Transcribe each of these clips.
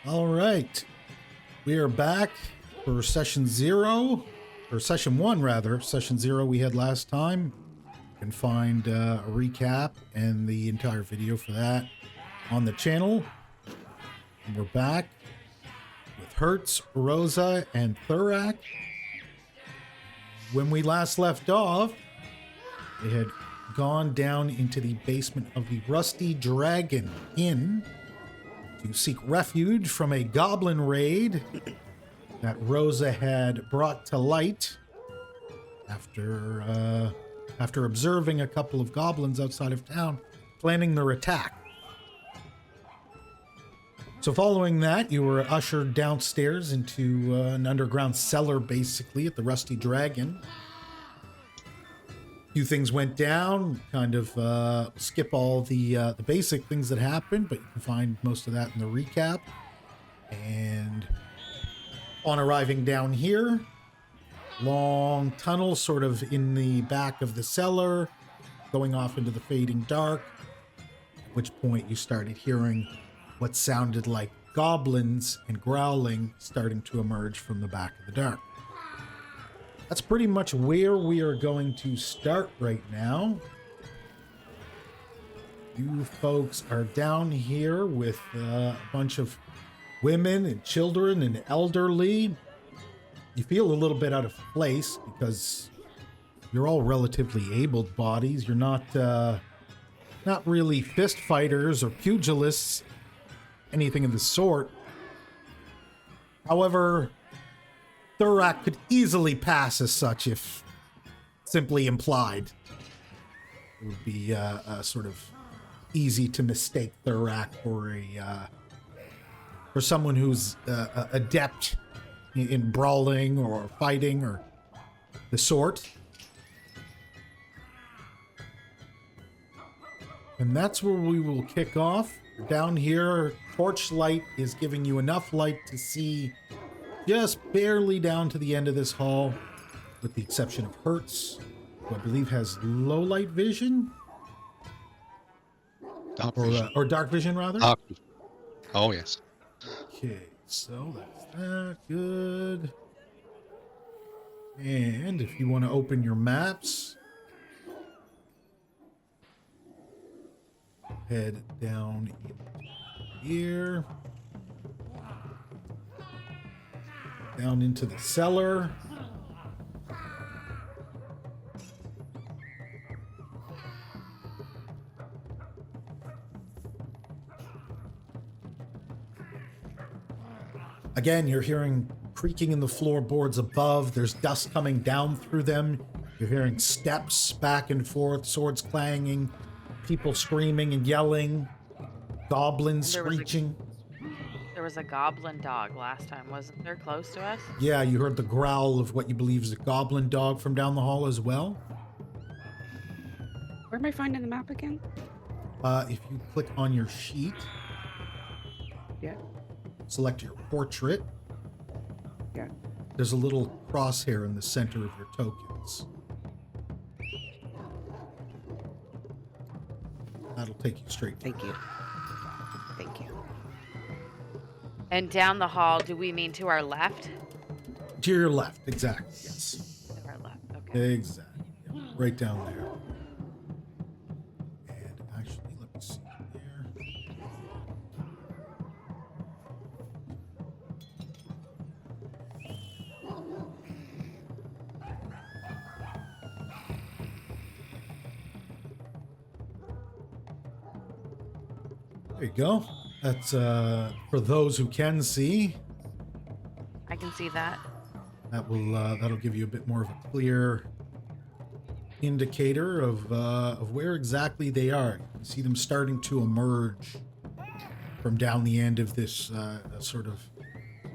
All right. We are back for session 0, or session 1 rather. Session 0 we had last time. You can find a recap and the entire video for that on the channel. And we're back with Hertz, Rosa, and Thurak. When we last left off, they had gone down into the basement of the Rusty Dragon Inn to seek refuge from a goblin raid that Rosa had brought to light after observing a couple of goblins outside of town planning their attack. So following that, you were ushered downstairs into an underground cellar, basically, at the Rusty Dragon. A few things went down, kind of skip all the basic things that happened, but you can find most of that in the recap. And on arriving down here, long tunnel sort of in the back of the cellar, going off into the fading dark, at which point you started hearing what sounded like goblins and growling starting to emerge from the back of the dark. That's pretty much where we are going to start right now. You folks are down here with a bunch of women and children and elderly. You feel a little bit out of place because you're all relatively abled bodies. You're not really fist fighters or pugilists, anything of the sort. However, Thurak could easily pass as such if simply implied. It would be sort of easy to mistake Thurak for someone who's adept in brawling or fighting or the sort. And that's where we will kick off. Down here, torchlight is giving you enough light to see just barely down to the end of this hall, with the exception of Hertz, who I believe has low light vision. Dark vision. Or dark vision, rather. Oh, yes. Okay, so that's that. Good. And if you want to open your maps, head down here, down into the cellar. Again, you're hearing creaking in the floorboards above. There's dust coming down through them. You're hearing steps back and forth, swords clanging, people screaming and yelling, goblins screeching. There was a goblin dog last time, wasn't there, close to us? Yeah, you heard the growl of what you believe is a goblin dog from down the hall as well. Where am I finding the map again? If you click on your sheet, Yeah. select your portrait. Yeah. There's a little crosshair in the center of your tokens. That'll take you straight. Thank you. Thank you. And down the hall, do we mean to our left? To your left, exactly. Yes. To our left, okay. Exactly. Yeah, right down there. And actually, let me see here. There you go. That's for those who can see. I can see that. That will that'll give you a bit more of a clear indicator of where exactly they are. You can see them starting to emerge from down the end of this sort of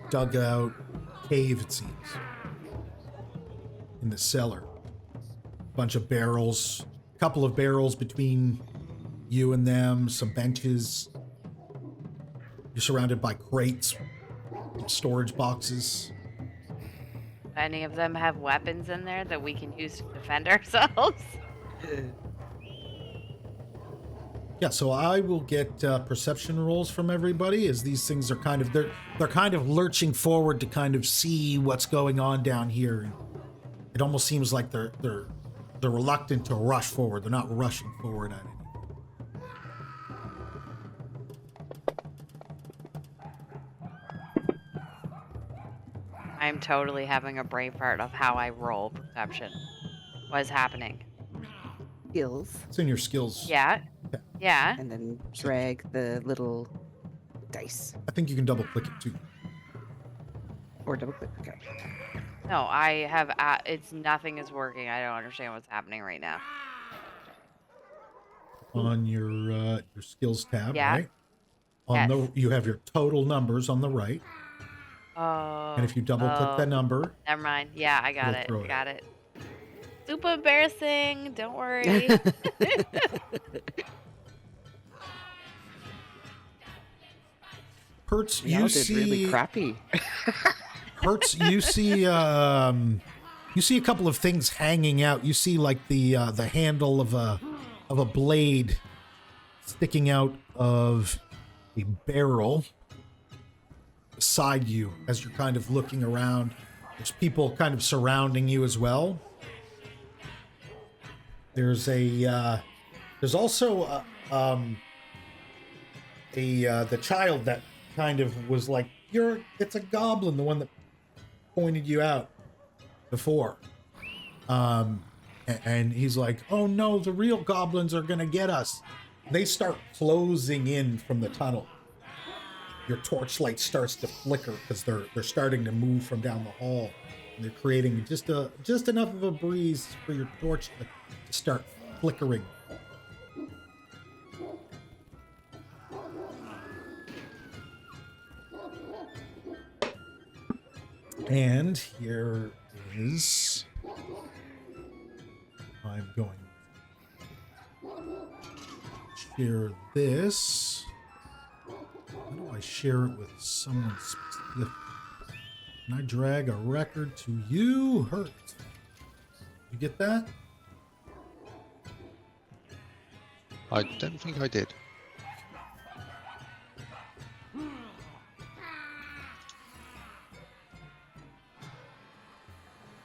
dugout cave, it seems, in the cellar. Bunch of barrels, a couple of barrels between you and them, some benches. You're surrounded by crates, storage boxes. Any of them have weapons in there that we can use to defend ourselves? Yeah, so I will get perception rolls from everybody as these things are kind of they're kind of lurching forward to kind of see what's going on down here. It almost seems like they're reluctant to rush forward. They're not rushing forward at it. I'm totally having a brain fart of how I roll perception. What is happening? Skills. It's in your skills. Yeah. Yeah. And then drag the little dice. I think you can double click it too. Or double click. Okay. No, I have. It's nothing is working. I don't understand what's happening right now. On your skills tab, Yeah. right? On Yes. you have your total numbers on the right. Oh. And if you double click that number, Never mind. Yeah, I got We'll it. throw it. Got it. Super embarrassing. Don't worry. Hertz, Y'all you did see really crappy. Hertz, you see a couple of things hanging out. You see like the handle of a blade sticking out of a barrel beside you as you're kind of looking around. There's people kind of surrounding you as well. There's also the child that kind of was like, it's a goblin, the one that pointed you out before. And he's like, oh no, the real goblins are gonna get us. They start closing in from the tunnel. Your torchlight starts to flicker because they're starting to move from down the hall. And they're creating just enough of a breeze for your torch to start flickering. And here is, I'm going to share this. How do I share it with someone specific? Can I drag a record to you? Hurt. You get that? I don't think I did.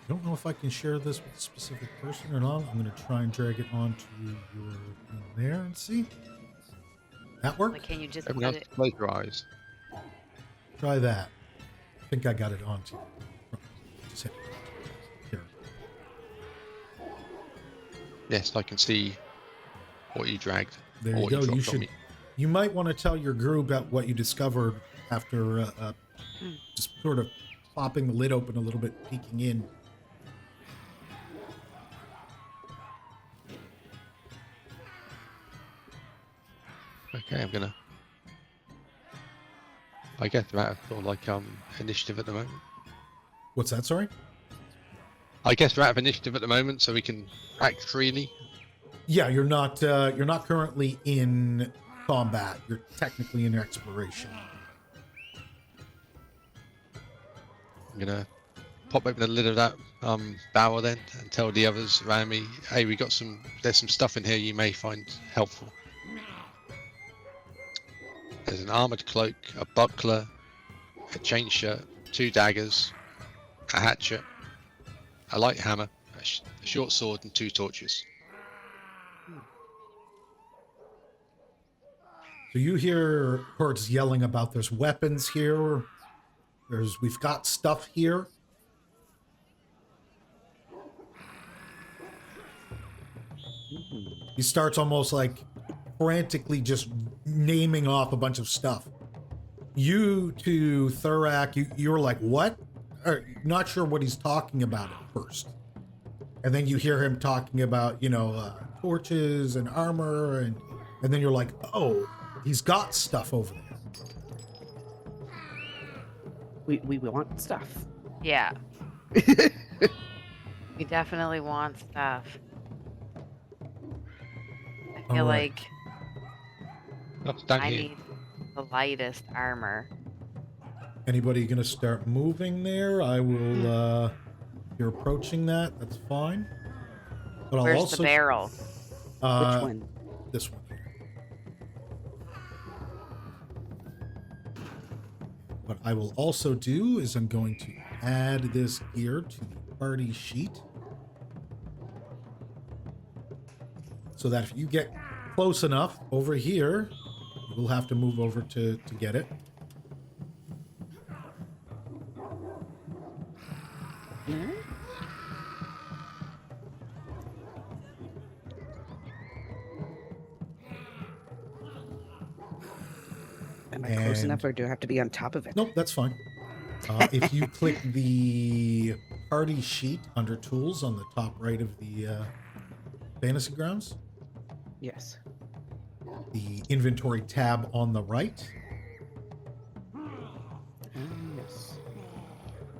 I don't know if I can share this with a specific person or not. I'm going to try and drag it onto your thing there and see. That work? Like, can you just Everyone put else it? close your eyes. Try that. I think I got it onto. Just hit here. Yes, I can see what you dragged. There or you what go. You dropped on should. me. You might want to tell your group about what you discovered after just sort of popping the lid open a little bit, peeking in. Okay, I'm gonna. I guess we're out of like initiative at the moment. What's that? Sorry. I guess we're out of initiative at the moment, so we can act freely. Yeah, you're not currently in combat. You're technically in exploration. I'm gonna pop open the lid of that barrel then and tell the others around me, hey, there's some stuff in here you may find helpful. There's an armored cloak, a buckler, a chain shirt, 2 daggers, a hatchet, a light hammer, a short sword, and 2 torches. So you hear Hertz yelling about there's weapons here. We've got stuff here. He starts almost like frantically just naming off a bunch of stuff. You to Thurak, you're like, what? Not sure what he's talking about at first. And then you hear him talking about, torches and armor, and then you're like, oh, he's got stuff over there. We want stuff. Yeah. We definitely want stuff. I feel Alright. like That's down I here. need the lightest armor. Anybody gonna start moving there? I will, you're approaching that, that's fine. But I'll Where's also, the barrel? Which one? this one here. I will also do is I'm going to add this gear to the party sheet. So that if you get close enough over here, you will have to move over to get it. Am I close enough, or do I have to be on top of it? Nope, that's fine. If you click the party sheet under tools on the top right of the fantasy grounds, Yes. the inventory tab on the right, Yes.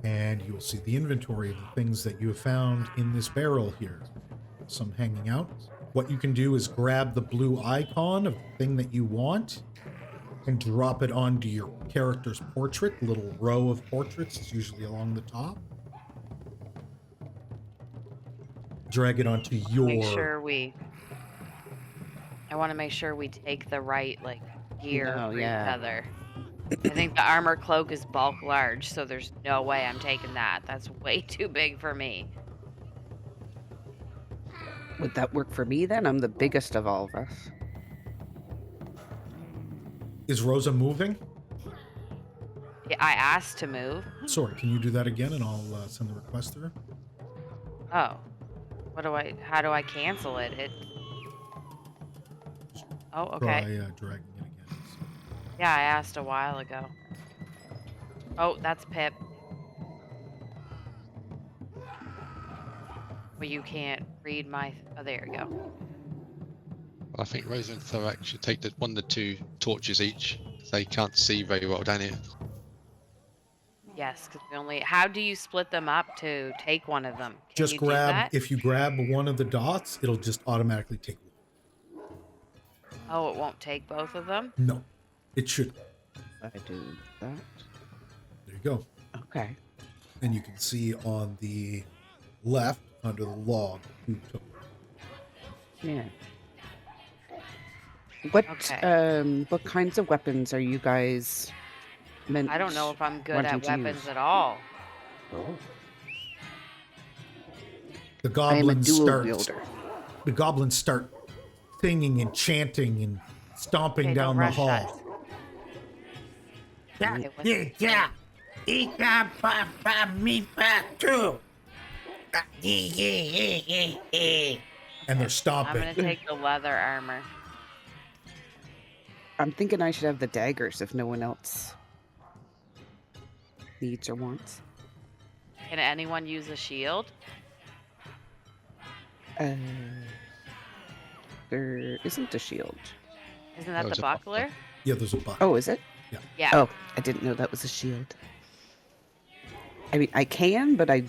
and you will see the inventory of the things that you have found in this barrel here. Some hanging out. What you can do is grab the blue icon of the thing that you want and drop it onto your character's portrait, little row of portraits. It's usually along the top. Drag it onto your... Make sure I want to make sure we take the right, like, gear Oh, for yeah. each other. I think the armor cloak is bulk large, so there's no way I'm taking that. That's way too big for me. Would that work for me then? I'm the biggest of all of us. Is Rosa moving? Yeah, I asked to move. Sorry, can you do that again and I'll send the request through? Oh. How do I cancel it? Oh, okay. Try dragging it again. Yeah, I asked a while ago. Oh, that's Pip. Well, you can't read my... Oh, there we go. I think Rosa and Thorax should take one of the two torches each. They can't see very well down here. Yes, because we only... How do you split them up to take one of them? Can Just you do grab... that? If you grab one of the dots, it'll just automatically take one. Oh, it won't take both of them? No, it should. I do that. There you go. Okay. And you can see on the left, under the log, who took it. Yeah. What Okay. What kinds of weapons are you guys meant? I don't know if I'm good wanting at to weapons use? at all. Oh. The I am a goblins dual start. wielder. The goblins start singing and chanting and stomping Okay, down don't the rush hall. that. Okay, what's And they're I'm stomping. gonna take the leather armor. I'm thinking I should have the daggers if no one else needs or wants. Can anyone use a shield? There isn't a shield. Isn't that There's the a buckler? Yeah, there's a buck. Oh, is it? Yeah. Oh, I didn't know that was a shield. I mean, I can, but I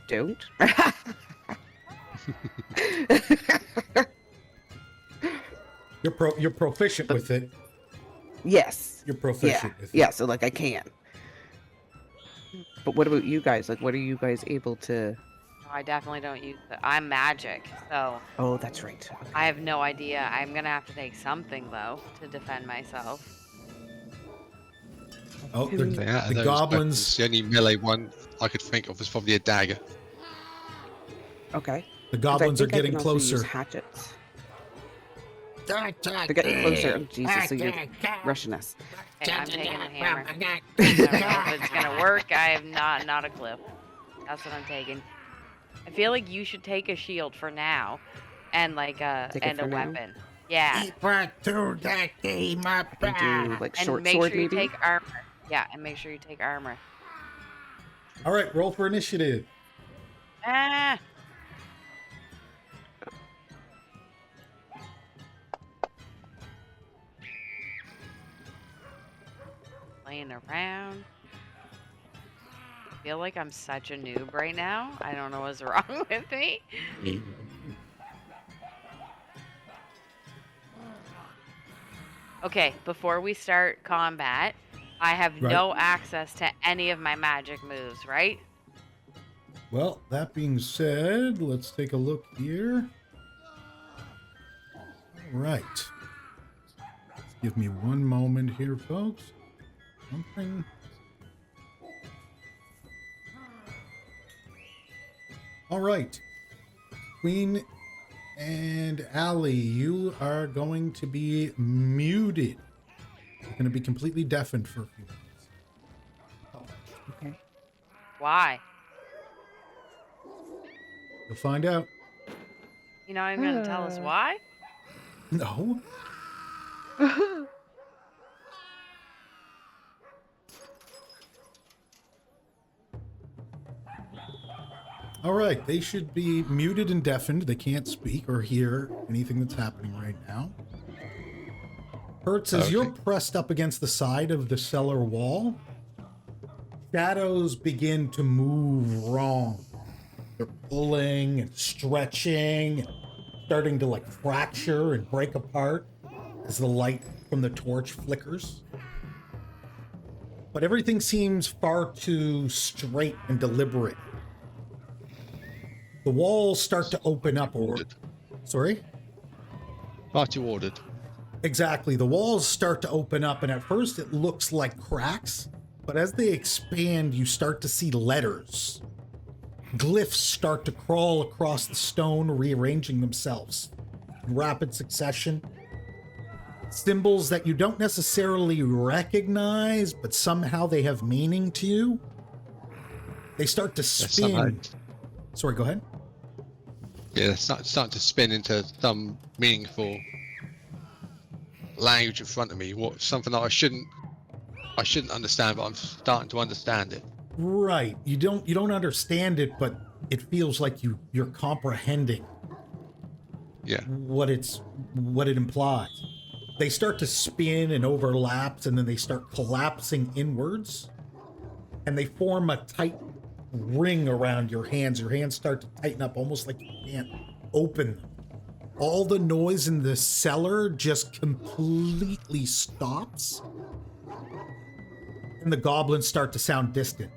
don't. You're proficient with it. Yes. You're Yeah. proficient with it. Yeah. So like I can. But what about you guys? Like, what are you guys able to? No, I definitely don't use it. I'm magic, so Oh, that's right. I have no idea. I'm gonna have to take something though to defend myself. Oh, Can we- the Out of those goblins. weapons, the only melee one I could think of was probably a dagger. Okay. The 'Cause I goblins are think I getting can also use closer. hatchets. They're getting closer. Oh, Jesus! So you're rushing us. Okay, I'm taking the hammer. I don't know if it's gonna work. I have not a clue. That's what I'm taking. I feel like you should take a shield for now, and like Take it and a for now? weapon. Yeah, And do like and short make sword sure you maybe. take armor. Yeah, and make sure you take armor. All right, roll for initiative. Ah. Playing around. I feel like I'm such a noob right now. I don't know what's wrong with me. Okay, before we start combat, I have Right. no access to any of my magic moves, right? Well, that being said, let's take a look here. All right. Give me one moment here, folks. something. All right. Queen and Allie, you are going to be muted. You're going to be completely deafened for a few minutes. Okay. Why? You'll find out. You're not even going to tell us why? No. All right, they should be muted and deafened. They can't speak or hear anything that's happening right now. Hertz, as you're pressed up against the side of the cellar wall, shadows begin to move wrong. They're pulling and stretching, and starting to like fracture and break apart as the light from the torch flickers. But everything seems far too straight and deliberate. The walls start to open up. Sorry? Far too ordered. Exactly. The walls start to open up, and at first it looks like cracks, but as they expand, you start to see letters. Glyphs start to crawl across the stone, rearranging themselves in rapid succession. Symbols that you don't necessarily recognize, but somehow they have meaning to you. They start to spin. Sorry, go ahead. Yeah, it's starting to spin into some meaningful language in front of me. Something that I shouldn't understand, but I'm starting to understand it. Right. You don't understand it, but it feels like you're comprehending. Yeah. What it implies. They start to spin and overlap, and then they start collapsing inwards, and they form a tight ring around your hands. Your hands start to tighten up, almost like you can't open them. All the noise in the cellar just completely stops, and the goblins start to sound distant.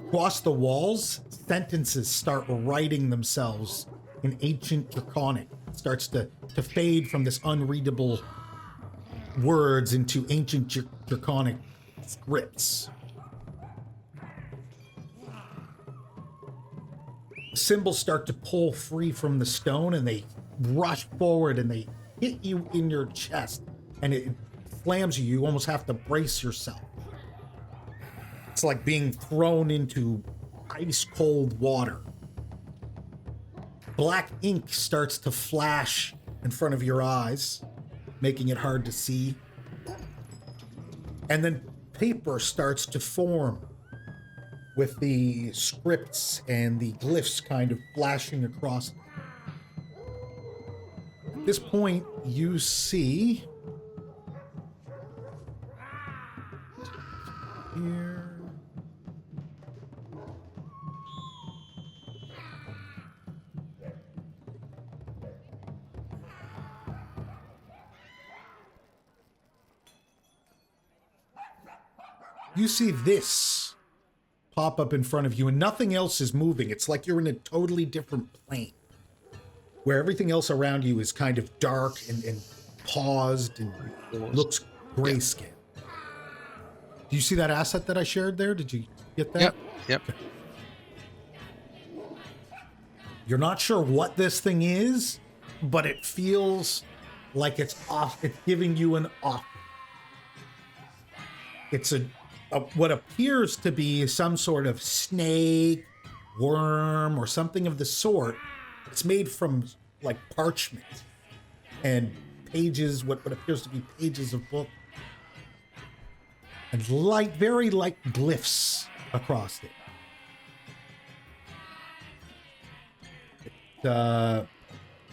Across the walls, sentences start writing themselves in ancient Draconic. It starts to fade from this unreadable words into ancient Draconic scripts. Symbols start to pull free from the stone, and they rush forward and they hit you in your chest, and it slams you. You almost have to brace yourself. It's like being thrown into ice cold water. Black ink starts to flash in front of your eyes, making it hard to see. And then paper starts to form with the scripts and the glyphs kind of flashing across. At this point, you see here. You see this pop up in front of you, and nothing else is moving. It's like you're in a totally different plane, where everything else around you is kind of dark and paused and looks grayscale. Do you see that asset that I shared there? Did you get that? Yep. Okay. You're not sure what this thing is, but it feels like it's off. It's giving you an off. It's a what appears to be some sort of snake, worm, or something of the sort. It's made from like parchment and pages, what appears to be pages of book, and very light glyphs across it.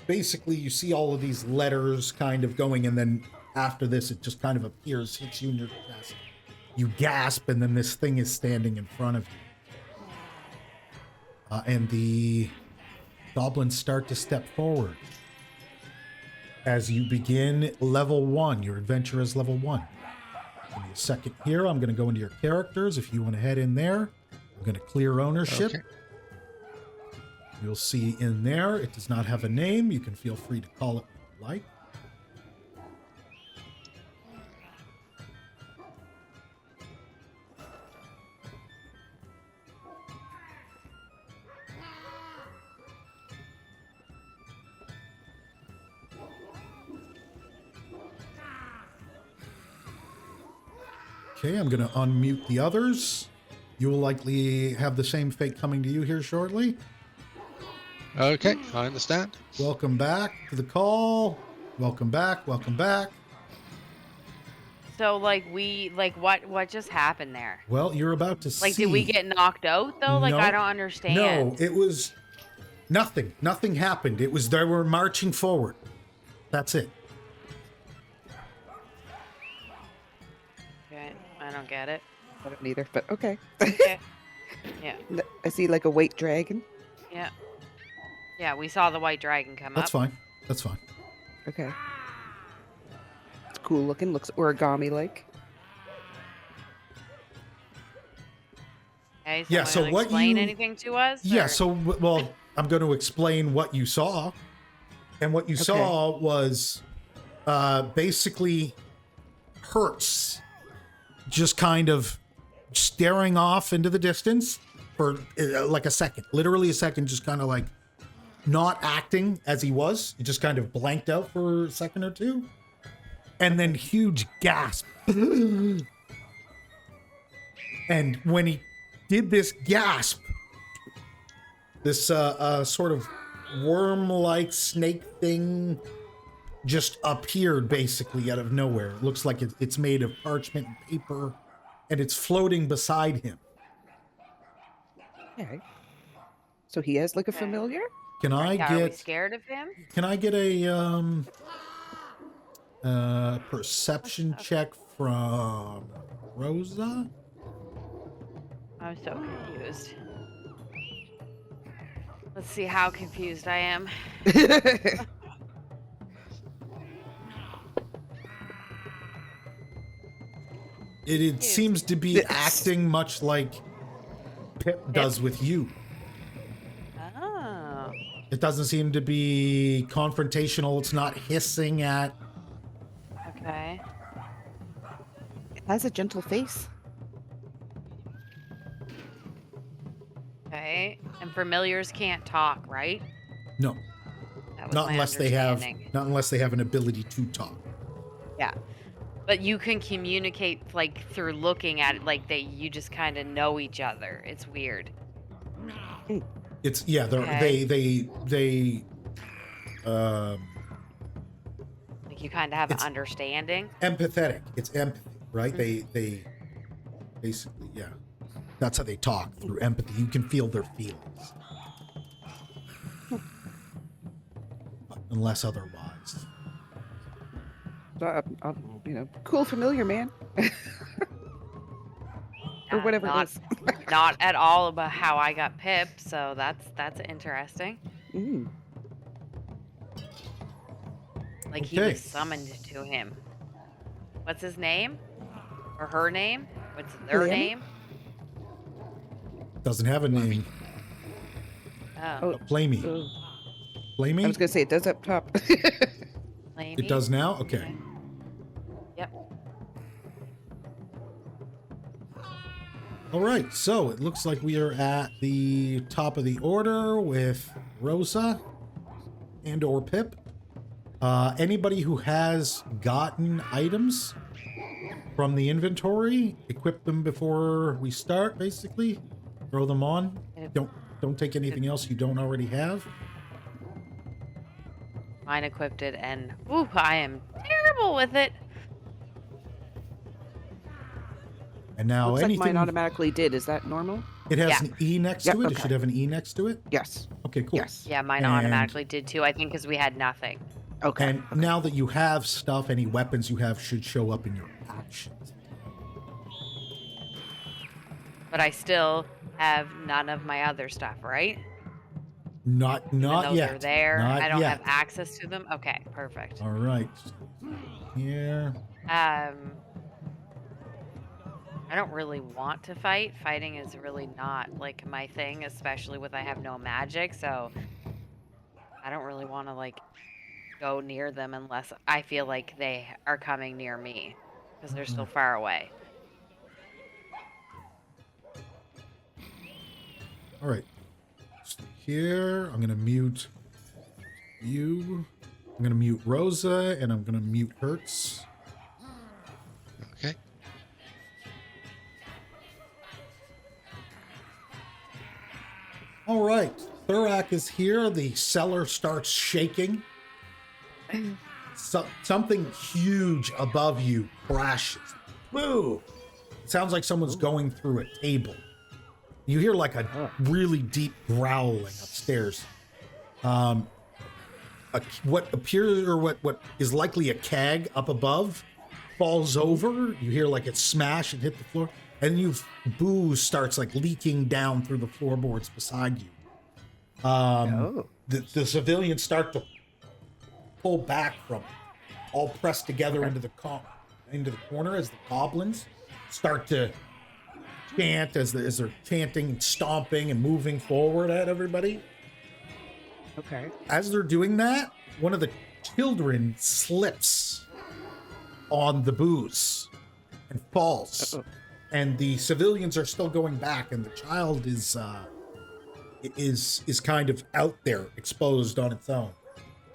Basically, you see all of these letters kind of going, and then after this, it just kind of appears, hits you in your chest. You gasp, and then this thing is standing in front of you. And the goblins start to step forward. As you begin level 1, your adventure is level 1. Give me a second here. I'm going to go into your characters. If you want to head in there, I'm going to clear ownership. Okay. You'll see in there, it does not have a name. You can feel free to call it what you like. Okay, I'm going to unmute the others. You will likely have the same fate coming to you here shortly. Okay, I understand. Welcome back to the call. Welcome back. Welcome back. So what just happened there? Well, you're about to Like, see. did we get knocked out though? Like, No. I don't understand. No, it was nothing. Nothing happened. It was they were marching forward. That's it. Okay, I don't get it. I don't either, but okay. Okay. Yeah, I see like a white dragon. yeah, yeah. We saw the white dragon come That's up. fine. That's fine. Okay. It's cool looking. Looks origami like. Okay, Yeah, so wanna what explain you- anything to us? Yeah, or- so, well, I'm going to explain what you saw. And what you saw was basically Hertz just kind of staring off into the distance for like a second, literally a second, just kind of like not acting as he was. He just kind of blanked out for a second or two. And then huge gasp. And when he did this gasp, this sort of worm-like snake thing just appeared basically out of nowhere. It looks like it's made of parchment and paper, and it's floating beside him. Okay. So he has like a familiar? Can I Yeah, are we get scared of him? Can I get a perception check from Rosa? I'm so confused. Let's see how confused I am. It seems to be acting much like Pip does with you. Oh. It doesn't seem to be confrontational. It's not hissing at. Okay. It has a gentle face. Okay. And familiars can't talk, right? No, That was not my unless understanding. they have an ability to talk. Yeah. But you can communicate like through looking at it, like you just kind of know each other. It's weird. It's Okay. they Like you kind of have an It's- understanding. empathetic. It's empathy, right? They basically, yeah. That's how they talk, through empathy. You can feel their feelings. Unless otherwise. Cool familiar man. Or whatever not, it is. Not at all about how I got Pip, so that's interesting. Mm. Like he Okay. was summoned to him. What's his name? Or her name? What's their Liam? name? Doesn't have a name. Oh, Flamey. Oh. Flamey? I was gonna say it does up top. Lamey? It does now? Okay. Yep. All right, so it looks like we are at the top of the order with Rosa and or Pip. Anybody who has gotten items from the inventory, equip them before we start, basically. Throw them on. Don't take anything else you don't already have. Mine equipped it, and ooh, I am terrible with it. And now Looks like anything mine automatically did. Is that normal? it has Yeah. an E next Yep, to it. It okay. should have an E next to it. Yes. Okay, cool. Yes. Yeah, mine And- automatically did too. I think because we had nothing. Okay. And now that you have stuff, any weapons you have should show up in your actions. But I still have none of my other stuff, right? Not Even those yet. are there. Not I don't yet. have access to them. Okay, perfect. All right. Here. I don't really want to fight. Fighting is really not like my thing, especially with I have no magic, so I don't really want to like go near them unless I feel like they are coming near me because they're still far away. All right. Here, I'm going to mute you. I'm going to mute Rosa, and I'm going to mute Hertz. Okay. All right. Thurak is here. The cellar starts shaking. Something huge above you crashes. Boo! It sounds like someone's going through a table. You hear like a really deep growling upstairs. What appears, or what is likely a keg up above, falls over. You hear like it smash and hit the floor, and booze starts like leaking down through the floorboards beside you. The civilians start to pull back from it, all pressed together into the corner as the goblins start to chant as they're chanting and stomping and moving forward at everybody. Okay. As they're doing that, one of the children slips on the booze and falls. Uh-oh. And the civilians are still going back, and the child is kind of out there, exposed on its own.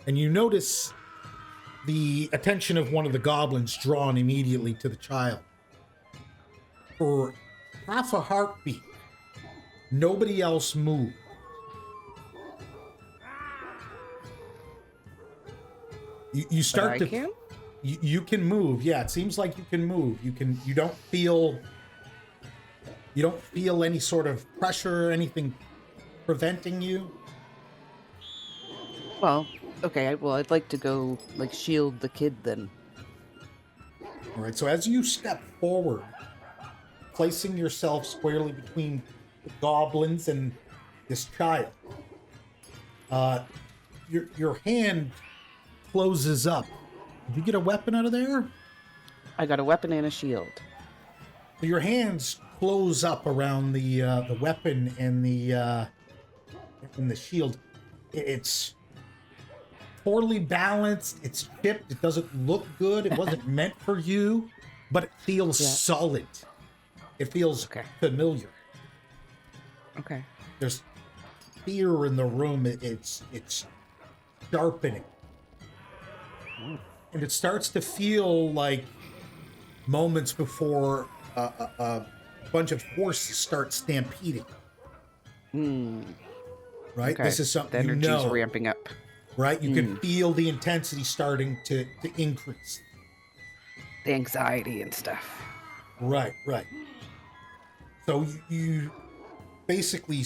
And you notice the attention of one of the goblins drawn immediately to the child. For half a heartbeat, nobody else moved. You start to. Can? You can move. Yeah, it seems like you can move. You don't feel any sort of pressure or anything preventing you. Well, okay. Well, I'd like to go like shield the kid then. All right. So as you step forward, placing yourself squarely between the goblins and this child, your hand closes up. Did you get a weapon out of there? I got a weapon and a shield. So your hands close up around the weapon and the shield. It's poorly balanced. It's chipped. It doesn't look good. It wasn't meant for you, but it feels solid. It feels familiar. Okay. There's fear in the room. It's sharpening. And it starts to feel like moments before a bunch of horses start stampeding. Right? Okay. This is something the energy's ramping up. Right? You can feel the intensity starting to increase. The anxiety and stuff. Right. So you basically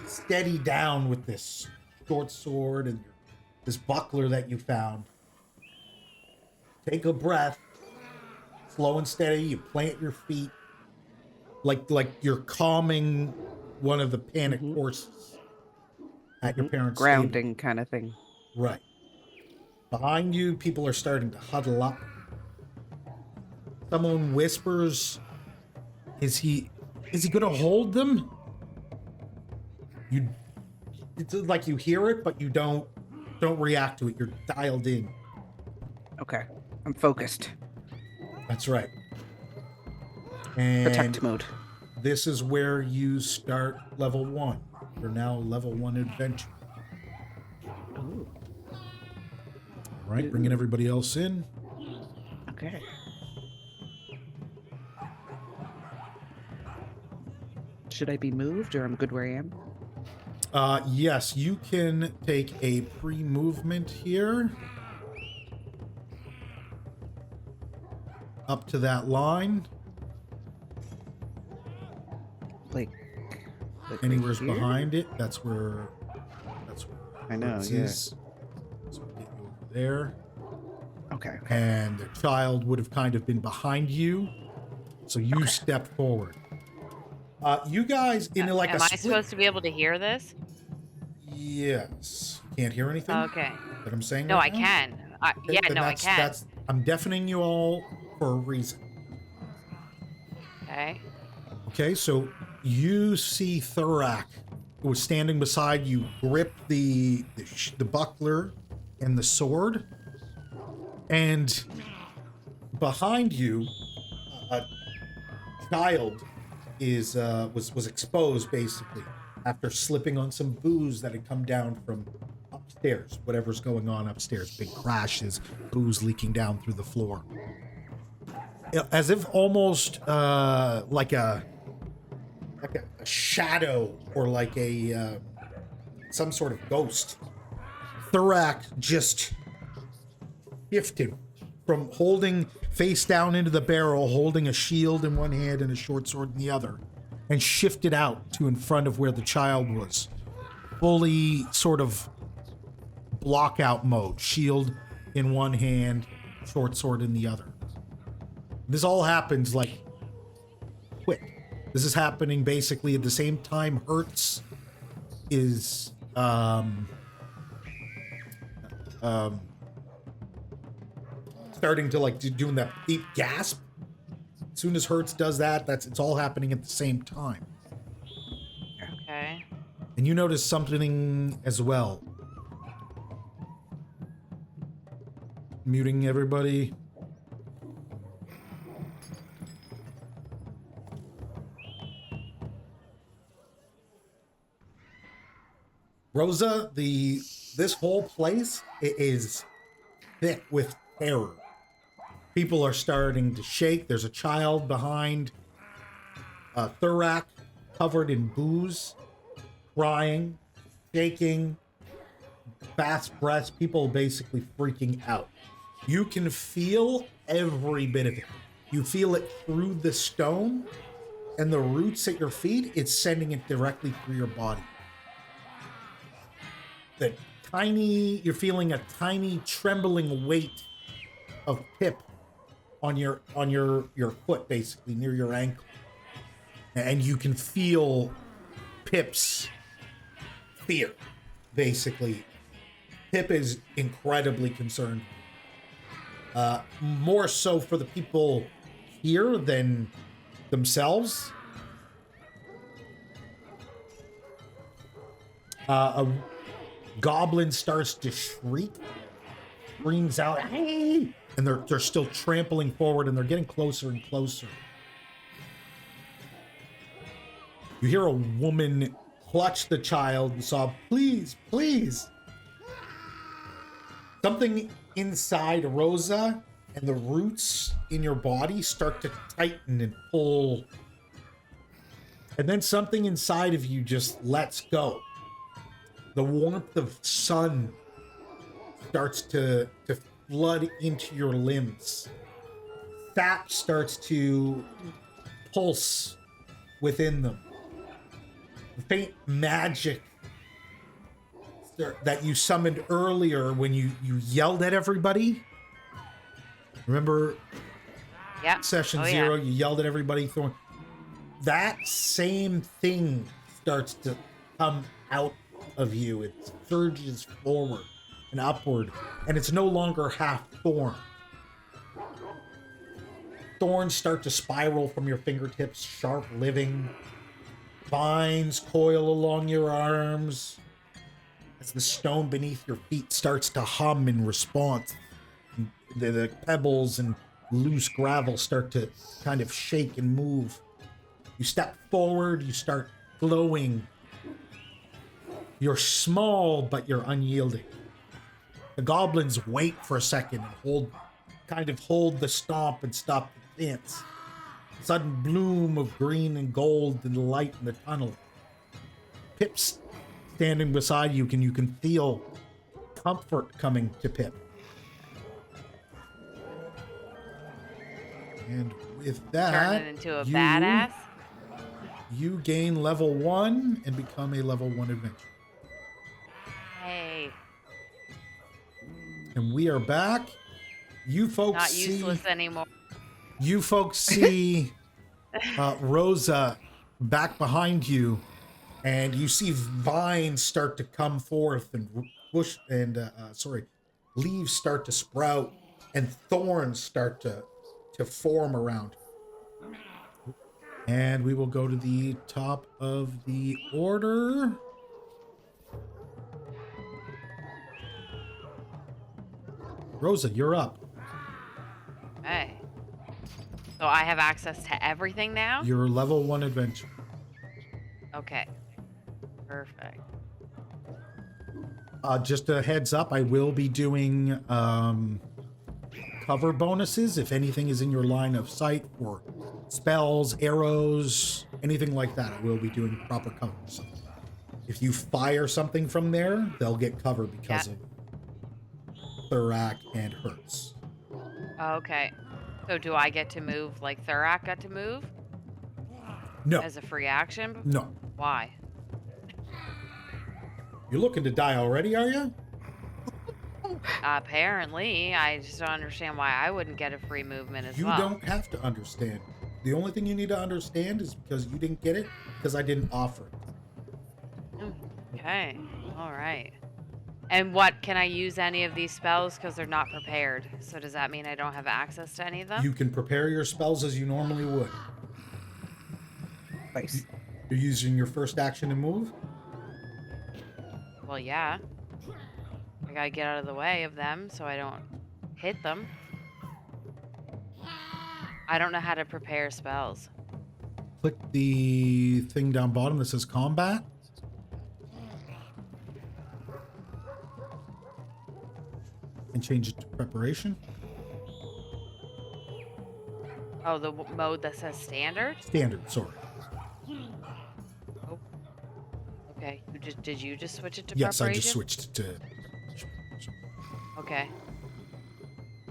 steady down with this short sword and this buckler that you found. Take a breath, slow and steady. You plant your feet like you're calming one of the panic horses at your parents' grounding kind of thing. Right. Behind you, people are starting to huddle up. Someone whispers, "Is he going to hold them?" It's like you hear it, but you don't react to it. You're dialed in. Okay. I'm focused. That's right. And Protect mode. this is where you start level 1. You're now level 1 adventure. Ooh. All right, bringing everybody else in. Okay. Should I be moved, or I'm good where I am? Yes, you can take a pre-movement here. Up to that line. Like Anywhere's right here? behind it. That's where I know, Hertz yeah. is. So we'll get you over there. Okay. And the child would have kind of been behind you. So you stepped forward. You guys in like Am a I split... supposed to be able to hear this? Yes. Can't hear anything? Okay. That I'm saying No, right I now? can. Then I can. I'm deafening you all for a reason. Okay. Okay, so you see Thurak, who was standing beside you, grip the buckler and the sword, and behind you, a child was exposed basically after slipping on some booze that had come down from upstairs. Whatever's going on upstairs, big crashes, booze leaking down through the floor, as if almost like a like a shadow or like a some sort of ghost. Thurak just shifted from holding face down into the barrel, holding a shield in one hand and a short sword in the other, and shifted out to in front of where the child was. Fully sort of block out mode, shield in one hand, short sword in the other. This all happens like quick. This is happening basically at the same time Hertz is starting to like doing that deep gasp. As soon as Hertz does that, it's all happening at the same time. Okay. And you notice something as well. Muting everybody. Rosa, this whole place is thick with terror. People are starting to shake. There's a child behind Thurak, covered in booze, crying, shaking, fast breaths. People basically freaking out. You can feel every bit of it. You feel it through the stone and the roots at your feet. It's sending it directly through your body. You're feeling a tiny trembling weight of Pip on your foot, basically near your ankle, and you can feel Pip's fear. Basically, Pip is incredibly concerned, more so for the people here than themselves. A goblin starts to shriek, screams out, "Hey!" And they're still trampling forward, and they're getting closer and closer. You hear a woman clutch the child and sob, "Please, please." Something inside Rosa and the roots in your body start to tighten and pull. And then something inside of you just lets go. The warmth of sun starts to flood into your limbs. Sap starts to pulse within them. The faint magic that you summoned earlier when you yelled at everybody. Remember? Yeah. Session 0, you yelled at everybody. That same thing starts to come out of you. It surges forward and upward, and it's no longer half thorn. Thorns start to spiral from your fingertips, sharp living. Vines coil along your arms as the stone beneath your feet starts to hum in response. The pebbles and loose gravel start to kind of shake and move. You step forward, you start glowing. You're small, but you're unyielding. The goblins wait for a second and hold the stomp and stop the dance. A sudden bloom of green and gold and light in the tunnel. Pip's standing beside you, and you can feel comfort coming to Pip. And with that, turning into a badass. You gain level 1 and become a level 1 adventurer. Hey. And we are back. You folks Not useless anymore. You folks see Rosa back behind you, and you see vines start to come forth and leaves start to sprout, and thorns start to form around. And we will go to the top of the order. Rosa, you're up. Hey. So I have access to everything now? You're level 1 adventure. Okay. Perfect. Just a heads up, I will be doing cover bonuses if anything is in your line of sight for spells, arrows, anything like that, I will be doing proper cover. So if you fire something from there, they'll get cover because of Thurak and Hertz. Okay. So do I get to move like Thurak got to move? No. As a free action? No. Why? You're looking to die already, are you? Apparently. I just don't understand why I wouldn't get a free movement as You well. don't have to understand. The only thing you need to understand is because you didn't get it, because I didn't offer it. Okay. All right. And what, can I use any of these spells because they're not prepared? So does that mean I don't have access to any of them? You can prepare your spells as you normally would. Nice. You're using your first action to move? Well, yeah. I gotta get out of the way of them so I don't hit them. I don't know how to prepare spells. Click the thing down bottom that says combat. And change it to preparation. Oh, the mode that says standard? Standard, sorry. Oh. Okay. Did you just switch it to Yes, preparation? I just switched it to Okay.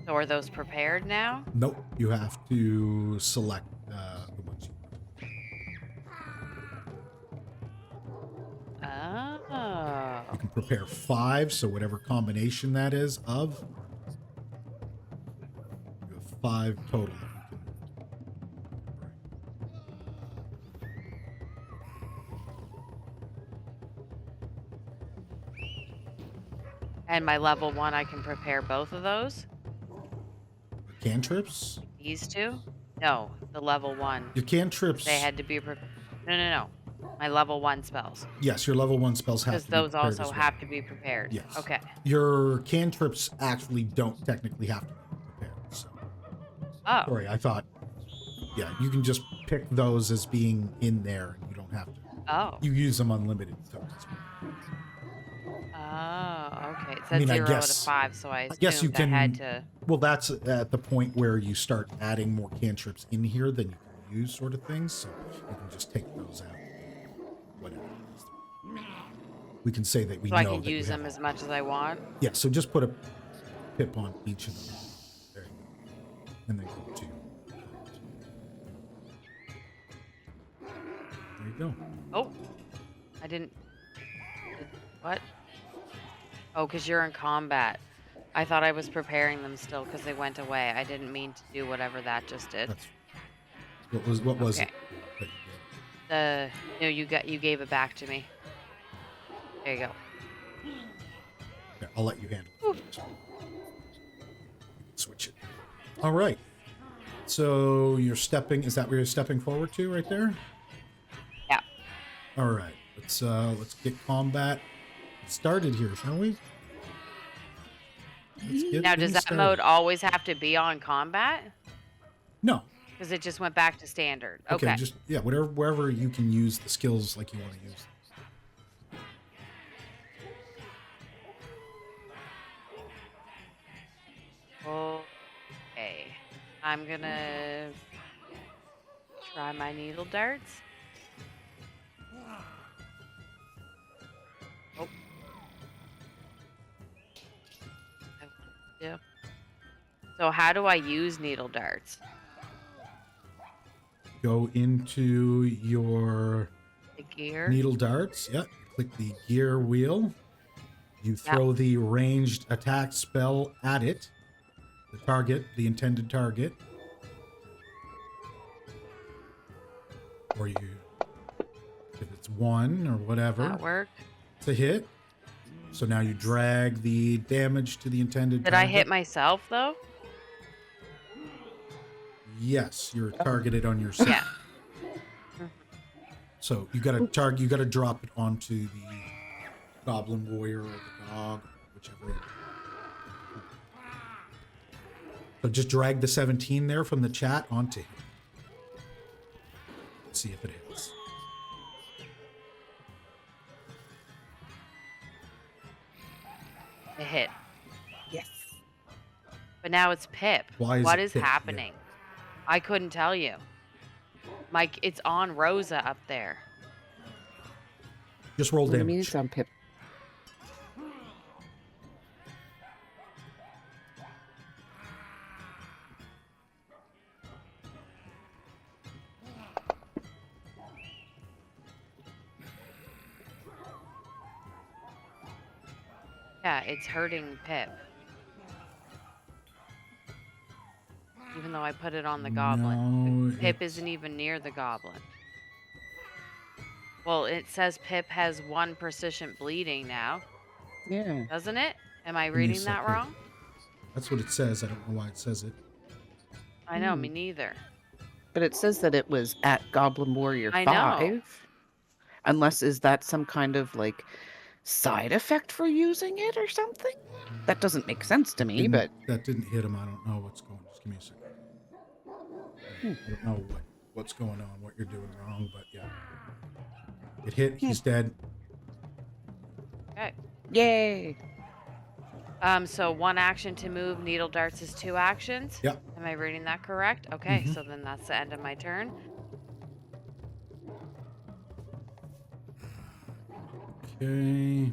So are those prepared now? Nope, you have to select the ones you Oh. You can prepare 5, so whatever combination that is of. You have 5 total. And my level 1, I can prepare both of those? Cantrips? These two? No, the level 1. Your cantrips. They had to be No. My level 1 spells. Yes, your level 1 spells have Because to be those prepared also as well. have to be prepared. Yes. Okay. Your cantrips actually don't technically have to be prepared. So. Oh. Sorry, I thought. Yeah, you can just pick those as being in there, and you don't have to. Oh. You use them unlimited times. Oh, okay. It I said mean, I 0 guess- to 5, so I assumed guess you I had can- to. Well, that's at the point where you start adding more cantrips in here than you can use, sort of things. So you can just take those out. Whatever. We can say that we So know I can that use you have them as much as I want? Yeah, so just put a pip on each of them. There you go. And then go to. There you go. Oh. I didn't. What? Oh, because you're in combat. I thought I was preparing them still because they went away. I didn't mean to do whatever that just did. That's what was Okay. it? that you did? You gave it back to me. There you go. Yeah, I'll let you handle it. So you can switch it. All right. So you're stepping. Is that where you're stepping forward to, right there? Yeah. All right. Let's get combat started here, shall we? Let's get Now, does things that started. mode always have to be on combat? No. Because it just went back to standard. Okay. Okay. Just wherever you can use the skills like you want to use. Okay. I'm gonna try my needle darts. Oh. Yeah. So how do I use needle darts? Go into your The gear? needle darts. Yeah. Click the gear wheel. You throw the ranged attack spell at it. The target, the intended target. Or you, if it's 1 or whatever, That work? it's a hit. So now you drag the damage to the intended Did target. I hit myself though? Yes, you're targeted on yourself. Yeah. So you got to target. You got to drop it onto the goblin warrior or the dog, whichever. So just drag the 17 there from the chat onto him. See if it hits. It hit. Yes. But now it's Pip. Why is What it is Pip? Yeah. happening? I couldn't tell you. Mike, it's on Rosa up there. Just roll What do you mean damage. it's on Pip? Yeah, it's hurting Pip. Even though I put it on the goblin. No, Pip it's- isn't even near the goblin. Well, it says Pip has 1 proficient bleeding now, Yeah. doesn't it? Am I Give me a reading that second. wrong? That's what it says. I don't know why it says it. I know, me neither. But it says that it was at Goblin Warrior I 5. know. Unless, is that some kind of, like, side effect for using it or something? That doesn't make sense to me, but... That didn't hit him. I don't know what's going on. Just give me a second. I don't know what's going on, what you're doing wrong, but yeah. It hit. He's dead. Okay. Yay! So 1 action to move, needle darts is 2 actions? Yep. Am I reading that correct? Okay, so then that's the end of my turn. Okay.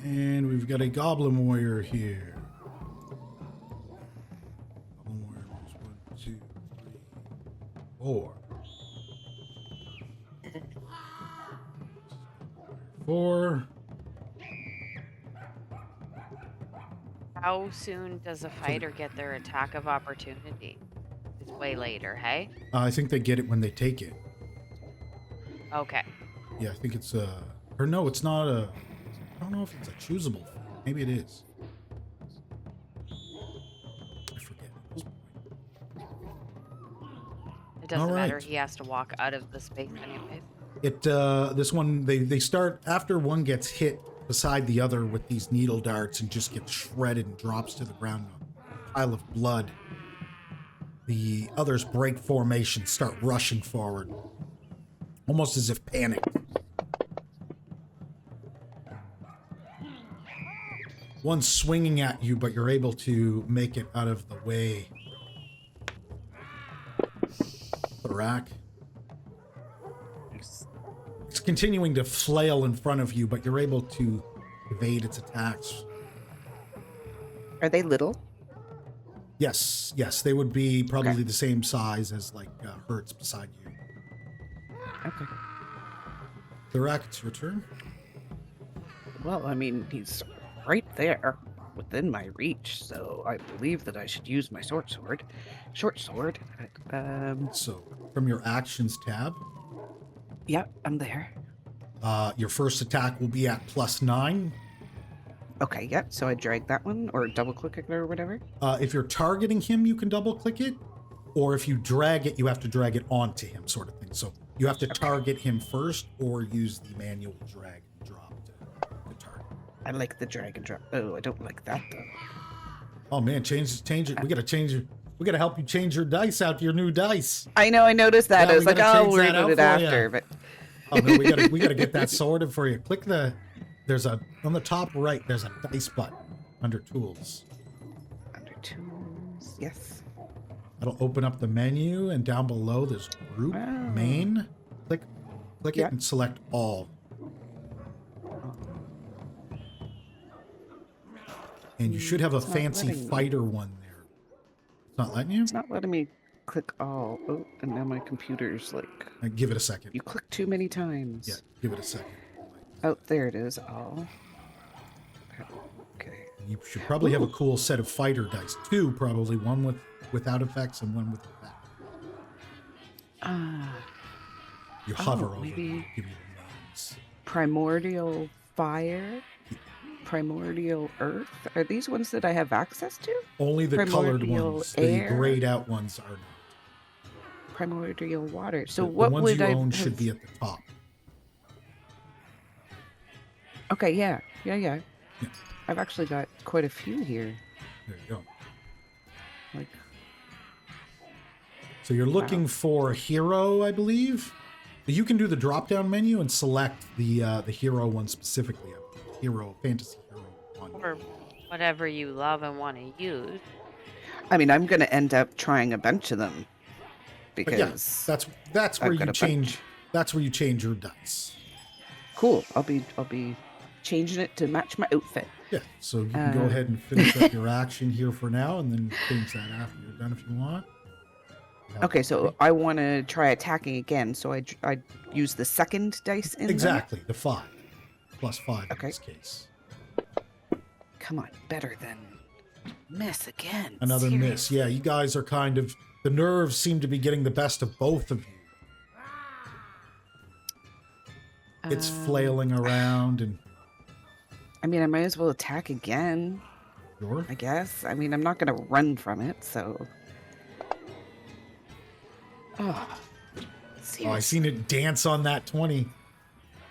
And we've got a goblin warrior here. Goblin warrior moves 1, 2, 3, 4. 4. How soon does a fighter get their attack of opportunity? It's way later, hey? I think they get it when they take it. Okay. Yeah, I think it's or no, it's not a. I don't know if it's a choosable. Maybe it is. I forget. It doesn't All matter. right. He has to walk out of the space anyways. It this one they start after one gets hit beside the other with these needle darts and just gets shredded and drops to the ground, a pile of blood. The others break formation, start rushing forward, almost as if panicked. One's swinging at you, but you're able to make it out of the way. Barak. It's continuing to flail in front of you, but you're able to evade its attacks. Are they little? Yes, they would be probably the same size as like Hertz beside you. Okay. Barak, it's your turn. Well, I mean, he's right there within my reach, so I believe that I should use my short sword. So, from your actions tab, Yeah, I'm there. your first attack will be at +9. Okay, yeah, so I drag that one, or double click it or whatever. If you're targeting him, you can double click it, or if you drag it, you have to drag it onto him, sort of thing. So you have to target him first, or use the manual drag and drop to target. I like the drag and drop. Oh, I don't like that though. Oh man, change it. We gotta change it. We gotta help you change your dice out to your new dice. I know, I noticed that. Yeah, I was we like, gotta oh, change we're that doing out it for after, ya. but Oh no, we gotta get that sorted for you. Click there's a on the top right. There's a dice button under tools. under tools, yes. That'll open up the menu, and down below there's group Wow. main. Click Yeah. it and select all. And you should have a It's not fancy letting me. fighter one there. It's not letting you? It's not letting me click all. Oh, and now my computer's like, Give it a second. you click too many times. Yeah, give it a second. Oh, there it is. All. Okay. You should probably have a cool set of fighter dice. 2 probably, one without effects and one with effects. You hover over maybe- them, give you the names. Primordial fire, primordial earth. Are these ones that I have access to? Only the colored Primordial ones. air. The grayed out ones are not. Primordial water. So The what ones would you I own have... should be at the top. Okay, yeah. Yeah. I've actually got quite a few here. There you go. Like, So you're looking for hero, I believe. You can do the drop-down menu and select the hero one specifically. Hero, fantasy hero one. Or whatever you love and want to use. I mean, I'm going to end up trying a bunch of them But because yeah, that's where I've got you a change. bunch. That's where you change your dice. Cool. I'll be changing it to match my outfit. Yeah, so you can go ahead and finish up your action here for now, and then change that after you're done if you want. Okay, so I want to try attacking again, so I use the second dice in there? Exactly, the 5 plus 5 in Okay. this case. Come on, better than miss again. Another miss. Seriously. Yeah, you guys are kind of, the nerves seem to be getting the best of both of you. It's flailing around and. I mean, I might as well attack again, Sure. I guess. I mean, I'm not going to run from it, so. Oh, seriously. Oh, I seen it dance on that 20.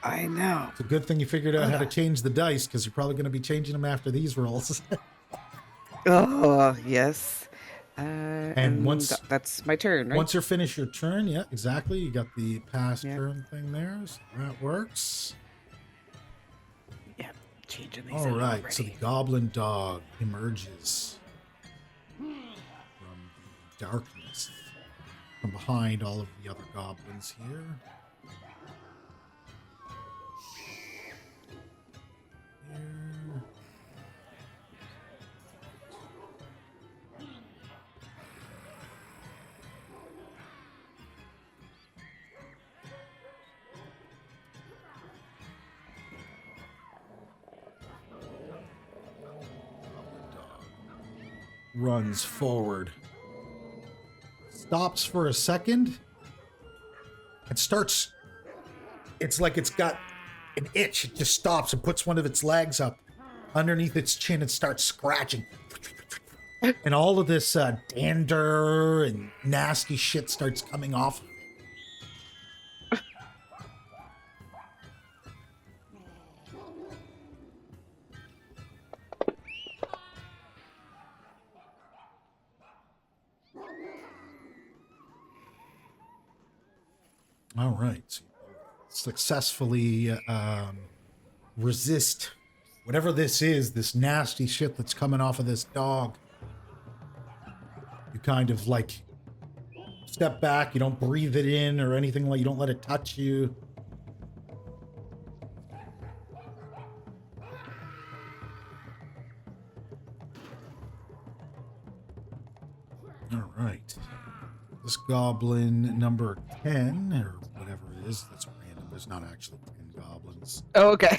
I know. It's a good thing you figured out how to change the dice, because you're probably going to be changing them after these rolls. Oh, yes. And once- that's my turn, right? Once you finish your turn, yeah, exactly. You got the past Yeah. turn thing there, so that works. Yeah, changing these All out right, already. so the goblin dog emerges from the darkness, from behind all of the other goblins here. Here. Runs forward, stops for a second, and starts. It's like it's got an itch. It just stops and puts one of its legs up underneath its chin and starts scratching. And all of this dander and nasty shit starts coming off. All right. Successfully resist whatever this is, this nasty shit that's coming off of this dog. You kind of like step back. You don't breathe it in or anything, like you don't let it touch you. All right. This goblin number 10, or whatever it is, that's random. There's not actually 10 goblins. Oh, okay.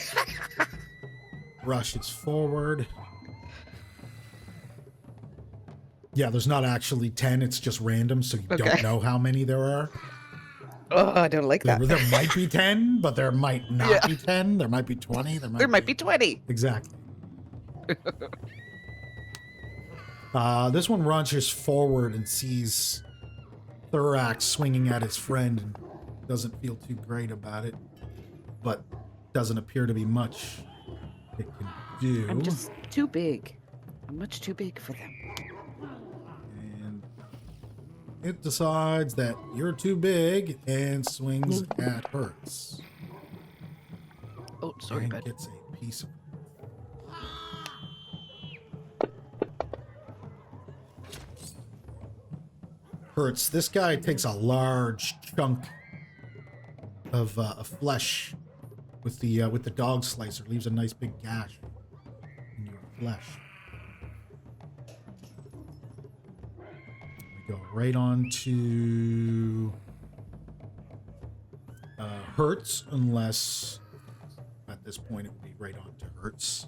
Rushes forward. Yeah, there's not actually 10. It's just random, so you don't Okay. know how many there are. Oh, I don't like that. There might be 10, but there might not Yeah. be 10. There might be 20. There might be 20. Exactly. This one launches forward and sees Thorax swinging at his friend and doesn't feel too great about it, but doesn't appear to be much it can do. I'm just too big. I'm much too big for them. And it decides that you're too big and swings at Hertz. Oh, sorry, And bud. gets a piece of. Hurts. This guy takes a large chunk of flesh with the dog slicer. Leaves a nice big gash in your flesh. We go right on to Hertz, unless at this point it would be right on to Hertz.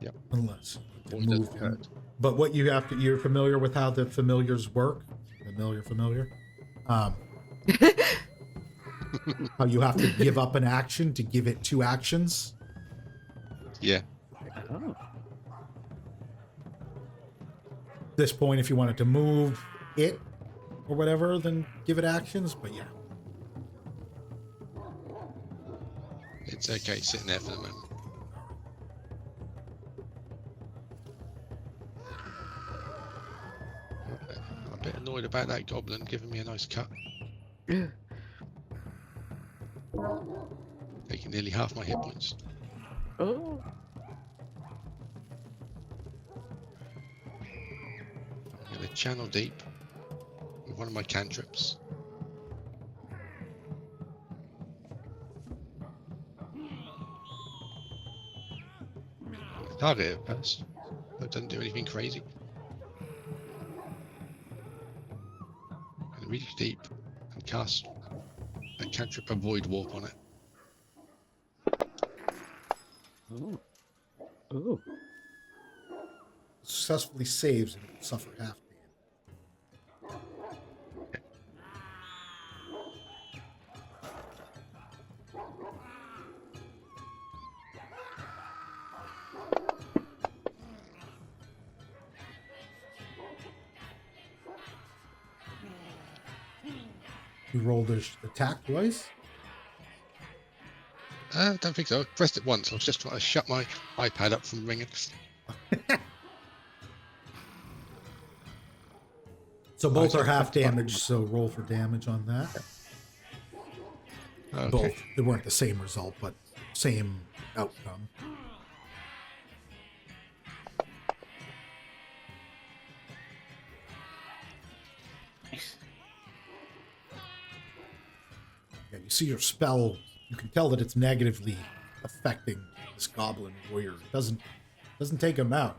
Yep. Unless you Or can does move it him. hurt? But what you have to, you're familiar with how the familiars work? Familiar. How you have to give up an action to give it 2 actions. Yeah. Oh. At this point, if you wanted to move it or whatever, then give it actions. But yeah. It's okay sitting there for the moment. I'm a bit annoyed about that goblin giving me a nice cut. Taking nearly half my hit points. Oh. channel deep with one of my cantrips. Target it first. So it doesn't do anything crazy. And reach deep and cast a cantrip avoid warp on it. Oh. Oh. Successfully saves and it will suffer half damage. You rolled the attack twice? I don't think so. I pressed it once. I was just trying to shut my iPad up from ringing. So both I are half see. damage, so roll for damage on that. Okay. Both. They weren't the same result, but same outcome. Nice. Yeah, you see your spell, you can tell that it's negatively affecting this goblin warrior. It doesn't take him out.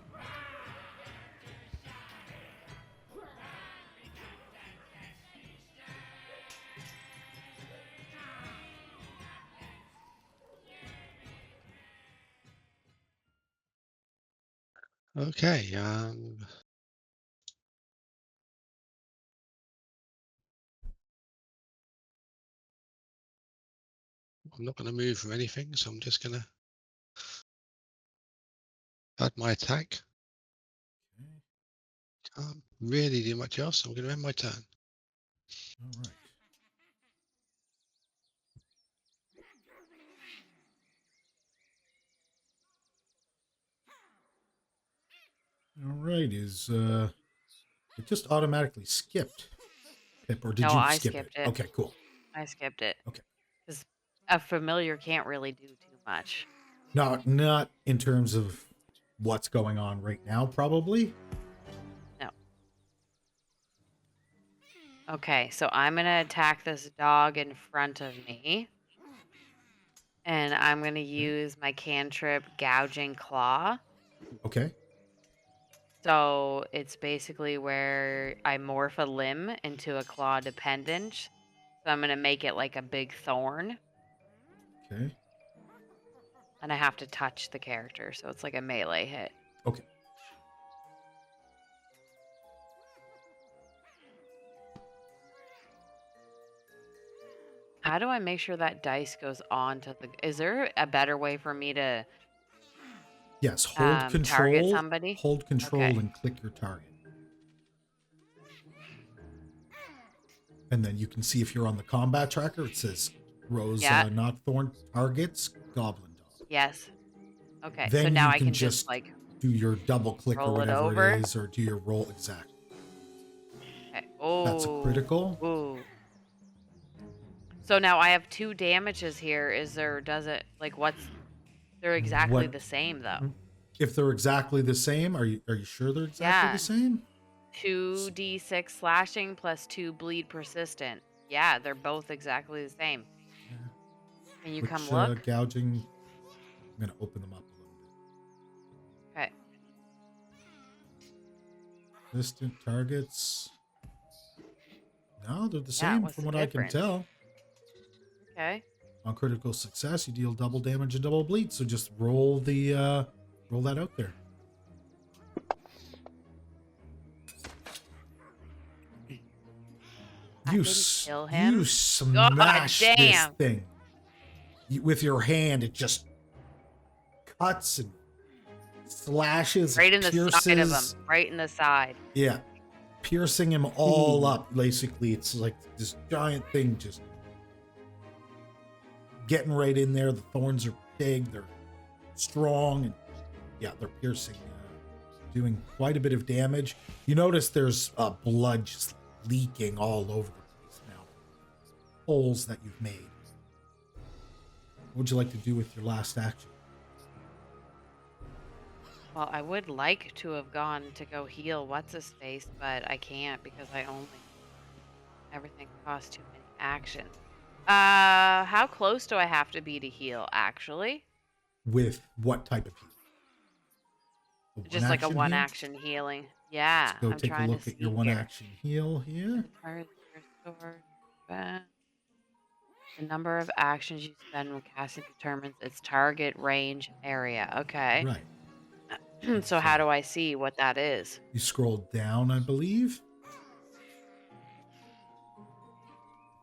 Okay. I'm not going to move or anything, so I'm just going to add my attack. Can't really do much else. So I'm going to end my turn. All right. All right. It just automatically skipped, Pip, or did No, you I skip skipped it? it. Okay, cool. I skipped it. Okay. Because a familiar can't really do too much. Not in terms of what's going on right now, probably. No. Okay, so I'm going to attack this dog in front of me. And I'm going to use my cantrip Gouging Claw. Okay. So it's basically where I morph a limb into a claw dependent. So I'm going to make it like a big thorn. Okay. And I have to touch the character. So it's like a melee hit. Okay. How do I make sure that dice goes on to the... Is there a better way for me to Yes, hold target control. somebody? Hold control Okay. and click your target. And then you can see if you're on the combat tracker, it says Rose, Yeah. not thorn targets, goblin dog. Yes. Okay, Then so now you I can can just like do your double click or roll it whatever over. it is, or do your roll exactly. Okay. Oh. That's a critical. Ooh. So now I have 2 damages here. Does it like they're exactly What the same though. if they're exactly the same? Are you sure they're exactly Yeah. the same? 2d6 slashing plus 2 bleed persistent. Yeah, they're both exactly the same. Yeah. Can you Which come look? gouging? I'm gonna open them up a little bit. Okay. Distant targets. No, they're the Yeah, same what's from the what I can difference? tell. Okay. On critical success, you deal double damage and double bleed. So just roll that out there. I You didn't kill him. you smash this damn. thing with your hand. It just cuts and slashes, Right in the pierces. side of him. Right in the side. Yeah, piercing him all up. Basically, it's like this giant thing just getting right in there. The thorns are big. They're strong, and yeah, they're piercing, doing quite a bit of damage. You notice there's blood just leaking all over the place now. Holes that you've made. What would you like to do with your last action? Well, I would like to have gone to go heal what's his face, but I can't because everything costs too many actions. How close do I have to be to heal, actually? With what type of heal? A Just like a one-action one heal? action healing. Let's Yeah, go I'm take a trying to look at your see here. one-action heal here. Fire your sword. The number of actions you spend when casting determines its target range area. Okay. Right. So how do I see what that is? You scroll down, I believe.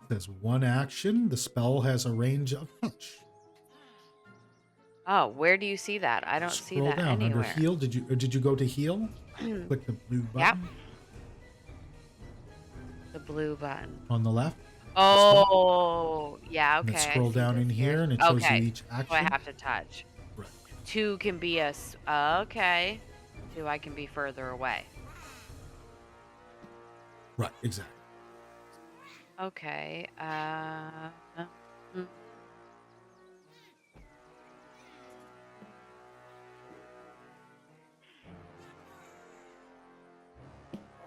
It says one action. The spell has a range of touch. Oh, where do you see that? I don't see Scroll that down under anywhere. heal. Did you go to heal? Click the blue Yep. button The blue button. on the left. Oh, yeah, And okay. then I scroll see down this in here, and it shows you Okay, each so I action. have to touch. Right. 2 can be okay. 2 I can be further away. Right. Exactly. Okay. Mm.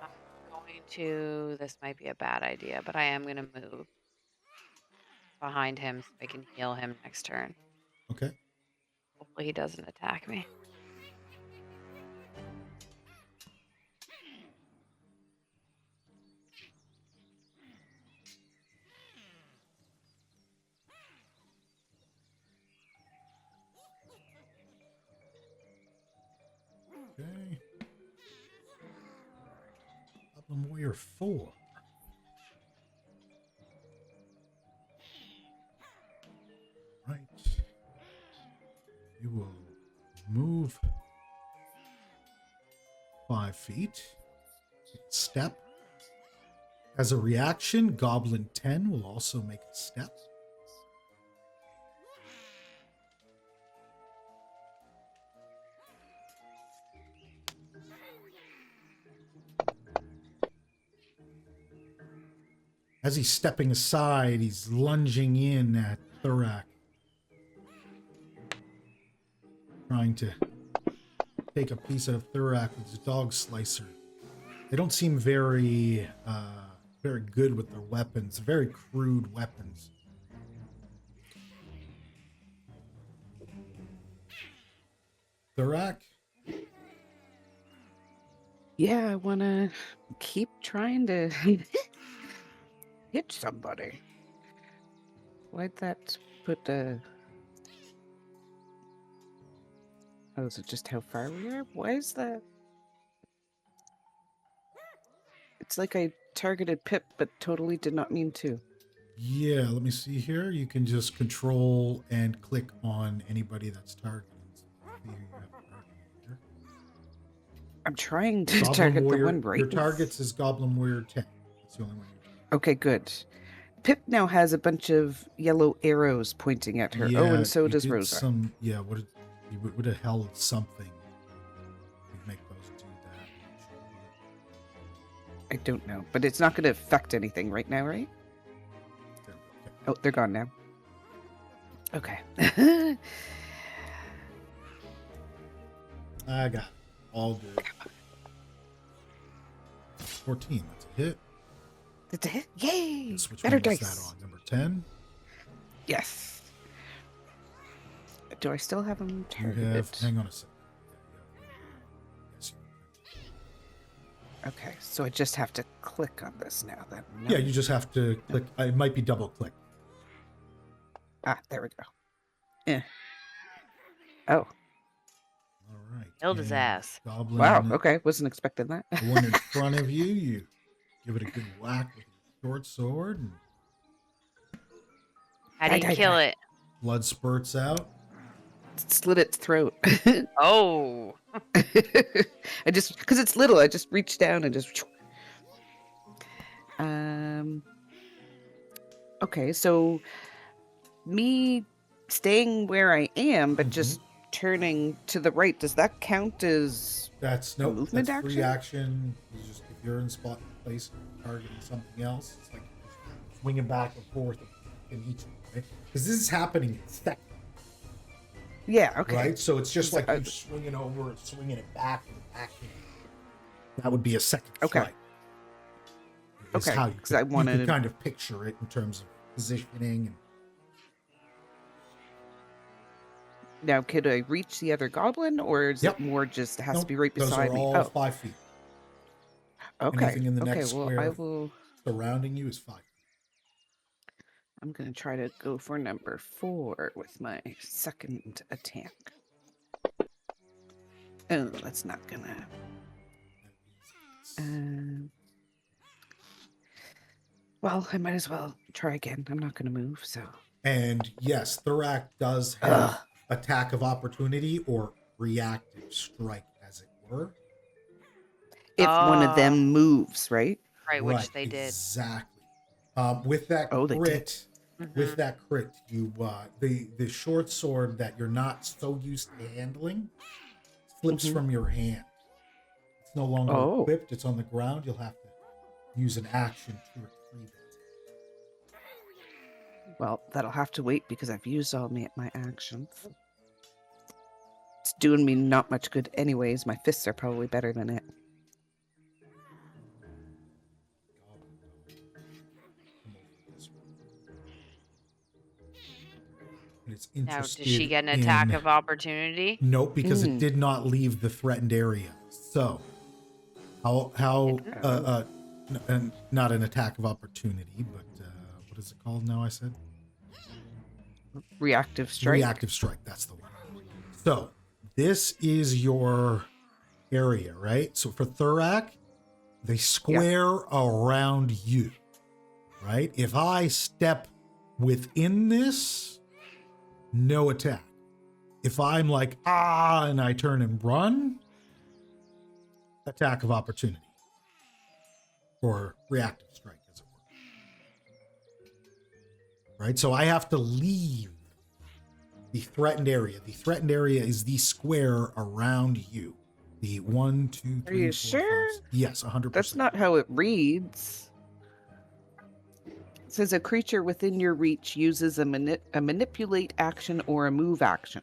I'm going to. This might be a bad idea, but I am going to move behind him so I can heal him next turn. Okay. Hopefully he doesn't attack me. Okay. Goblin Warrior 4. Right. You will move 5 feet. Step. As a reaction, Goblin 10 will also make a step. As he's stepping aside, he's lunging in at Thurak, trying to take a piece of Thurak with his dog slicer. They don't seem very good with their weapons, very crude weapons. Thurak? Yeah, I want to keep trying to hit somebody. Why'd that put a... Oh, is it just how far we are? Why is that? It's like I targeted Pip, but totally did not mean to. Yeah, let me see here. You can just control and click on anybody that's targeted. See who you have targeted here. I'm trying to Goblin target Warrior, the one right. Your targets is Goblin Warrior 10. That's the only one you're targeting. Okay, good. Pip now has a bunch of yellow arrows pointing at her. Yeah, oh, and so you does did Rosa. You would have held something. You'd make those do that. I don't know, but it's not going to affect anything right now, right? Okay. Oh, they're gone now. Okay. I got it. All good. 14, that's a hit. That's a hit. Yay! Guess which Better one was dice. that on? Number 10? Yes. Do I still have them You targeted? have, hang on a second. Yes, Okay, so I just have to click on this now then. No. yeah, you just have to click. It might be double click. Ah, there we go. Yeah. Oh, All right. Killed his and ass. Goblin, wow. Okay, wasn't expecting that. the one in front of you, you give it a good whack with your short sword, and How do you kill it? blood spurts out. Slit its throat. Oh. I just, because it's little, I just reached down and just. Okay, so me staying where I am, but just turning to the right, does that count as That's a no movement that's free action? action. You just if you're in spot place targeting something else, it's like swinging back and forth in each way. Because this is happening in seconds. Yeah, okay. Right? So it's just like So, you swinging over and swinging it back and back. That would be a second Okay. strike. Is Okay, how you 'cause I could wanted- kind of picture it in terms of positioning. And Now, could I reach the other goblin, or is Yep. it more just has Nope, to be right those beside are me? all Oh, 5 feet. okay. Anything in the Okay, next well, I square will. surrounding you is 5. I'm gonna try to go for number 4 with my second attack. Oh, that's not gonna. Well, I might as well try again. I'm not gonna move, so. And yes, Thurak does have Ugh. attack of opportunity or reactive strike, as it were. If one of them moves, right? Right, which they did. Exactly. With that Oh, they did. crit, with Mhm. that crit, you the short sword that you're not so used to handling slips Mhm. from your hand. It's no longer Oh. equipped. It's on the ground. You'll have to use an action to retrieve it. Well, that'll have to wait because I've used all my actions. It's doing me not much good anyways. My fists are probably better than it. And it's Now, interested does she get an attack in- of opportunity? Nope, because it did not leave the threatened area. So, not an attack of opportunity, but what is it called now? I said Reactive strike. reactive strike. That's the one. So this is your area, right? So for Thurak, they square around you, right? If I step within this, no attack. If I'm like, and I turn and run, attack of opportunity. Or reactive strike, as it were. Right? So I have to leave the threatened area. The threatened area is the square around you. The 1, 2, 3, Are you 4, sure? 5, yes, 100%. That's not how it reads. It says a creature within your reach uses a manipulate action or a move action,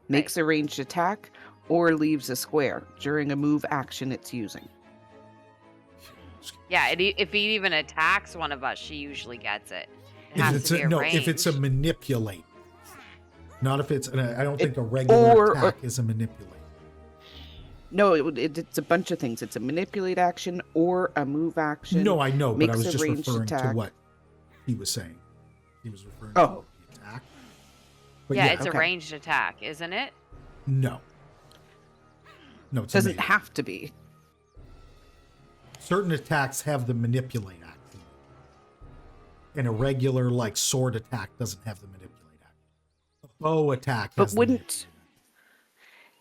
makes a ranged attack, or leaves a square during a move action it's using. Yeah, if he even attacks one of us, she usually gets it. It has to be a range. if it's a manipulate. Not if it's, I don't think a regular attack is a manipulate. No, it's a bunch of things. It's a manipulate action or a move action. No, I know, but I makes was a just ranged referring to attack. what he was saying. He was referring Oh. to the attack. But Yeah, it's okay. a ranged attack, isn't it? No. No, it's Doesn't a melee. have to be. Certain attacks have the manipulate action. And a regular, like, sword attack doesn't have the manipulate action. A bow attack But has the wouldn't...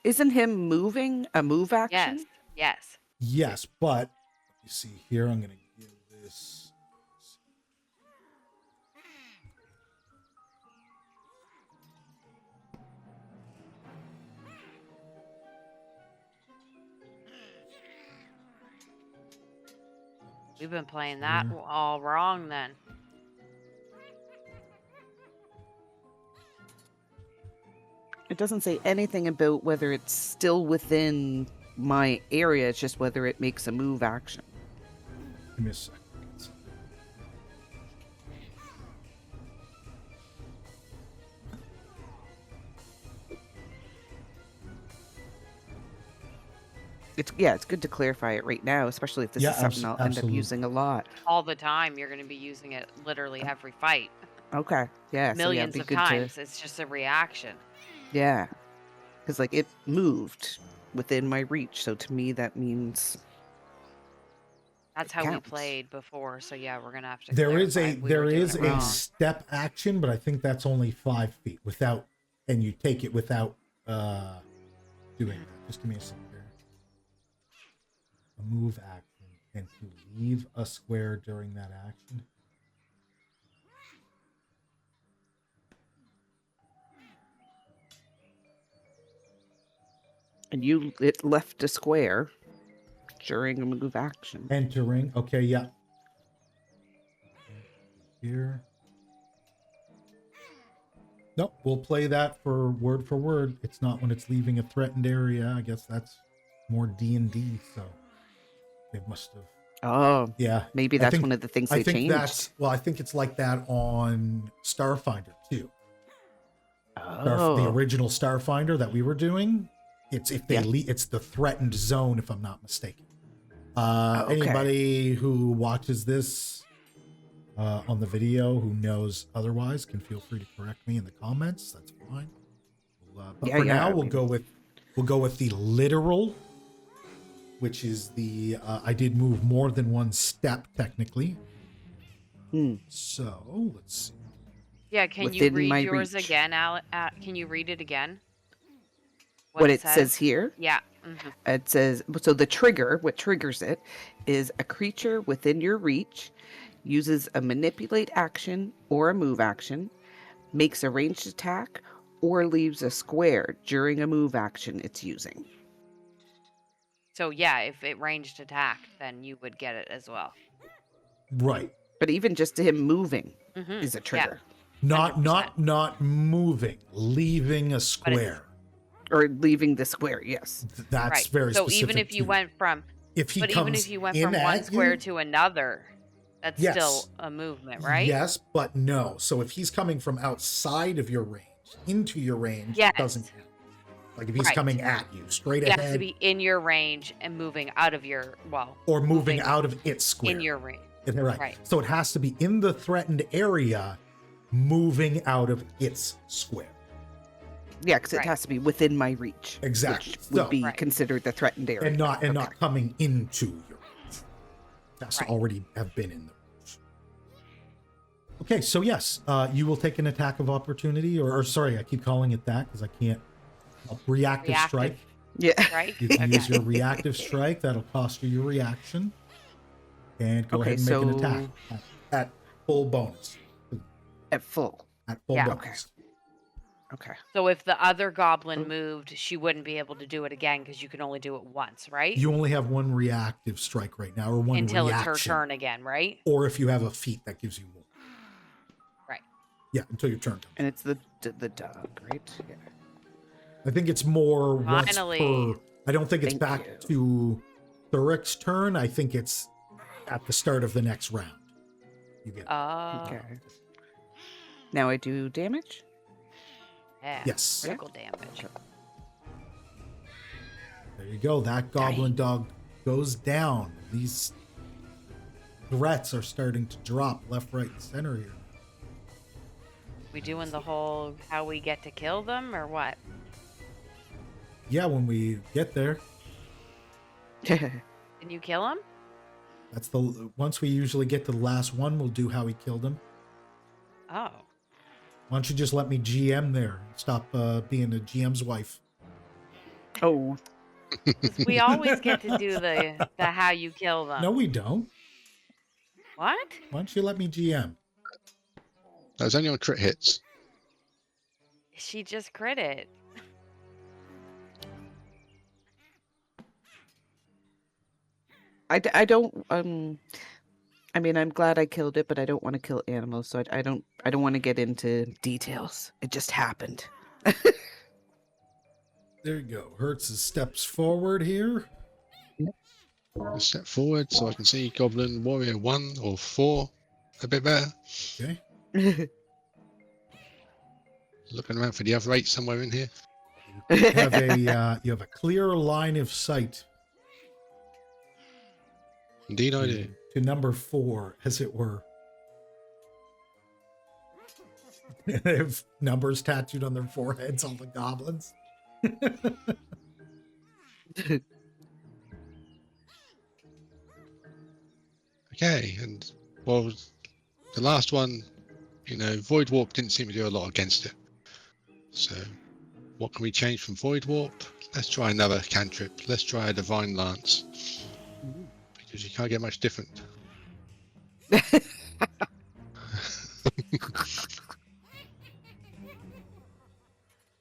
Isn't him moving a move action? Yes. Yes. Yes, but let me see here. I'm going to give this. We've been playing that all wrong then. It doesn't say anything about whether it's still within my area. It's just whether it makes a move action. Give me a second. It's good to clarify it right now, especially if this Yeah, is something I'll end up absolutely. using a lot. All the time, you're going to be using it literally every fight. Okay, yeah, Millions so of be good times. It's just a reaction. Yeah, because like it moved within my reach, so to me that means That's It how we counts. played before. So yeah, we're going to have to There is clarify a if we there were doing is it a wrong. step action, but I think that's only 5 feet without, and you take it without doing that. Just give me a second here. A move action, and to leave a square during that action. and it left a square during a move action. Entering. Okay, yeah. Here. Nope, we'll play that for word. It's not when it's leaving a threatened area. I guess that's more D&D, so they must have. Oh, Yeah. maybe that's one of the things I they think changed. I think it's like that on Starfinder too. Oh, The original Starfinder that we were doing, it's if they it's the threatened zone, if I'm not mistaken. Okay. Anybody who watches this on the video who knows otherwise can feel free to correct me in the comments. That's fine. But for now, we'll go with the literal, which is the I did move more than one step technically. So let's see. Yeah, can Within you my read yours reach. again, can you read it again? What it says here? Yeah. It says, so the trigger, what triggers it, is a creature within your reach uses a manipulate action or a move action, makes a ranged attack, or leaves a square during a move action it's using. So yeah, if it ranged attack, then you would get it as well. Right. But even just him moving is a trigger. Not 100%. not moving, leaving a square. Or leaving the square, yes. That's Right. very So specific. even if you went from even if you went from one square to another, that's still a movement, right? Yes, but no. So if he's coming from outside of your range into your range, it doesn't count. Like if he's coming at you straight ahead. He has to be in your range and moving out of your or moving out of its square. In your range. Right. So it has to be in the threatened area, moving out of its square. Yeah, because it has to be within my reach. Exactly. Which would be considered the threatened area. And not coming into your range. It has to already have been in the range. Okay, so yes, you will take an attack of opportunity, or sorry, I keep calling it that because I can't. Reactive strike. Yeah. Right? You can use your reactive strike. That'll cost you your reaction. And go ahead and make an attack at full bonus. At full bonus. Okay. So if the other goblin moved, she wouldn't be able to do it again because you can only do it once, right? You only have one reactive strike right now, or one until reaction. it's her turn again, right? Or if you have a feat that gives you more. Right. Yeah, until your turn comes. And it's the dog, right? Yeah. I think it's more Finally. once per. I don't think it's back to Thurik's turn. I think it's at the start of the next round. You get it. Okay. Now I do damage? Yeah. Yes. Critical damage. There you go. That goblin dog goes down. These threats are starting to drop left, right, and center here. We doing the whole how we get to kill them or what? Yeah, when we get there. Can you kill him? That's once we usually get to the last one, we'll do how he killed him. Oh. Why don't you just let me GM there? Stop being a GM's wife. Oh. We always get to do the how you kill them. No, we don't. What? Why don't you let me GM? That was only on crit hits. She just crit it. I don't I mean, I'm glad I killed it, but I don't want to kill animals, so I don't want to get into details. It just happened. There you go. Hertz steps forward here. A step forward so I can see Goblin Warrior 1 or 4 a bit better. Okay. Looking around for the other 8 somewhere in here. You have a clear line of sight. Indeed I do. To number 4, as it were. They have numbers tattooed on their foreheads, all the goblins. Okay, and well, the last one, Void Warp didn't seem to do a lot against it. So, what can we change from Void Warp? Let's try another cantrip. Let's try a Divine Lance. Because you can't get much different.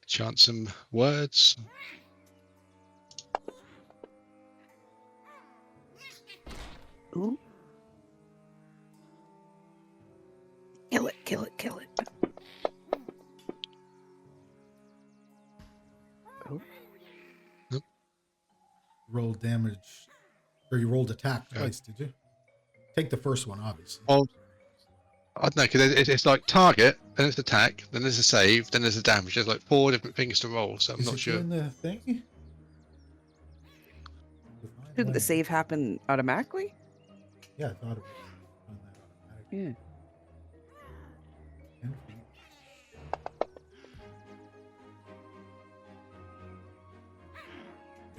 Chant some words. Ooh. Kill it, kill it, kill it. Roll damage, or you rolled attack twice, did you? Take the first one, obviously. Oh, I don't know, because it's like target, then it's attack, then there's a save, then there's a damage. There's like 4 different things to roll, so I'm Is not it sure. doing the thing? Didn't the save happen automatically? Yeah, I thought it was on that automatic. Yeah. 10 feet.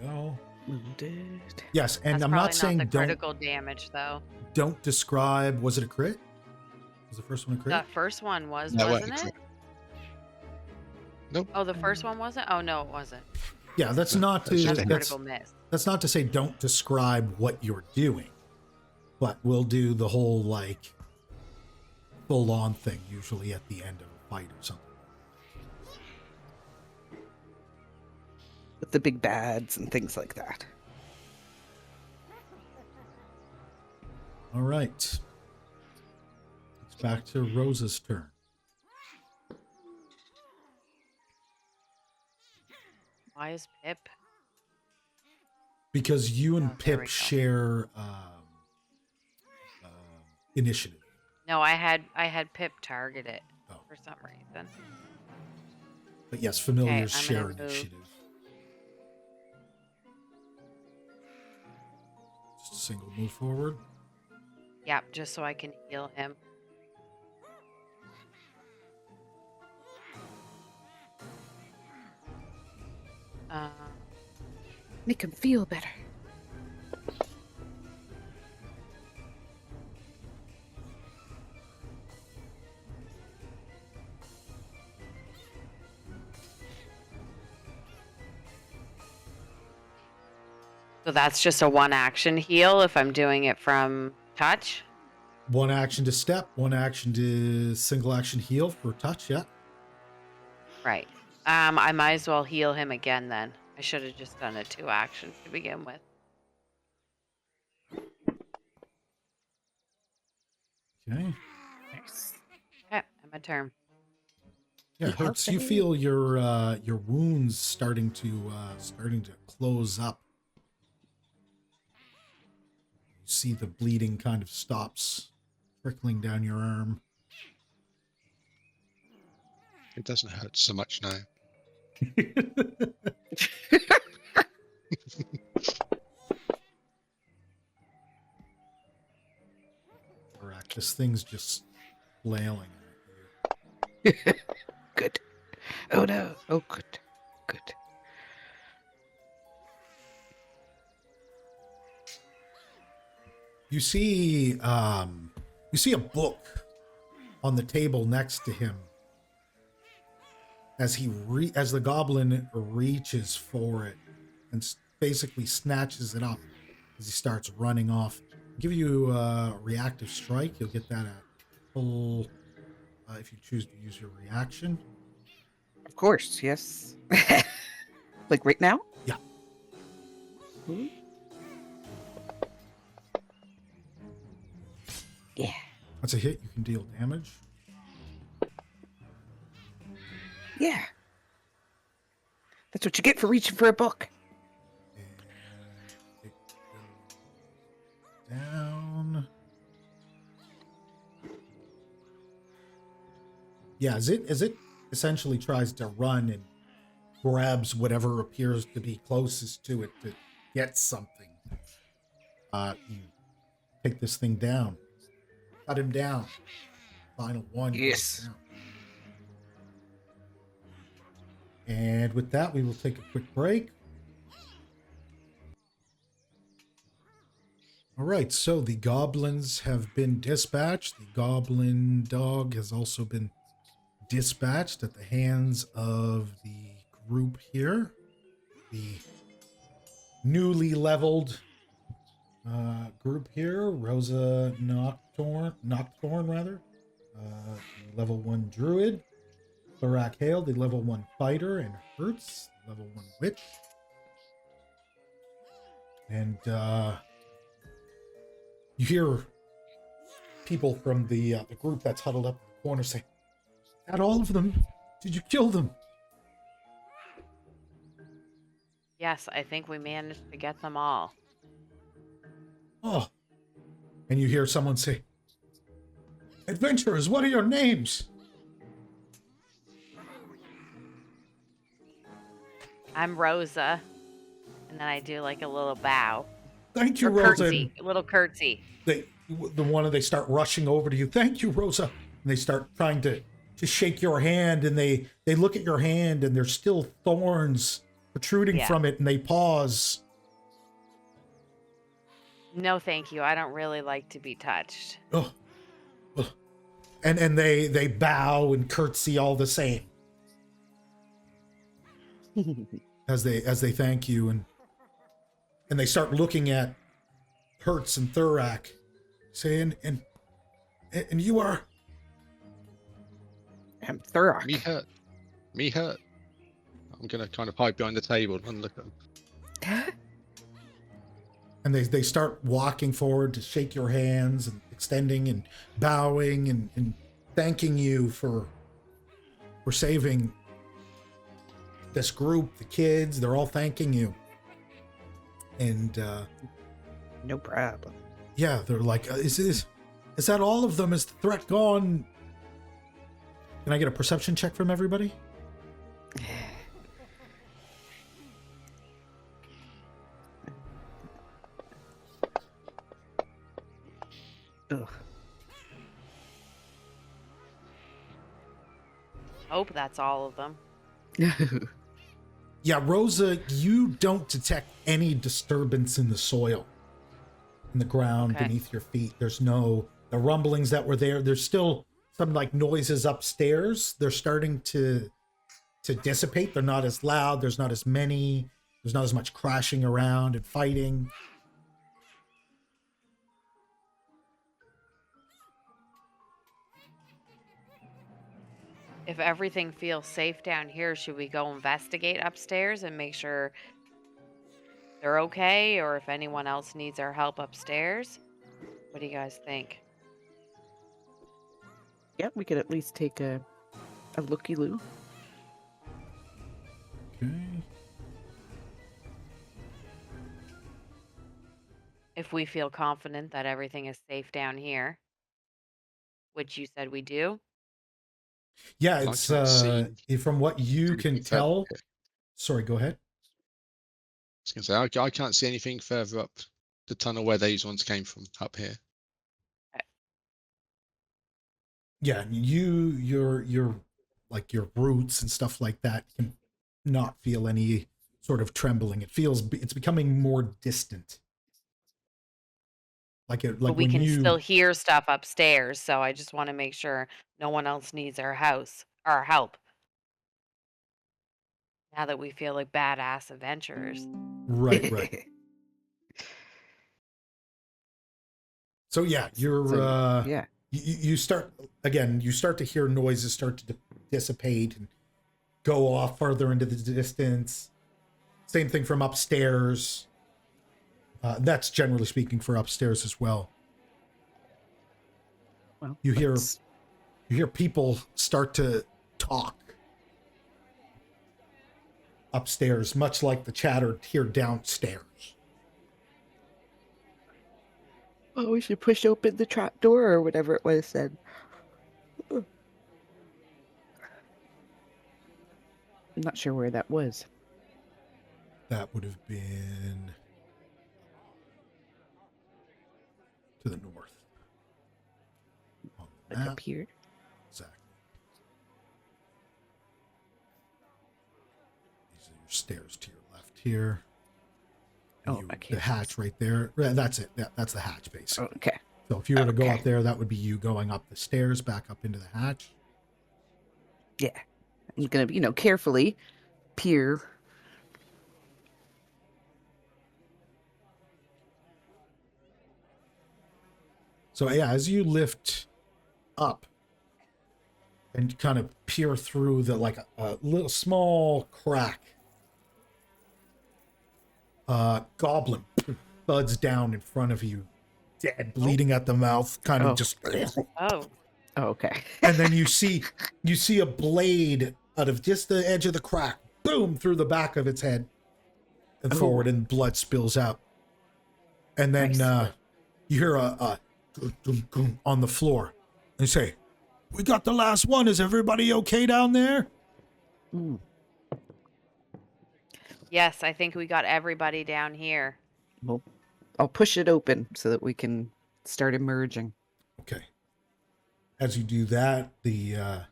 Go. Wounded. Yes, and That's I'm probably not saying the don't critical damage though. describe. Was it a crit? Was the first one a crit? That first one was, No, wasn't wait, it? Nope. Oh, the first one wasn't? Oh no, it wasn't. Yeah, that's not to That's That's a That's- critical miss. that's not to say don't describe what you're doing, but we'll do the whole like full on thing usually at the end of a fight or something. With the big bads and things like that. All right. It's back to Rosa's turn. Why is Pip? Because you and Oh, there we Pip go. share initiative. No, I had Pip target it Oh. for some reason. But yes, familiars I'm share gonna move. initiative. Just a single move forward. Yep, just so I can heal him. Make him feel better. So that's just a one action heal if I'm doing it from touch. One action to step, one action to single action heal for touch, yeah. Right. I might as well heal him again then. I should have just done a 2 action to begin with. Okay. Nice. Okay, my turn. Yeah, He Hertz, you helping. feel your wounds starting to close up. You see the bleeding kind of stops trickling down your arm. It doesn't hurt so much now. Correct. This thing's just flailing at you. Good. Oh no. Oh, good. Good. You see a book on the table next to him as as the goblin reaches for it and basically snatches it up as he starts running off. I'll give you a reactive strike. You'll get that at full if you choose to use your reaction. Of course, yes. Like right now? Yeah. Hmm? Yeah. That's a hit. You can deal damage. Yeah. That's what you get for reaching for a book. And it goes down. Yeah, as it essentially tries to run and grabs whatever appears to be closest to it to get something, you take this thing down. Cut him down. Final one. goes Yes. down. And with that, we will take a quick break. All right, so the goblins have been dispatched. The goblin dog has also been dispatched at the hands of the group here. The newly leveled group here, Rosa Nocturne rather, the level 1 druid, Thorak Hale, the level 1 fighter, and Hertz, level 1 witch. And you hear people from the group that's huddled up in the corner say, "Not all of them. Did you kill them?" Yes, I think we managed to get them all. Oh. And you hear someone say, "Adventurers, what are your names?" I'm Rosa. And then I do like a little bow. "Thank you, Or Rosa." curtsy. A little curtsy. They start rushing over to you. "Thank you, Rosa." And they start trying to shake your hand, and they look at your hand, and there's still thorns protruding from it, and they pause. No, thank you. I don't really like to be touched. Oh. And they bow and curtsy all the same as they thank you, and they start looking at Hertz and Thurak, saying, and you are... I'm Thurak. Me hurt. I'm gonna kind of hide behind the table and look at them. And they start walking forward to shake your hands and extending and bowing and thanking you for saving this group, the kids. They're all thanking you. And No problem. yeah, they're like, is that all of them? Is the threat gone? Can I get a perception check from everybody? Ugh. Hope that's all of them. Yeah, Rosa, you don't detect any disturbance in the soil, in the ground beneath your feet. There's the rumblings that were there. There's still some like noises upstairs. They're starting to dissipate. They're not as loud. There's not as many. There's not as much crashing around and fighting. If everything feels safe down here, should we go investigate upstairs and make sure they're okay, or if anyone else needs our help upstairs? What do you guys think? Yeah, we could at least take a looky-loo. Okay. If we feel confident that everything is safe down here, which you said we do. Yeah, I it's can't see from what you can anything tell. further. Sorry, go ahead. I was gonna say I can't see anything further up the tunnel where these ones came from up here. Yeah, your like your roots and stuff like that can not feel any sort of trembling. It's becoming more distant. But we when can you still hear stuff upstairs, so I just want to make sure no one else needs our help. Now that we feel like badass adventurers. right. So yeah, Yeah. you start to hear noises start to dissipate and go off further into the distance. Same thing from upstairs. That's generally speaking for upstairs as well. Well, You hear people start to talk upstairs, much like the chatter here downstairs. Oh, we should push open the trap door or whatever it was said. I'm not sure where that was. That would have been to the north. On the Like map. up here. Exactly. These are your stairs to your left here. And Oh, I the can't. hatch right there. That's it. That's the hatch, basically. Oh, okay. So if you were to go Okay. up there, that would be you going up the stairs, back up into the hatch. Yeah. I'm gonna, carefully peer. So yeah, as you lift up and kind of peer through a little small crack, goblin thuds down in front of you, dead, bleeding at the mouth, kind of Oh. just. Oh, Oh, okay. And then you see a blade out of just the edge of the crack, boom, through the back of its head, and forward, and blood spills out. And then Nice. you hear a on the floor. And you say, "We got the last one. Is everybody okay down there?" Mm. Yes, I think we got everybody down here. Well, I'll push it open so that we can start emerging. Okay. As you do that, the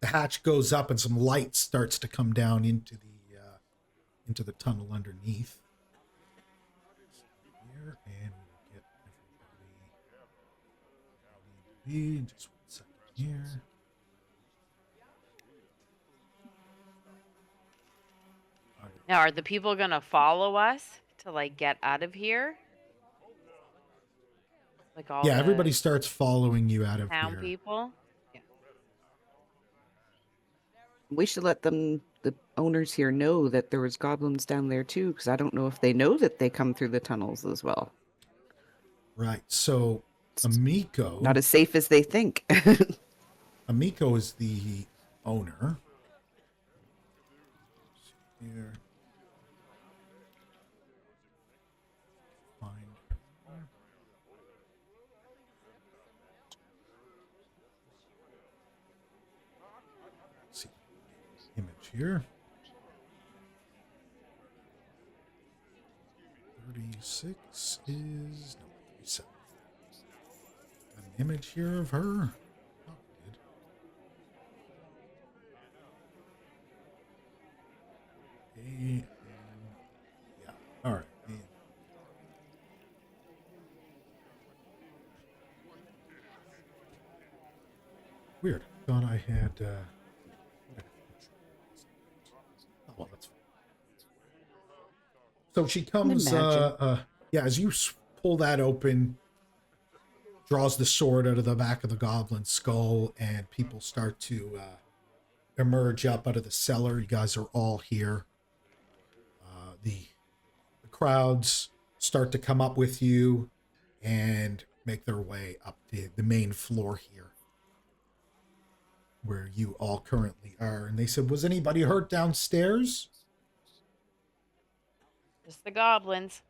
hatch goes up and some light starts to come down into the tunnel underneath. Here, and we'll get everybody. Just 1 second here. Now, are the people gonna follow us to like get out of here? Like all Yeah, the everybody starts following you out of town here. people? Yeah. We should let the owners here know that there was goblins down there too, because I don't know if they know that they come through the tunnels as well. Right. So Amiko, Not as safe as they think. Amiko is the owner. Here. Find her. Let's see. Image here. 36 is no 37. Got an image here of her. Oh, good. And, yeah. All right. And weird. Thought I had. Oh, well, that's fine. So she comes. imagine. Yeah, as you pull that open, draws the sword out of the back of the goblin's skull, and people start to emerge up out of the cellar. You guys are all here. The crowds start to come up with you and make their way up to the main floor here, where you all currently are. And they said, "Was anybody hurt downstairs?" Just the goblins.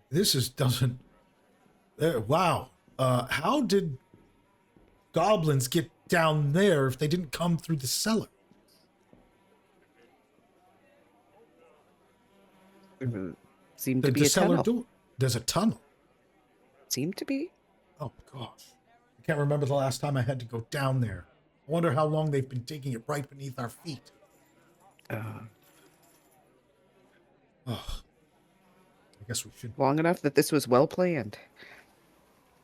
This is doesn't. Wow. How did goblins get down there if they didn't come through the cellar? Seemed to be The a cellar tunnel. door. There's a tunnel. Seemed to be. Oh gosh, I can't remember the last time I had to go down there. I wonder how long they've been digging it right beneath our feet. Oh, I guess we should. Long enough that this was well planned.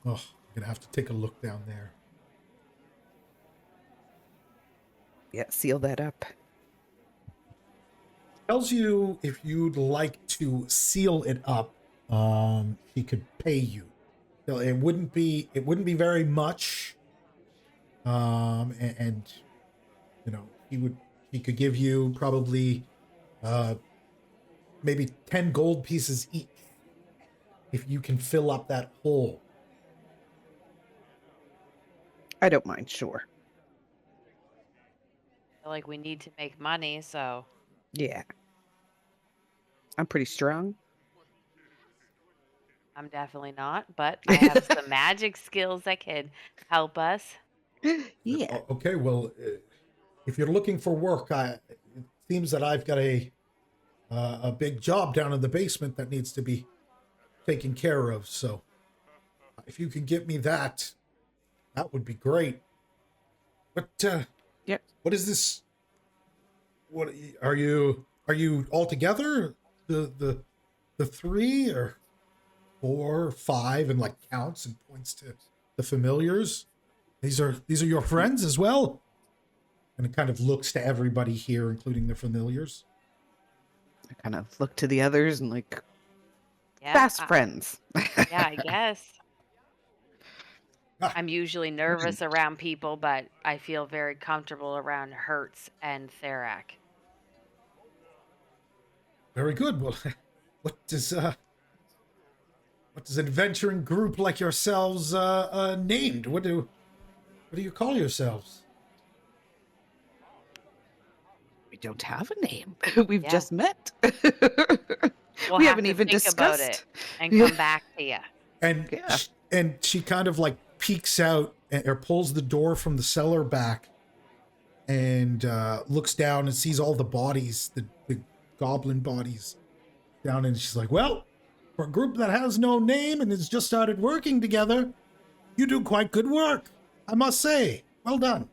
Oh, I'm gonna have to take a look down there. Yeah, seal that up. Tells you if you'd like to seal it up, he could pay you. So it wouldn't be very much. And you know, he could give you probably maybe 10 gold pieces each if you can fill up that hole. I don't mind, sure. I feel like we need to make money, so Yeah. I'm pretty strong. I'm definitely not, but I have some magic skills that could help us. Yeah. Okay, well, if you're looking for work, it seems that I've got a big job down in the basement that needs to be taken care of. So, if you can get me that, that would be great. But Yep. what is this? What are you? Are you all together? The 3 or 4, 5, and like counts and points to the familiars. These are your friends as well. And it kind of looks to everybody here, including the familiars. I kind of look to the others and like, Yeah, fast friends. yeah, I guess. Ah. I'm usually nervous around people, but I feel very comfortable around Hertz and Therak. Very good. Well, what does an adventuring group like yourselves named? What do you call yourselves? We don't have a name. We've Yeah. just met. We'll We have haven't to even think about it discussed. and Yeah. come back to you. And Yeah. she kind of like peeks out or pulls the door from the cellar back and looks down and sees all the bodies, the goblin bodies down, and she's like, well, for a group that has no name and has just started working together, you do quite good work, I must say. Well done.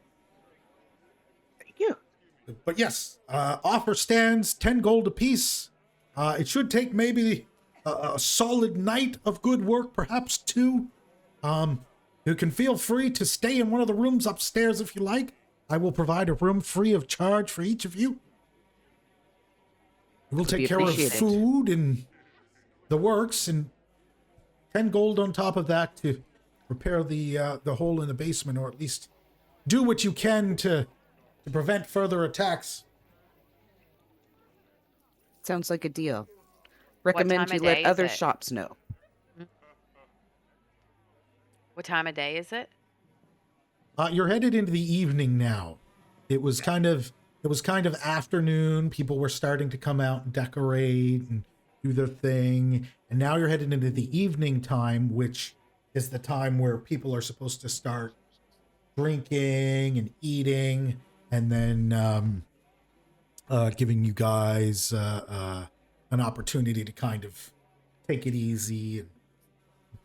Thank you. But yes, offer stands 10 gold apiece. It should take maybe a solid night of good work, perhaps 2. You can feel free to stay in one of the rooms upstairs if you like. I will provide a room free of charge for each of you. We'll take care of appreciated. food and the works, and 10 gold on top of that to repair the hole in the basement, or at least do what you can to prevent further attacks. Sounds like a deal. time Recommend you of let day is other it? shops know. What time of day is it? You're headed into the evening now. It was kind of afternoon. People were starting to come out and decorate and do their thing. And now you're headed into the evening time, which is the time where people are supposed to start drinking and eating, and then giving you guys an opportunity to kind of take it easy and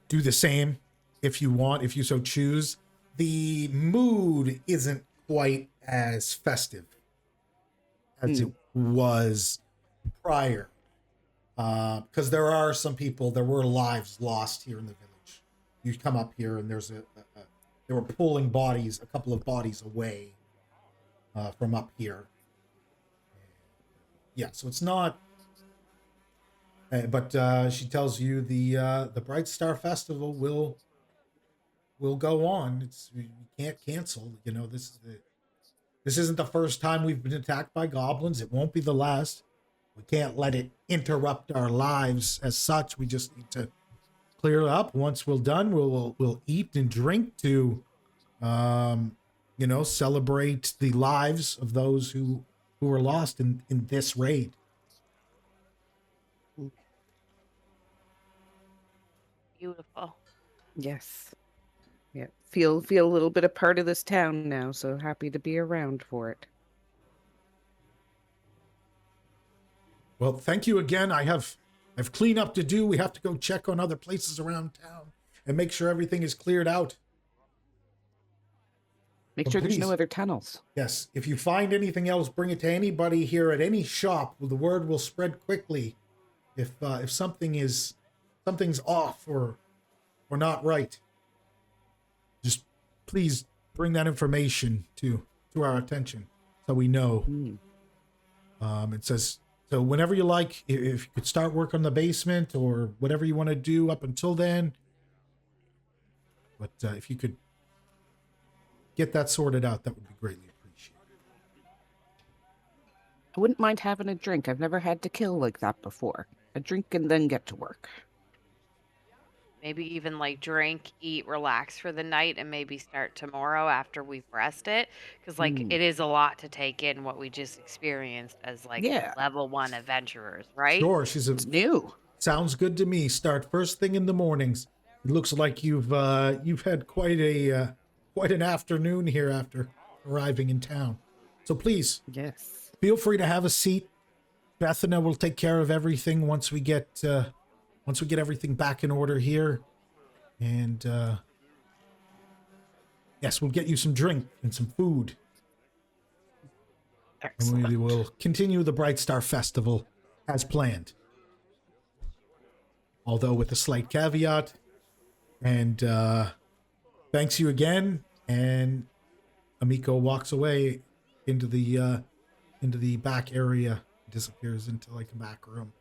do the same if you want, if you so choose. The mood isn't quite as festive as it was prior, because there are some people, there were lives lost here in the village. You come up here and there's they were pulling bodies, a couple of bodies away from up here. Yeah, so it's not. But she tells you the Bright Star Festival will go on. We can't cancel. You know, this isn't the first time we've been attacked by goblins. It won't be the last. We can't let it interrupt our lives as such. We just need to clear up. Once we're done, we'll eat and drink to, celebrate the lives of those who were lost in this raid. Beautiful. Yes. Yeah. Feel a little bit a part of this town now, so happy to be around for it. Well, thank you again. I've cleanup to do. We have to go check on other places around town and make sure everything is cleared out. Make sure there's no please. other tunnels. Yes, if you find anything else, bring it to anybody here at any shop. The word will spread quickly if something's off or not right. Just please bring that information to our attention so we know. It says, so whenever you like, if you could start work on the basement or whatever you want to do up until then. But if you could get that sorted out, that would be greatly appreciated. I wouldn't mind having a drink. I've never had to kill like that before. A drink and then get to work. Maybe even like drink, eat, relax for the night, and maybe start tomorrow after we've rested. Because it is a lot to take in what we just experienced as level 1 adventurers, right? Sure, It's new. Sounds good to me. Start first thing in the mornings. It looks like you've had quite an afternoon here after arriving in town. So please, Yes. feel free to have a seat. Bethana will take care of everything once we get everything back in order here. And yes, we'll get you some drink and some food. Excellent. And we will continue the Bright Star Festival as planned. Although with a slight caveat. And thanks you again. And Amiko walks away into the back area, disappears into like a back room.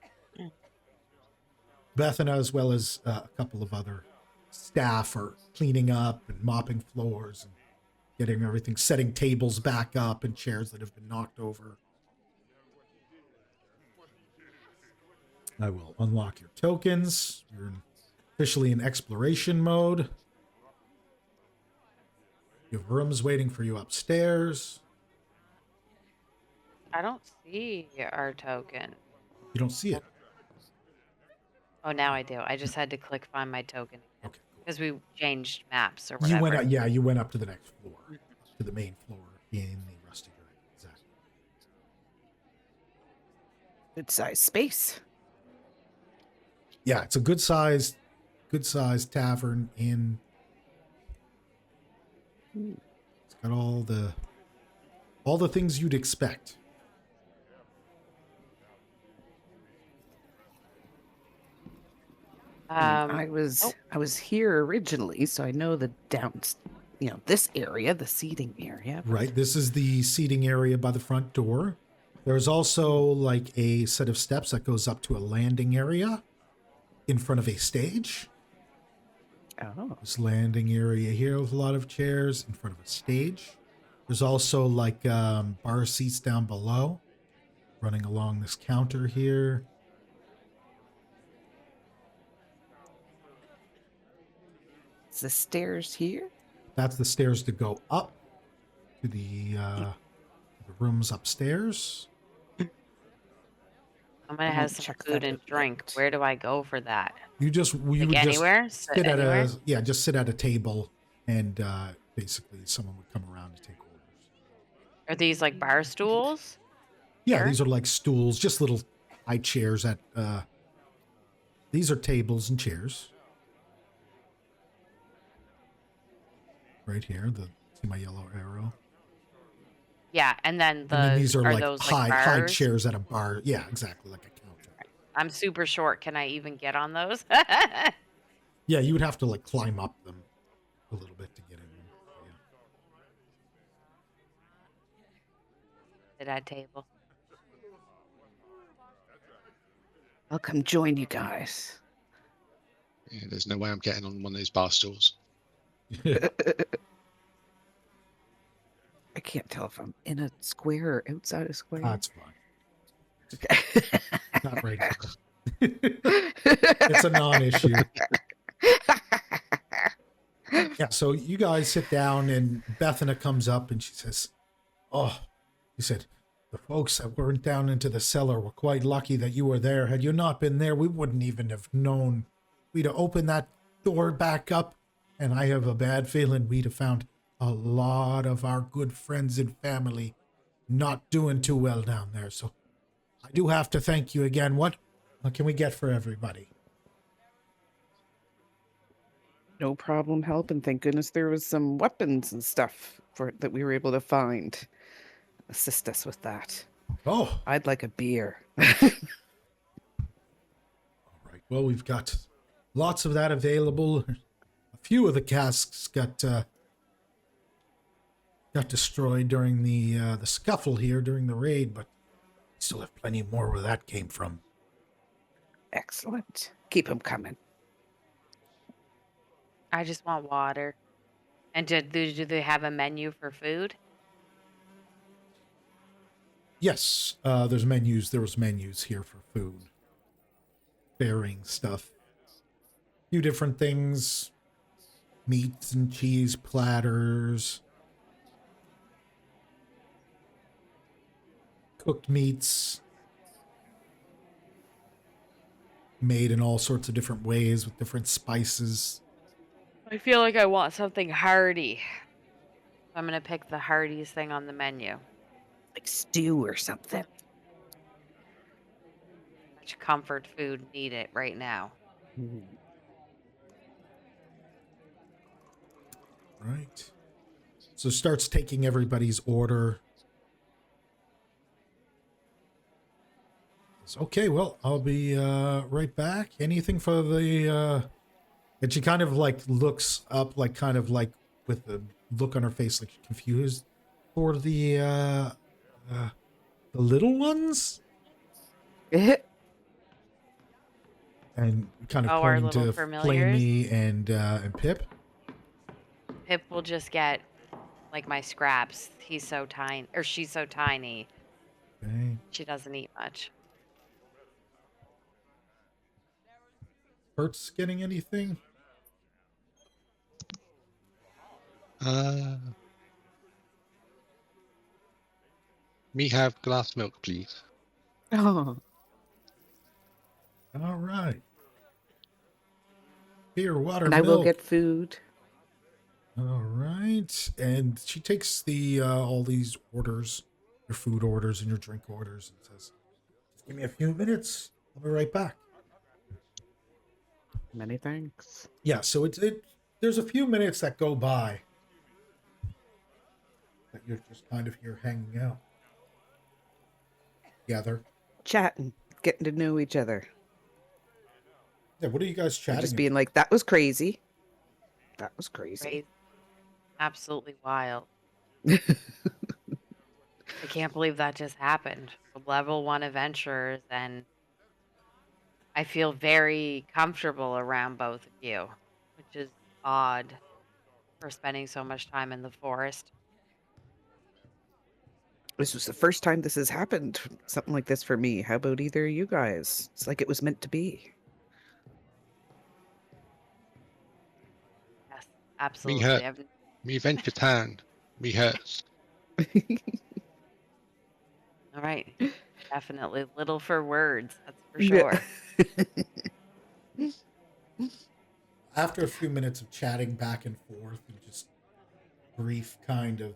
Bethana, as well as a couple of other staff, are cleaning up and mopping floors and getting everything, setting tables back up and chairs that have been knocked over. I will unlock your tokens. You're officially in exploration mode. You have rooms waiting for you upstairs. I don't see our token. You don't see it. Oh, now I do. I just had to click find my token Okay. because we changed maps or You whatever. went up, yeah, you went up to the next floor, Mhm. to the main floor in the Rusty Dragon. Exactly. Good size space. Yeah, it's a good sized tavern in. It's got all the things you'd expect. I Oh, was here originally, so I know the this area, the seating area. Right. This is the seating area by the front door. There's also like a set of steps that goes up to a landing area in front of a stage. Oh, This landing area here with a lot of chairs in front of a stage. There's also like bar seats down below, running along this counter here. it's the stairs here. That's the stairs to go up to the rooms upstairs. I'm gonna I have won't some check food that and out drink. yet. Where do I go for that? You just you Like would just anywhere? sit at Anywhere? just sit at a table, and basically someone would come around to take orders. Are these like bar stools? Yeah, Here? these are like stools, just little high chairs at these are tables and chairs. Right here, see my yellow arrow. Yeah, and then And then these are like those high like high bars? chairs at a bar. Yeah, exactly, like a counter. I'm super short. Can I even get on those? Yeah, you would have to like climb up them a little bit to get in. Yeah. Sit at table. I'll come join you guys. Yeah, there's no way I'm getting on one of those bar stools. I can't tell if I'm in a square or outside a square. That's fine. Okay. Not right now. It's a non-issue. Yeah, so you guys sit down and Bethana comes up and she says, "Oh," she said, "the folks that weren't down into the cellar were quite lucky that you were there. Had you not been there, we wouldn't even have known. We'd have opened that door back up, and I have a bad feeling we'd have found a lot of our good friends and family not doing too well down there. So I do have to thank you again. What can we get for everybody?" No problem helping. Thank goodness there was some weapons and stuff that we were able to find. Assist us with that. Oh, I'd like a beer. all right. Well, we've got lots of that available. A few of the casks got destroyed during the scuffle here during the raid, but we still have plenty more where that came from. Excellent. Keep them coming. I just want water. And do they have a menu for food? Yes, there's menus. There was menus here for food, bearing stuff, a few different things, meats and cheese platters, cooked meats, made in all sorts of different ways with different spices. I feel like I want something hearty. I'm gonna pick the heartiest thing on the menu. Like stew or something. Much comfort food needed right now. Right. So starts taking everybody's order. Says, "Okay, well, I'll be right back. Anything for the and she kind of like looks up, like kind of like with a look on her face, like confused for the little ones, and kind of Oh, our pointing little to familiars? Flamey and Pip. Pip will just get like my scraps. He's so tiny, or she's so tiny. Okay. She doesn't eat much. Bert's getting anything? Me have glass milk, please. Oh, All right. Beer, water, and I will milk. get food. All right. And she takes the all these orders, your food orders and your drink orders, and says, "Just give me a few minutes. I'll be right back." Many thanks. Yeah. So there's a few minutes that go by that you're just kind of here hanging out together. Chatting, getting to know each other. Yeah. What are you guys Or chatting just about? being like, that was crazy. That was crazy. Crazy. Absolutely wild. I can't believe that just happened. Level 1 adventurers, and I feel very comfortable around both of you, which is odd for spending so much time in the forest. This was the first time this has happened. Something like this for me. How about either of you guys? It's like it was meant to be. Yes, Me absolutely. hurt. Me venture tan. Me hurts. All right. Definitely little for words, that's for Yeah. sure. After a few minutes of chatting back and forth and just brief kind of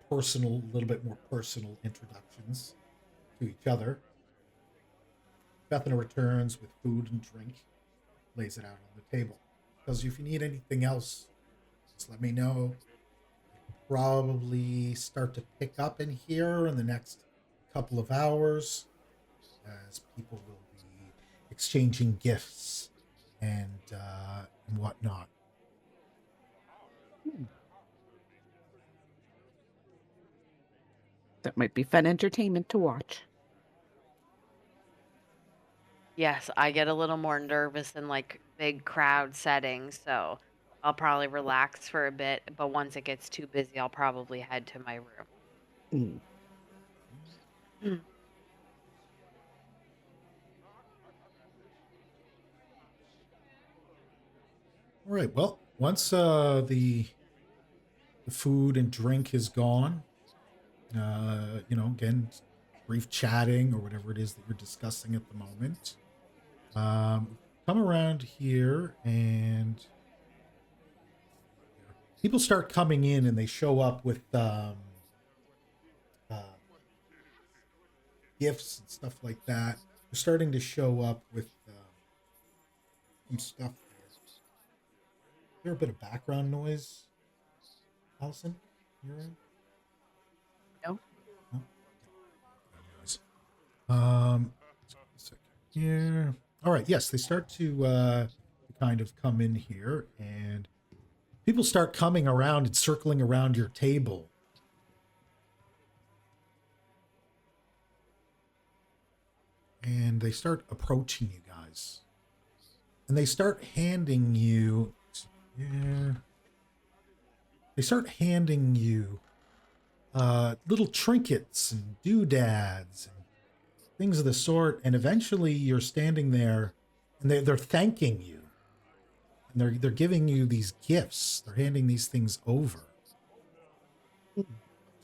personal, a little bit more personal introductions to each other, Bethany returns with food and drink, lays it out on the table. Because if you need anything else, just let me know. Probably start to pick up in here in the next couple of hours, as people will be exchanging gifts and whatnot. That might be fun entertainment to watch. Yes, I get a little more nervous in like big crowd settings, so I'll probably relax for a bit, but once it gets too busy, I'll probably head to my room. Mm. All right. Well, once the food and drink is gone, again, brief chatting or whatever it is that you're discussing at the moment. Come around here and people start coming in and they show up with gifts and stuff like that. They're starting to show up with some stuff here. Is there a bit of background noise, Allison? You're in? No. No? Just a second here. All right. Yes, they start to kind of come in here, and people start coming around and circling around your table. And they start approaching you guys. And they start handing you... Yeah. They start handing you little trinkets and doodads and things of the sort. And eventually you're standing there and they're thanking you. And they're giving you these gifts. They're handing these things over to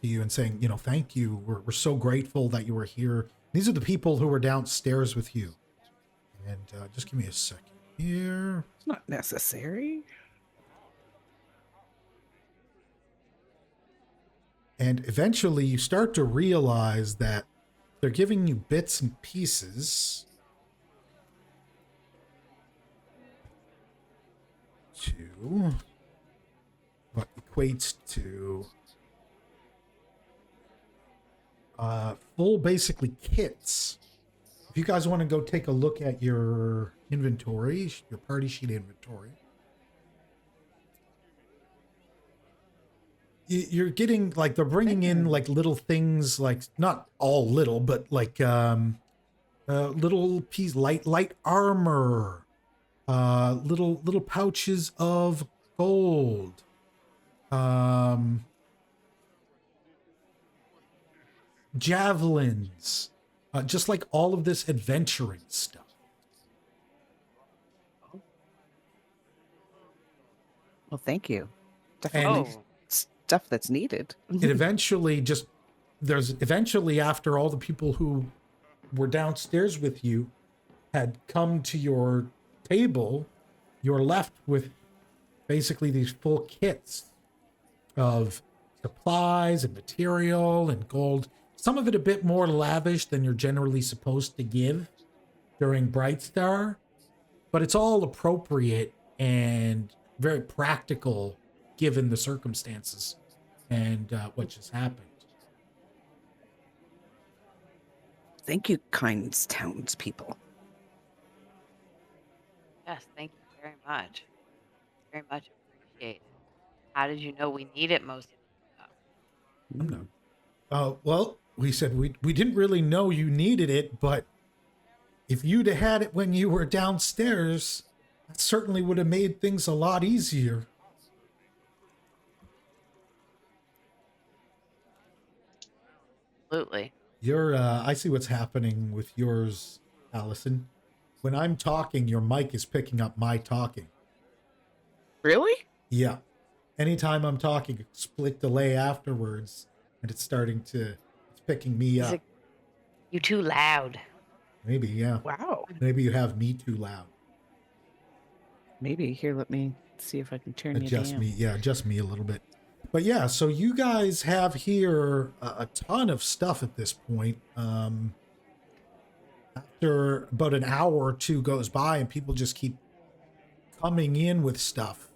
you and saying, thank you. We're so grateful that you were here. These are the people who were downstairs with you. And just give me a second here. It's not necessary. And eventually you start to realize that they're giving you bits and pieces to what equates to full, basically, kits. If you guys want to go take a look at your inventory, your party sheet inventory, you're getting, like, they're bringing in, like, little things, like, not all little, but, like, little piece, light armor, little pouches of gold, javelins, just like all of this adventuring stuff. Well, thank you. Definitely Oh, stuff that's needed. It eventually just there's eventually, after all the people who were downstairs with you had come to your table, you're left with basically these full kits of supplies and material and gold. Some of it a bit more lavish than you're generally supposed to give during Bright Star, but it's all appropriate and very practical given the circumstances and what just happened. Thank you, kind townspeople. Yes, thank you very much. Very much appreciate it. How did you know we need it most of the time? Well, we said we didn't really know you needed it, but if you'd have had it when you were downstairs, that certainly would have made things a lot easier. Absolutely. I see what's happening with yours, Allison. When I'm talking, your mic is picking up my talking. Really? Yeah. Anytime I'm talking, a split delay afterwards, and it's picking me up. You too loud. Maybe, yeah. Wow. Maybe you have me too loud. Maybe. Here, let me see if I can turn you Adjust down. me, yeah, adjust me a little bit. But yeah, so you guys have here a ton of stuff at this point. After about an hour or two goes by and people just keep coming in with stuff.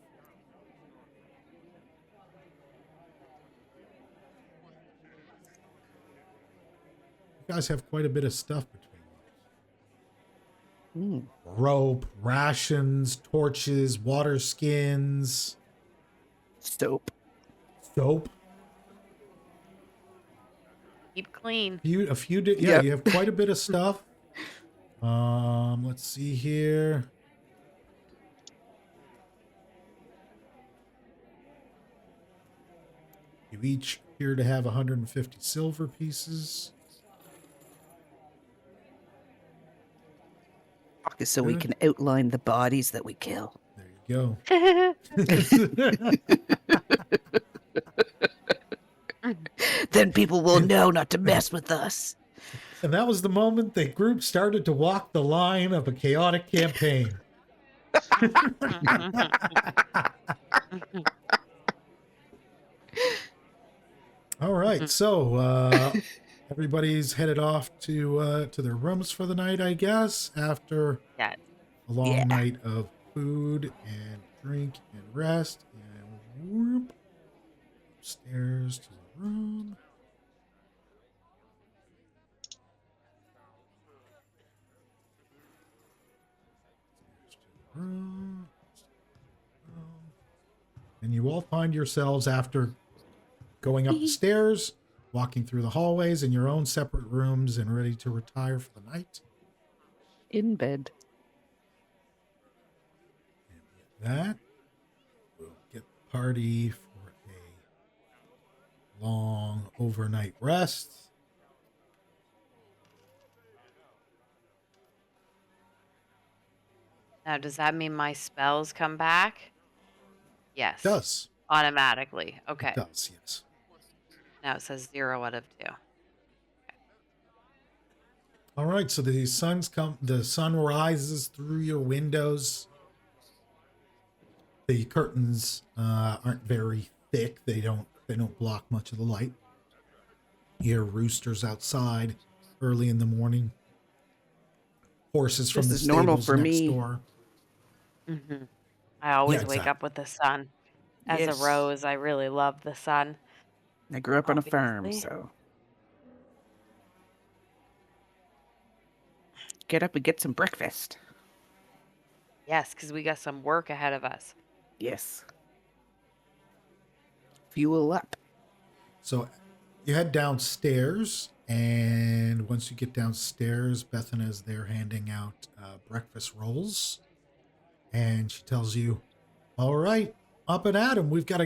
You guys have quite a bit of stuff between you. Rope, rations, torches, water skins. Soap. Keep clean. Yeah, Yep. you have quite a bit of stuff. Let's see here. You each appear to have 150 silver pieces. So we can outline the bodies that we kill. There you go. Then people will know not to mess with us. And that was the moment the group started to walk the line of a chaotic campaign. All right, so everybody's headed off to their rooms for the night, I guess, after Yes. a long night of food and drink and rest. And whoop, upstairs to the room. And you all find yourselves, after going up the stairs, walking through the hallways in your own separate rooms and ready to retire for the night. In bed. And with that, we'll get the party for a long overnight rest. Now, does that mean my spells come back? Yes. It does. Automatically. Okay. It does, yes. Now it says 0 out of 2. All right, so the sun rises through your windows. The curtains aren't very thick. They don't block much of the light. You hear roosters outside early in the morning. Horses from This the is normal stables for next me. door. Mm-hmm. I always Yeah, wake up with the sun. As Yes. a rose, I really love the sun. I grew up on a farm, Obviously. so get up and get some breakfast. Yes, because we got some work ahead of us. Yes. Fuel up. So you head downstairs, and once you get downstairs, Bethan is there handing out breakfast rolls, and she tells you, "All right, up and at 'em. We've got a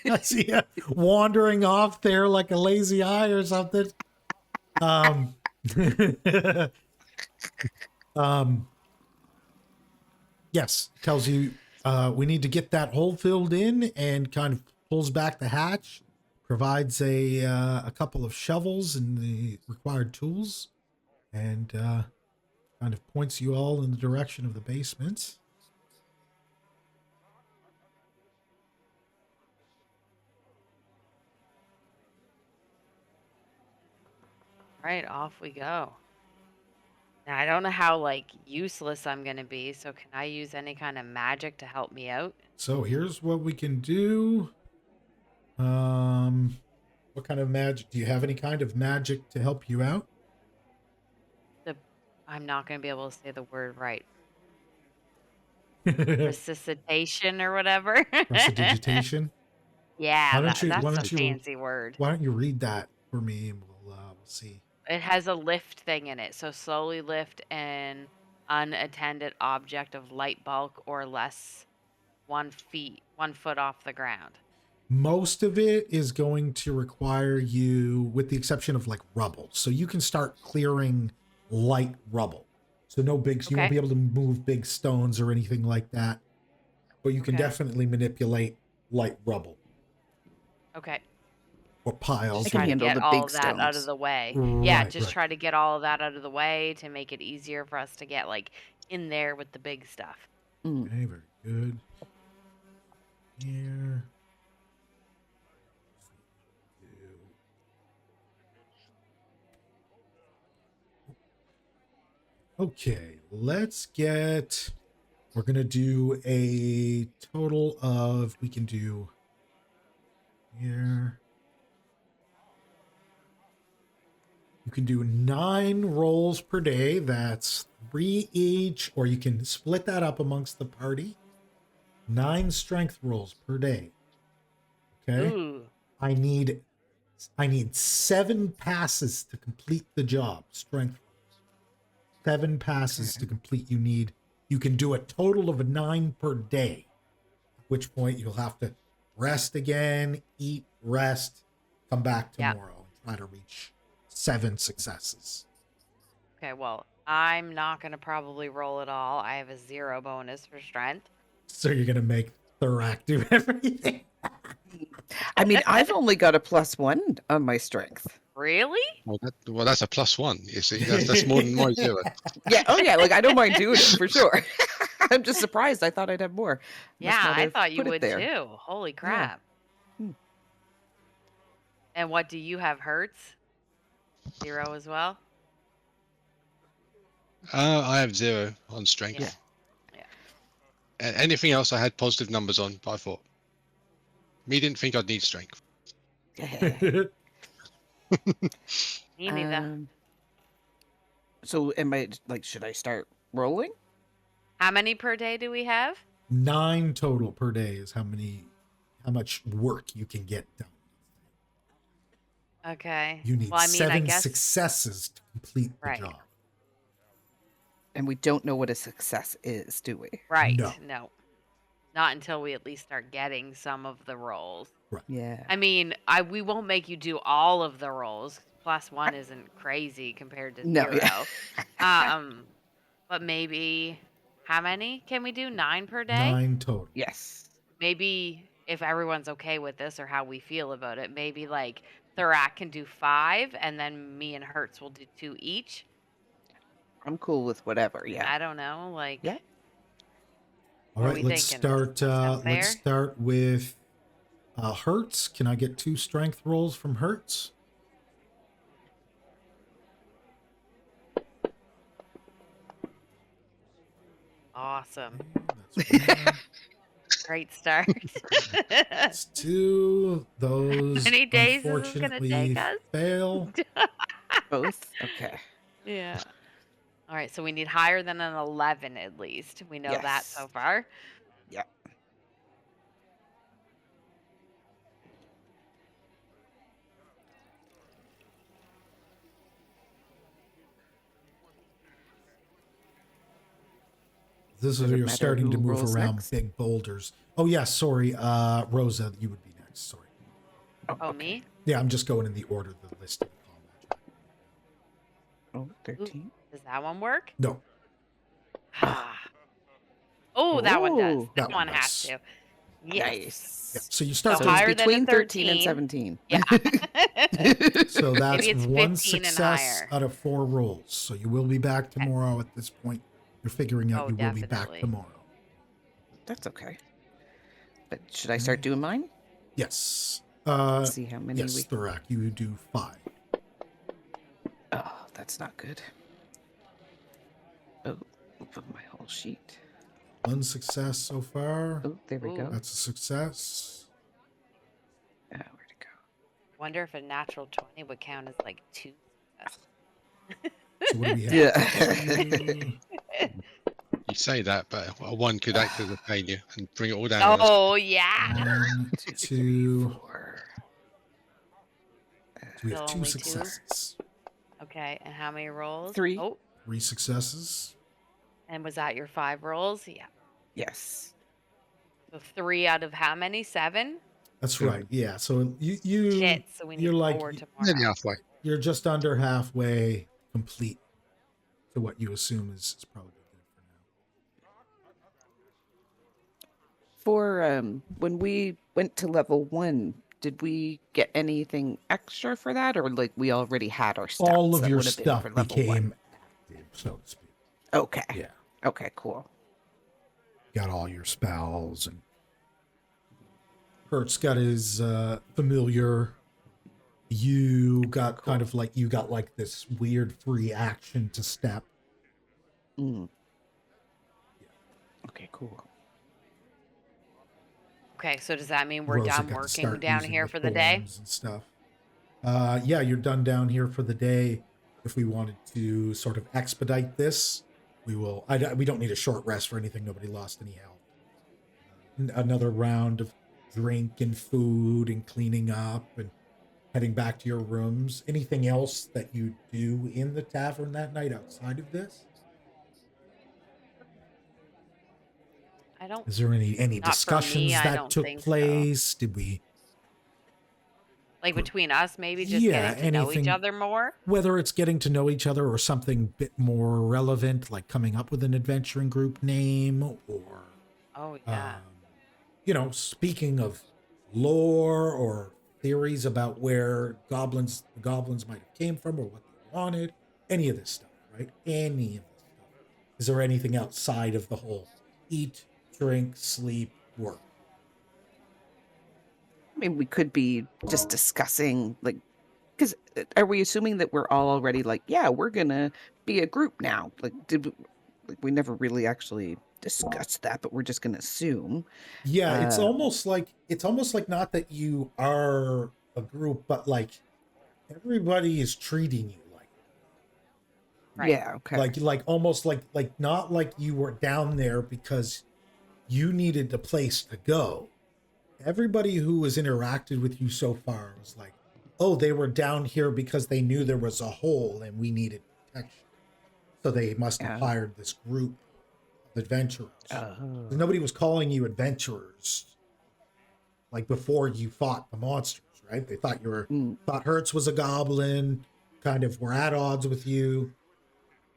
I see you wandering off there like a lazy eye or something. Yes, tells you we need to get that hole filled in, and kind of pulls back the hatch, provides a couple of shovels and the required tools, and kind of points you all in the direction of the basement. Right, off we go. Now, I don't know how, like, useless I'm going to be, so can I use any kind of magic to help me out? So here's what we can do. What kind of magic? Do you have any kind of magic to help you out? I'm not going to be able to say the word right. Resuscitation or whatever. Prestidigitation. Yeah, Why don't that's a you fancy word. why don't you read that for me, and we'll see. It has a lift thing in it. So slowly lift an unattended object of light bulk or less 1 foot off the ground. Most of it is going to require you, with the exception of like rubble. So you can start clearing light rubble. So no big, you won't be able to move big stones or anything like that. But you can definitely manipulate light rubble. Okay. Or piles. I can handle get the all big of that out of stones. the way. Right, Yeah, just right. try to get all of that out of the way to make it easier for us to get like in there with the big stuff. Okay, very good. Here. Okay, let's get, we're going to do a total of, we can do here. You can do 9 rolls per day. That's 3 each, or you can split that up amongst the party. 9 strength rolls per day. Okay. Ooh. I need 7 passes to complete the job. Strength. 7 passes to complete. You can do a total of 9 per day. At which point you'll have to rest again, eat, rest, come back tomorrow, and try to reach 7 successes. Okay, well, I'm not going to probably roll at all. I have a 0 bonus for strength. So you're going to make Thorak do everything? I mean, I've only got a +1 on my strength. Really? Well, that's a +1. You see, that's more than my 0. Yeah. Oh, yeah. Like, I don't mind doing it for sure. I'm just surprised. I thought I'd have more. Must Yeah, not I have thought you put it would there. too. Holy crap. And what do you have, Hertz? 0 as well? I have 0 on strength. Yeah. Anything else I had positive numbers on, but I thought. Me didn't think I'd need strength. Me neither. So am I, like, should I start rolling? How many per day do we have? 9 total per day is how much work you can get done. Okay. You need well, I mean, 7 I guess, successes to complete the Right. job. And we don't know what a success is, do we? Right. No. No. Not until we at least start getting some of the rolls. Yeah. I mean, we won't make you do all of the rolls. +1 isn't crazy compared to 0. No, yeah. But maybe, how many can we do? 9 per day? 9 total. Yes. Maybe if everyone's okay with this or how we feel about it, maybe like Thorak can do 5 and then me and Hertz will do 2 each. I'm cool with whatever. Yeah. I don't know. Like, Yeah. All What are right, we let's thinking? start. Sound Let's fair? start with Hertz. Can I get 2 strength rolls from Hertz? awesome. That's 1. Great start. That's 2. Those many days is this gonna unfortunately take us? fail. Both? Okay. Yeah. All right, so we need higher than an 11 at least. We know that Yes. so far. Yeah. This is Does where it you're matter starting to who move rolls around next? big boulders. Oh yeah, sorry, Rosa, you would be next. Sorry. Oh, okay. me? Yeah, I'm just going in the order of the list of the combat. Oh, 13. Does that one work? No. Ah. Oh, that one does. Ooh, That that one one has does. to. Yeah. Yes. So you So start So it's higher with, than a between 13 and 13. 17. Yeah. so that's Maybe it's one 15 and success higher. out of 4 rolls. So you will be back Okay. tomorrow at this point. You're figuring out Oh, you will be back definitely. tomorrow. That's okay. But should I start doing mine? Yes. See how many Yes, we... Thorak, you do 5. Oh, that's not good. Oh, open my whole sheet. 1 success so far. Oh, there we go. Ooh. That's a success. Where'd it go? Wonder if a natural 20 would count as like 2 successes. So what do we have? Yeah. You say that, but a 1 could act as a failure and bring it all down. Oh, yeah. 1, 2. 4. So we have Still 2 only 2? successes. Okay, and how many rolls? 3. Oh, 3 successes. and was that your 5 rolls? Yeah. Yes. So 3 out of how many? 7? That's right. Yeah. So you Shit, so we need you're like 4 Nearly tomorrow. halfway. you're just under halfway complete to what you assume is probably good for now. For when we went to level 1, did we get anything extra for that, or like we already had our stats? All of that your would have been stuff for level became active, so to speak. 1? Okay. Yeah. Okay. Cool. Got all your spells, and Kurt's got his familiar. You got kind of like this weird free action to step. Mm. Okay. Cool. Okay, so does that mean we're Rosa done got to working start down using here for the day? thorns and stuff. Yeah, you're done down here for the day. If we wanted to sort of expedite this, we will. We don't need a short rest for anything. Nobody lost any health. Another round of drink and food and cleaning up and heading back to your rooms. Anything else that you do in the tavern that night outside of this? I don't. Is there any Not for me, discussions I that don't took think so. place? Did we? Like between us, maybe just Yeah, getting to know each anything- other more? Whether it's getting to know each other or something a bit more relevant, like coming up with an adventuring group name, or Oh, yeah. speaking of lore or theories about where the goblins might have came from or what they wanted, any of this stuff, right? Any of this stuff. Is there anything outside of the whole eat, drink, sleep, work? I mean, we could be just discussing, like, because are we assuming that we're all already like, yeah, we're gonna be a group now? Like, we never really actually discussed that, but we're just gonna assume. Yeah, it's Uh, almost like not that you are a group, but like everybody is treating you like Right. Yeah. Okay. like almost like not like you were down there because you needed a place to go. Everybody who has interacted with you so far was like, oh, they were down here because they knew there was a hole and we needed protection. So they must have Yeah. hired this group of adventurers. Oh. Nobody was calling you adventurers like before you fought the monsters, right? They thought thought Hertz was a goblin, kind of were at odds with you,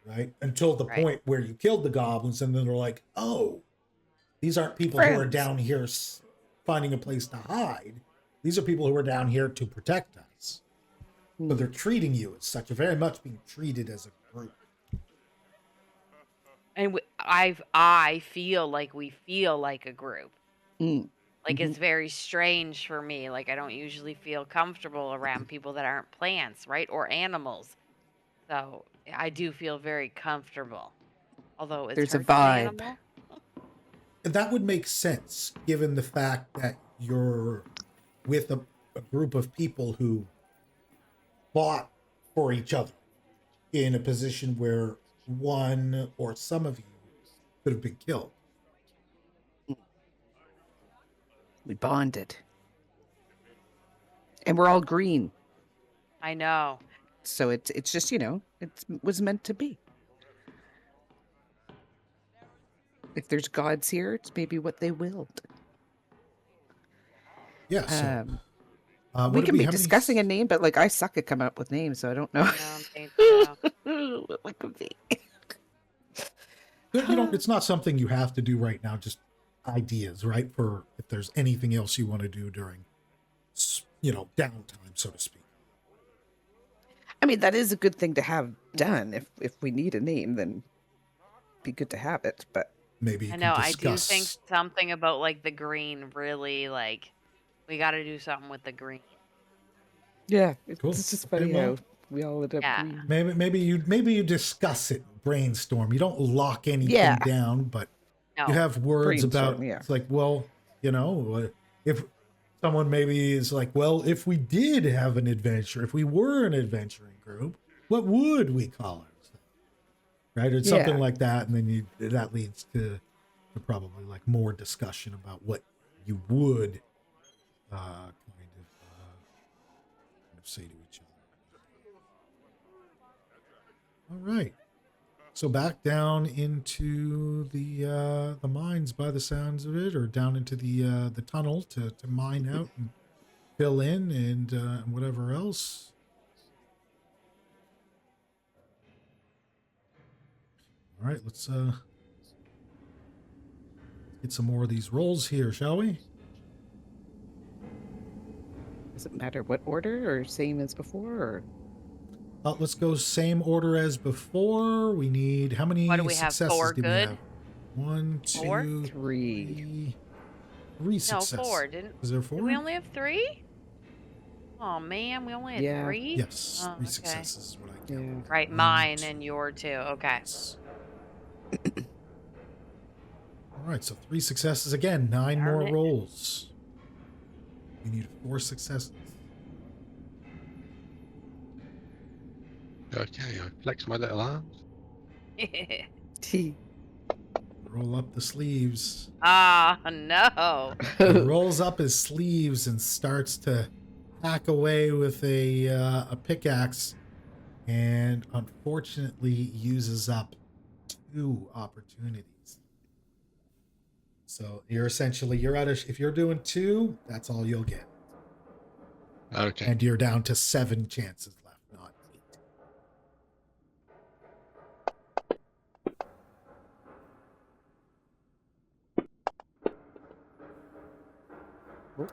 right? Until the Right. point where you killed the goblins, and then they're like, oh, these aren't people who are Friends. down here finding a place to hide. These are people who are down here to protect us. But they're treating you as such, very much being treated as a group. And I feel like we feel like a group. Mm. Like it's very strange for me. Like I don't usually feel comfortable around people that aren't plants, right? Or animals. So I do feel very comfortable. Although it's There's a Hertz an vibe. animal? And that would make sense given the fact that you're with a group of people who fought for each other in a position where one or some of you could have been killed. We bonded, and we're all green, I know. so it's just it was meant to be. If there's gods here, it's maybe what they willed. Yeah. So, what We did can be how many discussing a name, but like I suck at coming up with names, so I don't know I don't think so. what it could be. It's not something you have to do right now. Just ideas, right? For if there's anything else you want to do during, downtime, so to speak. I mean, that is a good thing to have done. If we need a name, then it'd be good to have it. But Maybe you I can know. I do discuss. think something about like the green really like we got to do something with the green. yeah, it's Cool. just Okay, funny well, how we all end up. Yeah. green. Maybe you discuss it, brainstorm. You don't lock anything Yeah. down, but No. you have words about. Brainstorm, yeah. It's like, well, if someone maybe is like, well, if we did have an adventure, if we were an adventuring group, what would we call it? Right, or something Yeah. like that, and then that leads to probably like more discussion about what you would kind of say to each other. All right. So back down into the mines by the sounds of it, or down into the tunnel to mine out and fill in and whatever else. All right, let's get some more of these rolls here, shall we? Does it matter what order or same as before? Or... Let's go same order as before. We need how many What do we have? successes 4 do we good? have? 1, 2, 4? 3. 3 No, successes. 4. Didn't Is there 4? we only have 3? Oh man, we only had Yeah. 3. Yes, Oh, 3 okay. successes is what I Yeah. get. Right, mine and your too. Okay. All right, so 3 successes again. 9 Darn more it. rolls. We need 4 successes. Okay, I flex my little arms. Roll up the sleeves. Ah, no. He rolls up his sleeves and starts to hack away with a pickaxe, and unfortunately uses up 2 opportunities. So you're out of, if you're doing 2, that's all you'll get. Okay. And you're down to 7 chances left, not 8.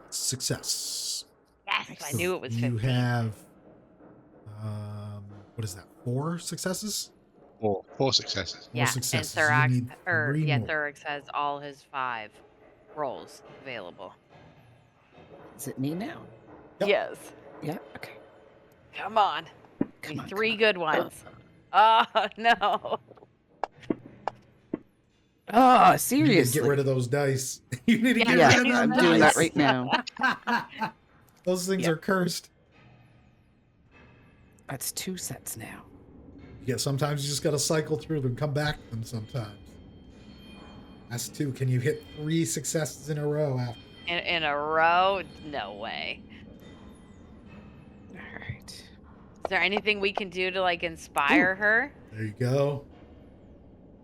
Success. Yes, I So knew it was 15. You have, what is that? 4 successes? 4 successes. 4 Yeah, successes. and You Thorax, need 3 more. Thorax has all his 5 rolls available. Is it me now? Yep. Yes. Yeah. Okay. Come on. Come on. 3 good ones. Oh, no. Oh, You need to seriously. get rid of those dice. You need to get Yeah, rid of those I'm dice. doing that right now. Those things Yeah. are cursed. That's 2 sets now. Yeah, sometimes you just got to cycle through them, come back to them sometimes. That's 2. Can you hit 3 successes in a row after? In a row? No way. All right. Is there anything we can do to like inspire her? There you go.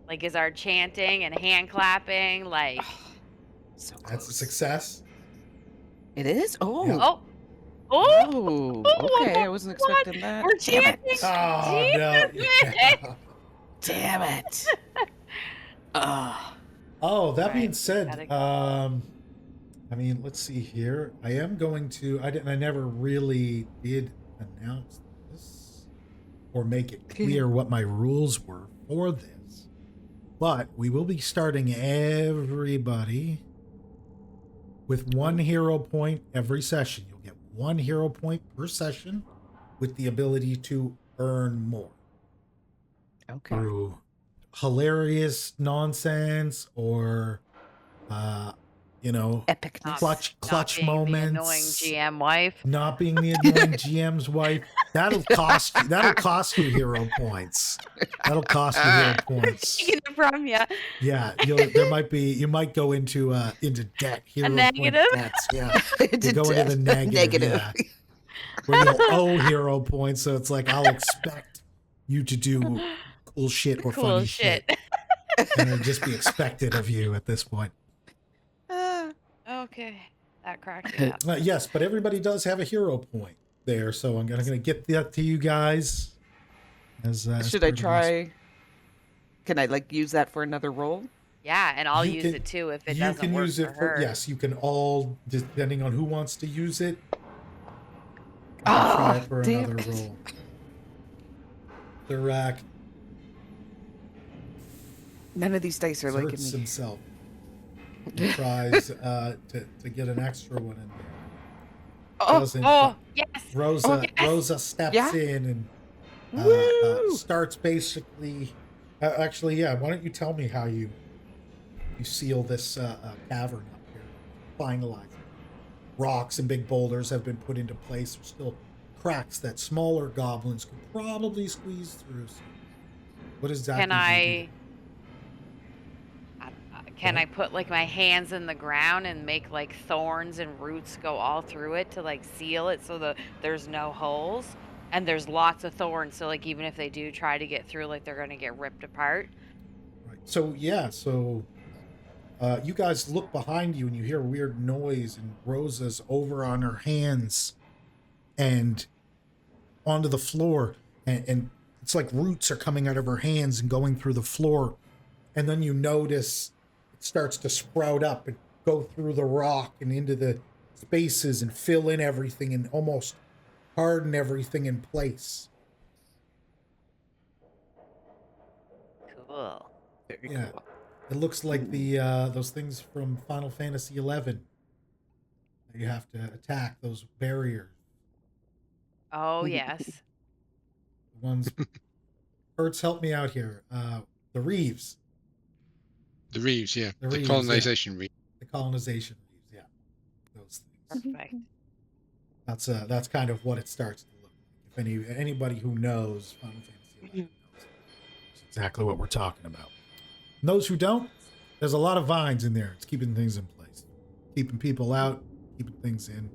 Like, is our chanting and hand clapping like? So close. That's a success. It is? Oh. Yeah. Oh, oh! Oh, okay. I wasn't expecting that. We're Damn chanting. it. Oh, no. Yeah. Damn it. Oh. Oh, that Right, being said, gotta go. I mean, let's see here. I am going to, I never really did announce this or make it clear what my rules were for this. But we will be starting everybody with 1 hero point every session. You'll get 1 hero point per session with the ability to earn more Okay. through hilarious nonsense or, Epic. Not- clutch not being moments. The annoying GM wife. Not being the annoying GM's wife. That'll cost you. That'll cost you hero points. That'll cost you hero points. Taking it from you. Yeah, you might go into debt. Hero point negative? debts. Yeah, you go into the negative. Negative. Yeah. Where you'll owe hero points, so it's like I'll expect you to do cool shit or Cool funny shit. and it'll just be expected of you at this point. Okay, that cracked me up. Yes, but everybody does have a hero point there, so I'm gonna get that to you guys. As Should I part of this. try Can I like use that for another roll? Yeah, and I'll You use can- it too if it You doesn't can work use for it for, her. yes, you can all, depending on who wants to use it. You can Ah, try it for damn another it. roll. The rack None of these dice are liking hurts me. himself. He tries to get an extra one in there. Oh, Doesn't. Oh, yes. Rosa yes. Rosa steps Yeah. in and woo! starts basically. Actually, yeah. Why don't you tell me how you seal this cavern up here? Finalize it. Rocks and big boulders have been put into place. There's still cracks that smaller goblins could probably squeeze through. So what exactly? Can do you I? do? Can I put like my hands in the ground and make like thorns and roots go all through it to like seal it so there's no holes and there's lots of thorns, so like even if they do try to get through, like they're gonna get ripped apart. Right. So yeah. So you guys look behind you and you hear a weird noise, and Rosa's over on her hands and onto the floor, and it's like roots are coming out of her hands and going through the floor, and then you notice it starts to sprout up and go through the rock and into the spaces and fill in everything and almost harden everything in place. Cool. Very Yeah. cool. It looks like the those things from Final Fantasy XI. You have to attack those barriers. Oh yes. The ones. Hertz, help me out here. The Reeves, The Reeves, yeah. The The Reeves, colonization Reeves. the colonization Reeves. Yeah, those things. Perfect. That's kind of what it starts to look like. If anybody who knows Final Fantasy XI knows exactly what we're talking about. And those who don't, there's a lot of vines in there. It's keeping things in place, keeping people out, keeping things in.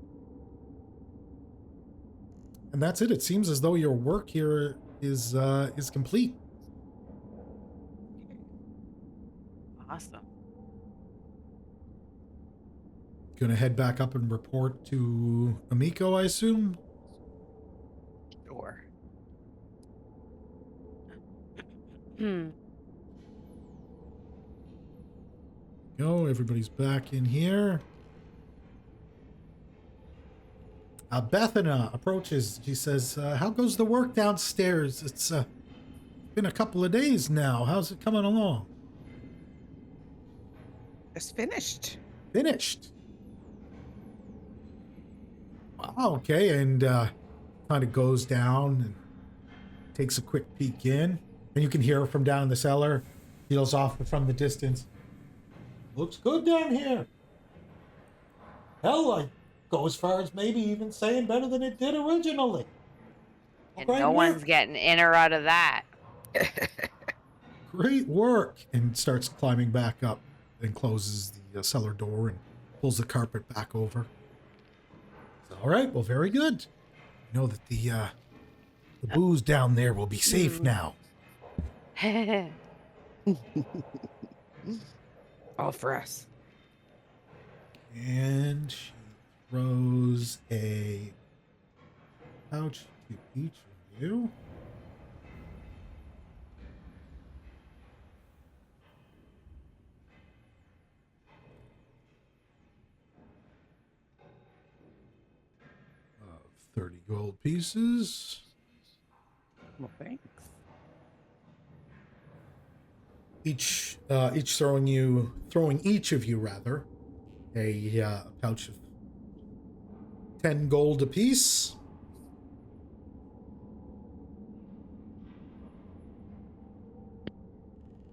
And that's it. It seems as though your work here is complete. Awesome. Gonna head back up and report to Amiko, I assume. Sure. Go. Everybody's back in here. Bethana approaches. She says, how goes the work downstairs? It's been a couple of days now. How's it coming along? It's finished. Finished. Wow, okay. And kind of goes down and takes a quick peek in. And you can hear her from down the cellar. Feels off from the distance. Looks good down here. Hell, I go as far as maybe even saying better than it did originally. And Great no work. one's getting in or out of that. Great work. And starts climbing back up and closes the cellar door and pulls the carpet back over. All right, well, very good. You know that the booze down there will be safe now. All for us. And she throws a pouch to each of you. Of 30 gold pieces. Well, thanks. Each throwing each of you rather a pouch of 10 gold apiece.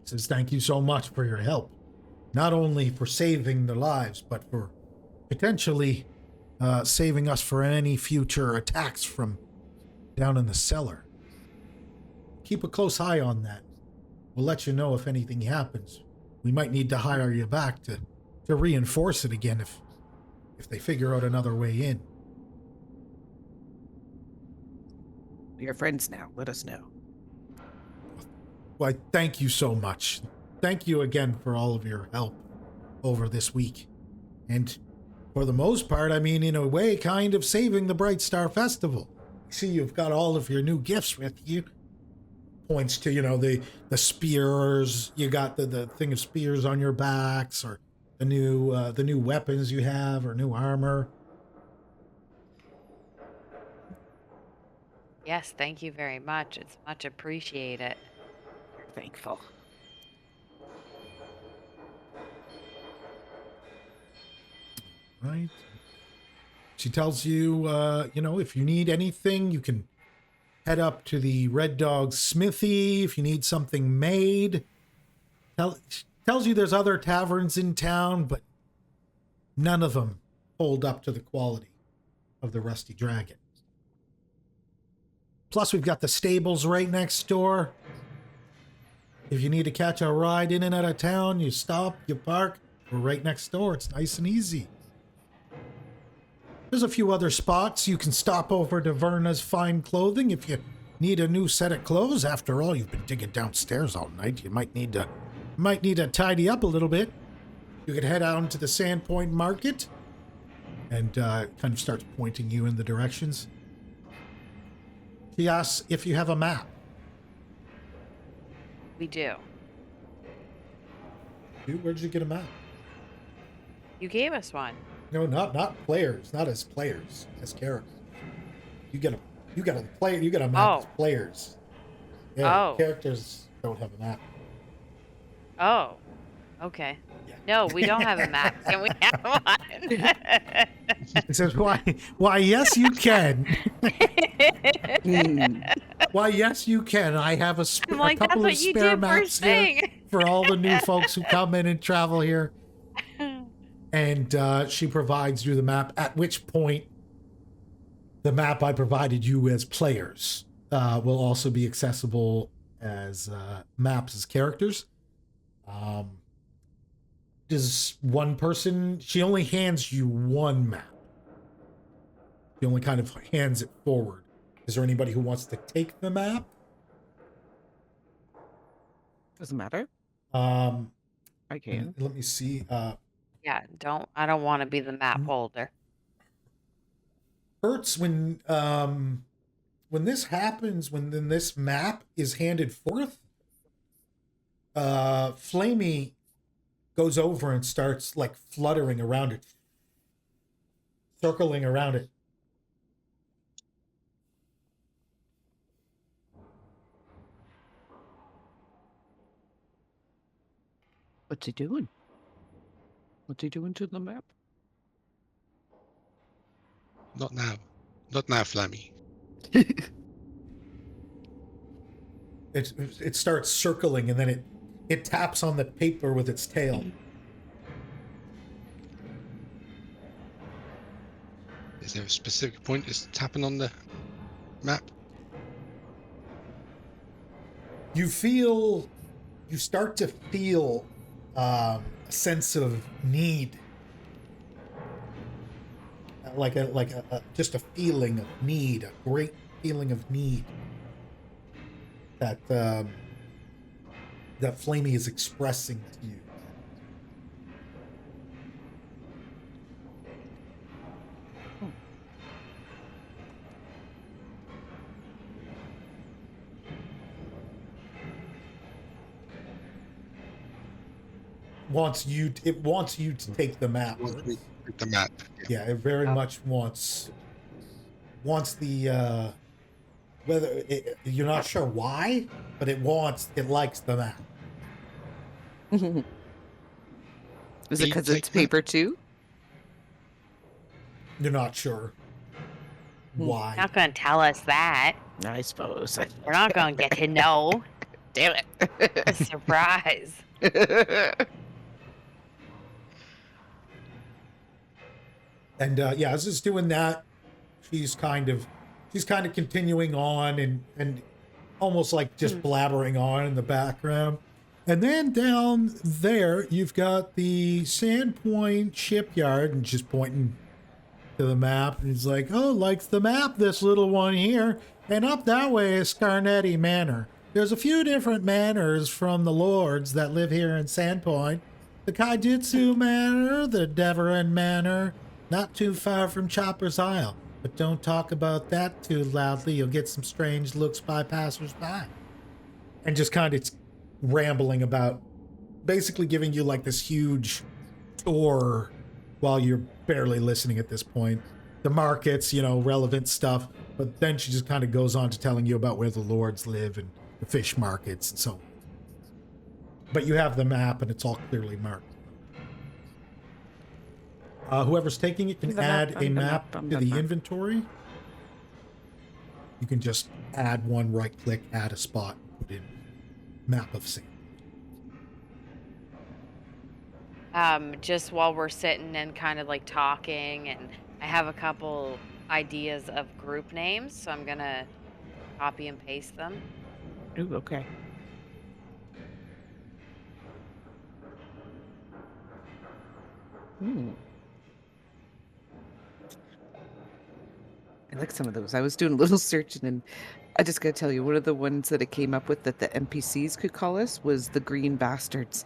Says thank you so much for your help, not only for saving their lives, but for potentially saving us for any future attacks from down in the cellar. Keep a close eye on that. We'll let you know if anything happens. We might need to hire you back to reinforce it again if they figure out another way in. We're friends now. Let us know. Why, thank you so much. Thank you again for all of your help over this week. And for the most part, I mean, in a way, kind of saving the Bright Star Festival. I see you've got all of your new gifts with you. points to, the spears. You got the thing of spears on your backs, or the new weapons you have, or new armor. Yes, thank you very much. It's much appreciated. Thankful. Right. She tells you, if you need anything, you can head up to the Red Dog Smithy if you need something made. She tells you there's other taverns in town, but none of them hold up to the quality of the Rusty Dragon. Plus, we've got the stables right next door. If you need to catch a ride in and out of town, you stop, you park. We're right next door. It's nice and easy. There's a few other spots. You can stop over to Verna's Fine Clothing if you need a new set of clothes. After all, you've been digging downstairs all night. You might need to tidy up a little bit. You could head out into the Sandpoint Market and kind of starts pointing you in the directions. He asks if you have a map. We do. Dude, where'd you get a map? You gave us one. No, not players, not as players, as characters. You get a map as players. Yeah, Characters don't have a map. Oh, okay. Yeah. No, we don't have a map. Can we have one? He says, why, yes, you can. Why, yes, you can. I have a couple of spare maps here for all the new folks who come in and travel here. And she provides you the map, at which point the map I provided you as players will also be accessible as maps as characters. Does one person... She only hands you one map. She only kind of hands it forward. Is there anybody who wants to take the map? Doesn't matter. I can. Let me see. Yeah, I don't want to be the map holder. Hurts when this happens, when this map is handed forth, Flamey goes over and starts like fluttering around it, circling around it. What's he doing? What's he doing to the map? Not now. Not now, Flammy. It starts circling, and then it taps on the paper with its tail. Is there a specific point it's tapping on the map? You start to feel a sense of need, like just a feeling of need, a great feeling of need that Flamey is expressing to you. It wants you to take the map. The map. Yeah, it very much wants the you're not sure why, but it likes the map. Is it because it's paper too? You're not sure why. Not going to tell us that. I suppose. We're not going to get to know. Damn it. A surprise. And as it's doing that, she's kind of continuing on and almost like just blabbering on in the background. And then down there, you've got the Sandpoint shipyard, and she's pointing to the map. And he's like, "Oh, likes the map, this little one here. And up that way is Scarnetti Manor. There's a few different manors from the lords that live here in Sandpoint. The Kaijitsu Manor, the Deverin Manor, not too far from Chopper's Isle. But don't talk about that too loudly. You'll get some strange looks by passers-by." and just kind of rambling about, basically giving you like this huge tour while you're barely listening at this point. The markets, relevant stuff, but then she just kind of goes on to telling you about where the lords live and the fish markets and so on. But you have the map and it's all clearly marked. Whoever's taking it can add a map to the inventory. You can just add one, right click, add a spot, put in map of Sandpoint. Just while we're sitting and kind of like talking, and I have a couple ideas of group names, so I'm gonna copy and paste them. Ooh, okay. I like some of those. I was doing a little searching, and I just gotta tell you, one of the ones that it came up with that the NPCs could call us was the Green Bastards.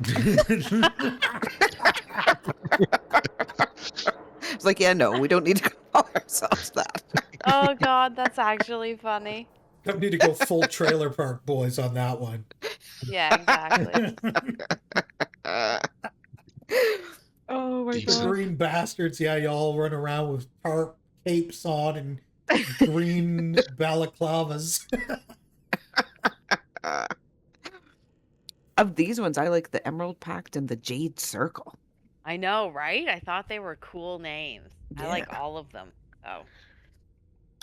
It's like, yeah, no, we don't need to call ourselves that. Oh God, that's actually funny. Don't need to go full Trailer Park Boys on that one. Yeah, exactly. Oh my The The god. green bastards, yeah, y'all run around with tarp capes on and green balaclavas. Of these ones, I like the Emerald Pact and the Jade Circle. I know, right? I thought they were cool names. I like Yeah. all of them. Oh,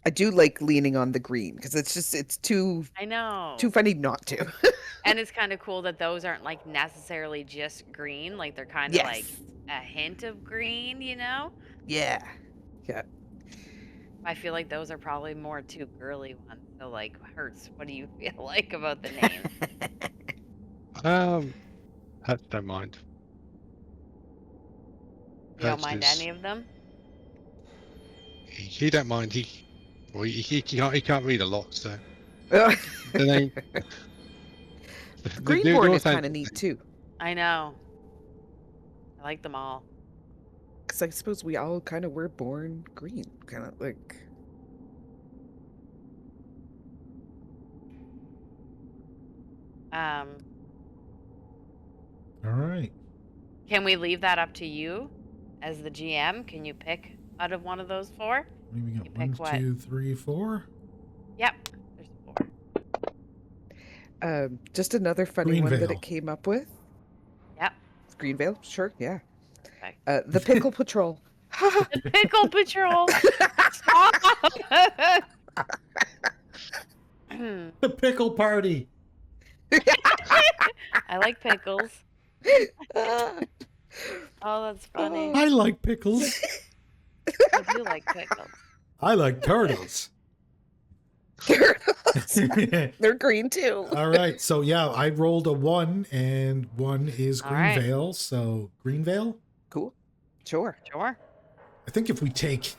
I do like leaning on the green because it's too I know. funny not to. And it's kind of cool that those aren't like necessarily just green. Like they're kind of like Yes. a hint of green, you know? Yeah. I feel like those are probably more two girly ones. So like, Hertz, what do you feel like about the names? I don't mind. You don't Hertz mind is- any of them? He don't mind. He can't read a lot, so the name. Green they're board all is saying- kind of neat too. I know. I like them all. Because I suppose we all kind of were born green, kind of like. All right. Can we leave that up to you as the GM? Can you pick out of one of those four? We got You pick 1, what? 2, 3, 4. Yep. There's four. Just another funny one that Greenveil. it came up with. Yep. Greenveil, sure, yeah. Okay. The Pickle Patrol. The Pickle Patrol. Stop. The pickle party. I like pickles. Ah. Oh, that's funny. I like pickles. I do like pickles. I like turtles. They're green too. All right. So yeah, I rolled a 1 and 1 is All right. Greenveil. So Greenveil. Cool. Sure. Sure. I think if we take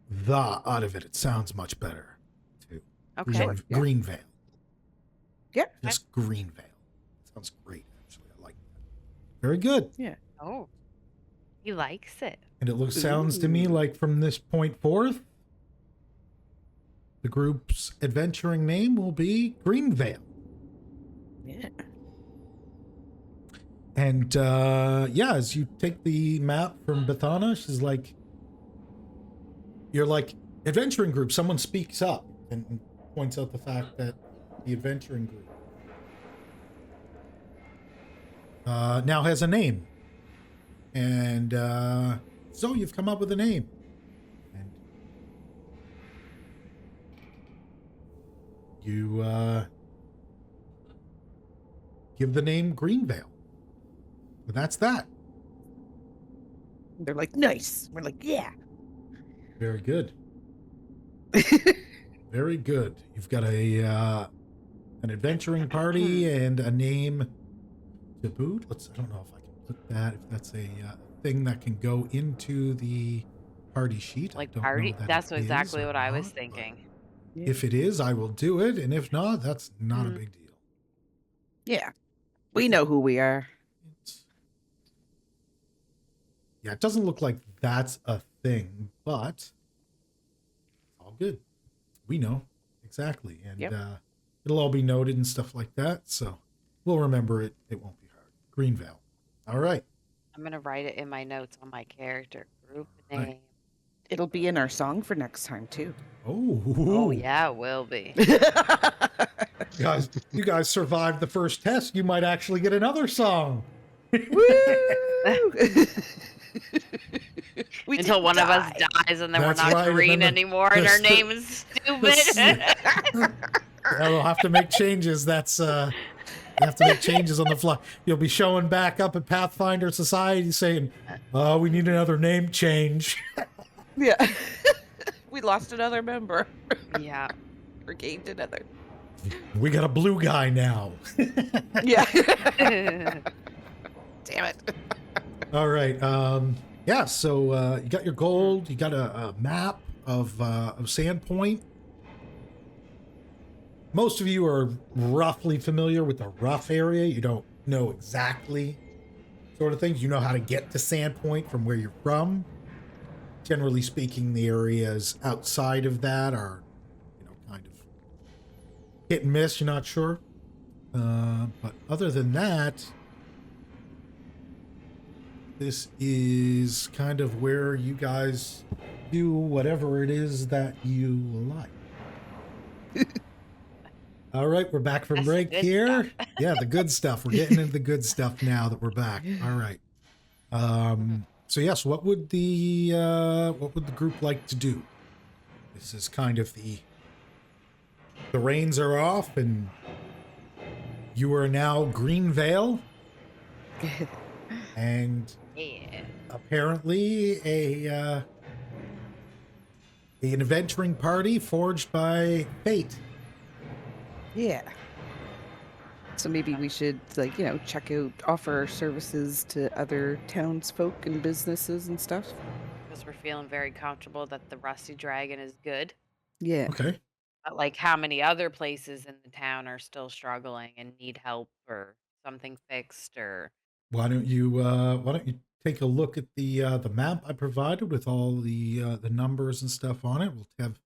the out of it, it sounds much better. Too. Okay. Yeah. Greenveil. Yeah. Just Greenveil. Sounds great. Actually, I like that. Very good. Oh, he likes it. And it sounds to me Ooh. like from this point forth, the group's adventuring name will be Greenveil. Yeah. And yeah, as you take the map from Bethana, she's like, you're like, adventuring group. Someone speaks up and points out the fact that the adventuring group now has a name. And so you've come up with a name. And you give the name Greenveil. But that's that. They're like, nice. We're like, yeah. Very good. Very good. You've got an adventuring party and a name to boot. I don't know if I can put that, if that's a thing that can go into the party sheet. I Like don't party. know that That's it is exactly or what I was not, but thinking. If it is, I will do it. And if not, that's not a Hmm. big deal. Yeah. We know who we are. Yeah, it doesn't look like that's a thing, but all good. We know exactly. And Yep. It'll all be noted and stuff like that. So we'll remember it. It won't be hard. Greenveil. All right. I'm gonna write it in my notes on my character group name. Right. It'll be in our song for next time too. Oh yeah, it will be. You guys survived the first test. You might actually get another song. Woo! Until one of us dies and then That's we're not right, and green then anymore and our name is stupid. Yeah, we'll have to make changes. That's you have to make changes on the fly. You'll be showing back up at Pathfinder Society saying, "Oh, we need another name change." Yeah. We lost another member. Yeah. Or gained another. We got a blue guy now. Yeah. Damn it. All right. Yeah. So you got your gold. You got a map of Sandpoint. Most of you are roughly familiar with the rough area. You don't know exactly sort of things. You know how to get to Sandpoint from where you're from. Generally speaking, the areas outside of that are, kind of hit and miss. You're not sure. But other than that, this is kind of where you guys do whatever it is that you like. All right, we're back from That's break the good here. stuff. Yeah, the good stuff. We're getting into the good stuff now that we're back. All right. So yes, what would the group like to do? This is kind of the reins are off, and you are now Greenveil, and Yeah. apparently an adventuring party forged by fate. Yeah. So maybe we should, check out, offer our services to other townsfolk and businesses and stuff. Because we're feeling very comfortable that the Rusty Dragon is good. Yeah. Okay. But like how many other places in the town are still struggling and need help or something fixed or Why don't you take a look at the map I provided with all the numbers and stuff on it? We'll have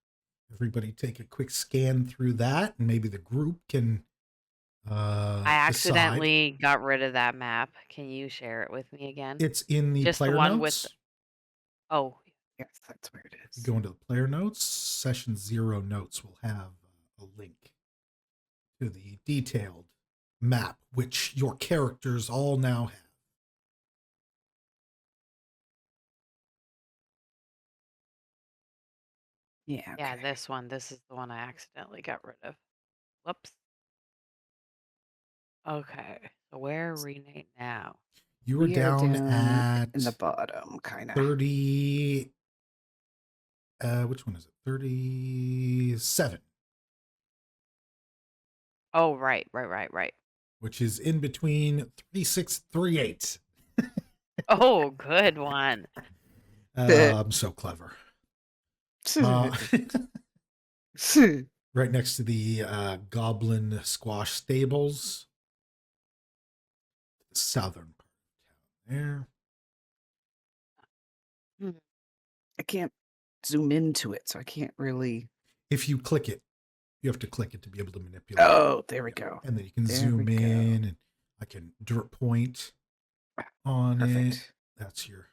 everybody take a quick scan through that, and maybe the group can I decide. accidentally got rid of that map. Can you share it with me again? It's in the Just the player one notes. with Oh, Yes, that's where it You is. go into the player notes. Session 0 notes will have a link to the detailed map, which your characters all now have. Yeah. yeah, Okay. this one. This is the one I accidentally got rid of. Whoops. Okay. So where are we now? You are We down at in the bottom, kind of. 30. Which one is it? 37, Oh, right. which is in between 36, 38. Oh, good one. I'm so clever. Right next to the goblin squash stables. Southern part of town there. I can't zoom into it, so I can't really. If you click it, you have to click it to be able to manipulate. Oh, there we go. And then you can There zoom we go. in, and I can dirt point on it. Perfect. That's your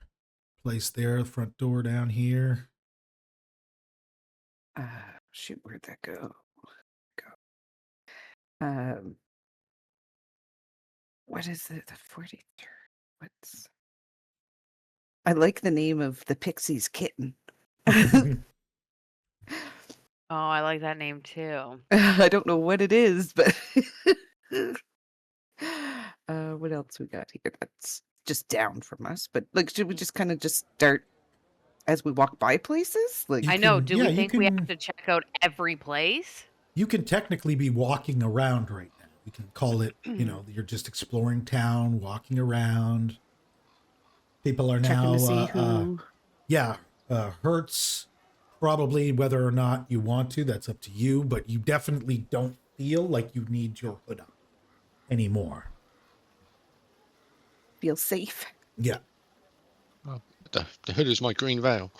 place there. The front door down here. Shoot, where'd that go? What is it? The 43rd. What's? I like the name of the Pixie's kitten. Oh, I like that name too. I don't know what it is, but what else we got here? That's just down from us. But should we just kind of just start as we walk by places? I know. can- Do yeah, we you think we can- have to check out every place? You can technically be walking around right now. We can call it, you're just exploring town, walking around. People are checking now, to see who. hurts probably whether or not you want to. That's up to you, but you definitely don't feel like you need your hood up anymore. Feel safe. Yeah. The hood is my green veil.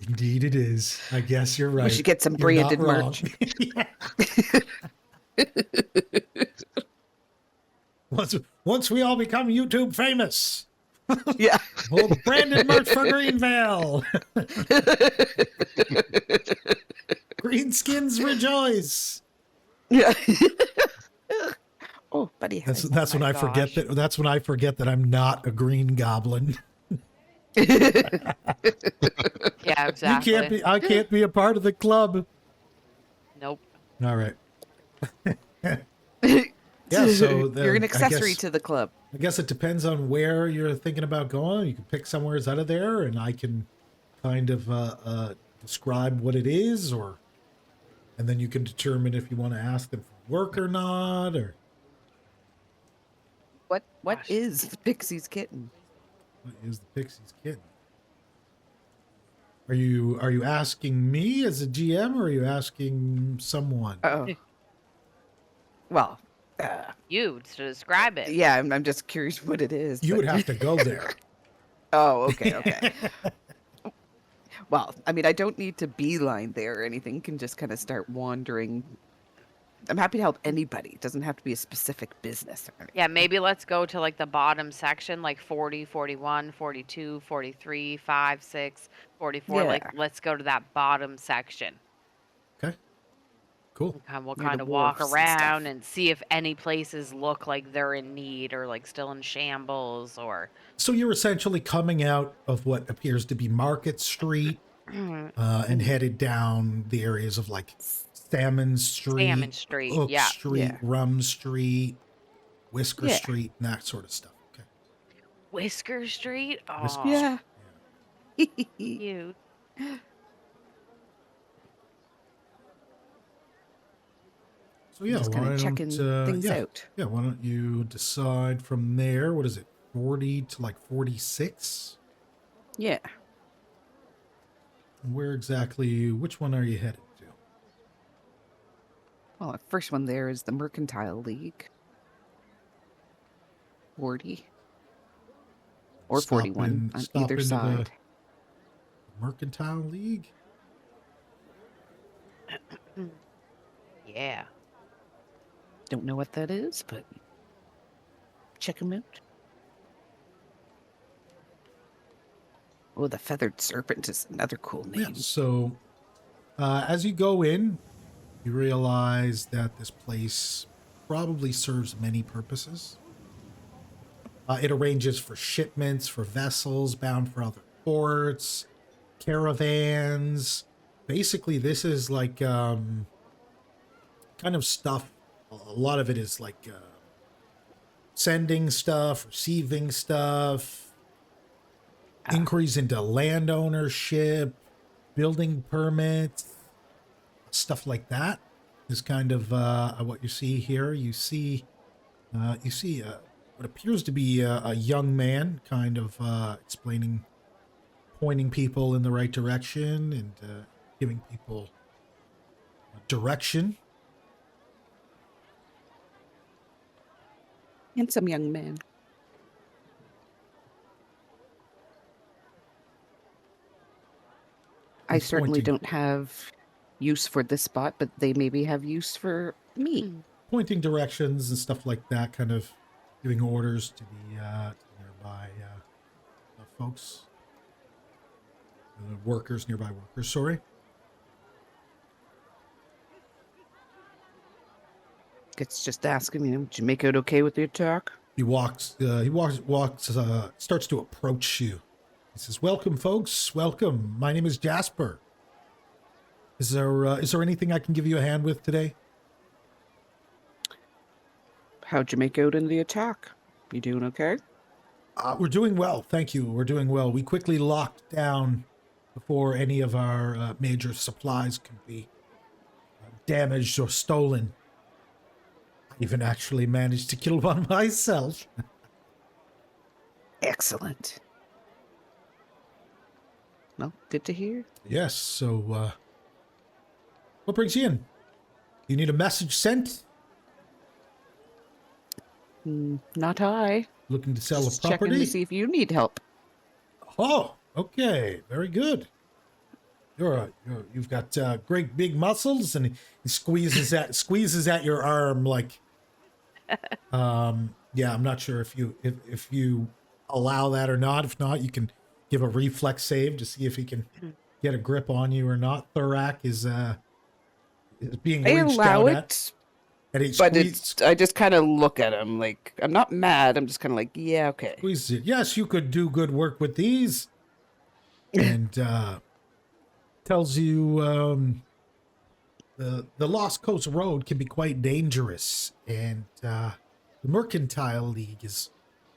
Indeed it is. I guess you're right. We should get some You're not branded wrong. merch. Once we all become YouTube famous, Yeah. we'll branded merch for Greenveil. Greenskins rejoice. Yeah. Oh, buddy. That's when my I forget gosh. that's when I forget that I'm not a green goblin. Yeah, exactly. I can't be a part of the club. Nope. All right. Yeah, so You're an accessory guess- to the club. I guess it depends on where you're thinking about going. You can pick somewhere out of there, and I can kind of describe what it is, and then you can determine if you want to ask them for work or not, or What Gosh. is the Pixie's kitten? what is the Pixie's kitten. Are you asking me as a GM, or are you asking someone? Oh. Well, You to describe it. yeah, I'm just curious what it is. You but- would have to go there. Oh, okay. Well, I mean, I don't need to beeline there or anything. Can just kind of start wandering. I'm happy to help anybody. It doesn't have to be a specific business or anything. Yeah, maybe let's go to like the bottom section, like 40, 41, 42, 43, 5, 6, 44. Like, Yeah. let's go to that bottom section. Okay. Cool. We'll Near the kind of walk wharfs and stuff. around and see if any places look like they're in need or like still in shambles or. So you're essentially coming out of what appears to be Market Street and headed down the areas of like Salmon Street, Salmon Street, Hook yeah. Street, Yeah. Rum Street, Whisker Yeah. Street, and that sort of stuff. Okay. Whisker Street? Oh, Whisker Yeah. cute. So yeah, Just kind why of checking don't, things yeah, out. Yeah, why don't you decide from there? What is it, 40 to like 46? Yeah. Where exactly? Which one are you headed to? Well, the first one there is the Mercantile League. 40. Or Stop 41 in- on stop either into side. the Mercantile League. Yeah. Don't know what that is, but check them out. Oh, the Feathered Serpent is another cool Yeah. name. So, as you go in, you realize that this place probably serves many purposes. It arranges for shipments for vessels bound for other ports, caravans. Basically, this is like kind of stuff. A lot of it is like sending stuff, receiving stuff, inquiries into land ownership, building permits, stuff like that is kind of what you see here. You see what appears to be a young man kind of explaining, pointing people in the right direction and giving people direction. Handsome young man. I He's certainly pointing. don't have use for this spot, but they maybe have use for me. Pointing directions and stuff like that, kind of giving orders to the nearby folks, nearby workers. Sorry. It's just asking, did you make it okay with the attack? He starts to approach you. He says, "Welcome, folks. Welcome. My name is Jasper. Is there anything I can give you a hand with today?" How'd you make out in the attack? You doing okay? We're doing well, thank you. We're doing well. We quickly locked down before any of our major supplies could be damaged or stolen. I even actually managed to kill one myself. Excellent. Well, good to hear. Yes, so what brings you in? You need a message sent? Not I. Looking to sell Just a checking to property? see if you need help. Oh, okay. Very good. You've got great big muscles, and he squeezes at your arm like. Yeah, I'm not sure if you allow that or not. If not, you can give a reflex save to see if he can get a grip on you or not. Thorak is being I reached allow out at. it, And he but I just kind of look at him like I'm not mad. I'm just kind of like, yeah, okay. squeezes it. Yes, you could do good work with these. And tells you the Lost Coast Road can be quite dangerous, and the Mercantile League is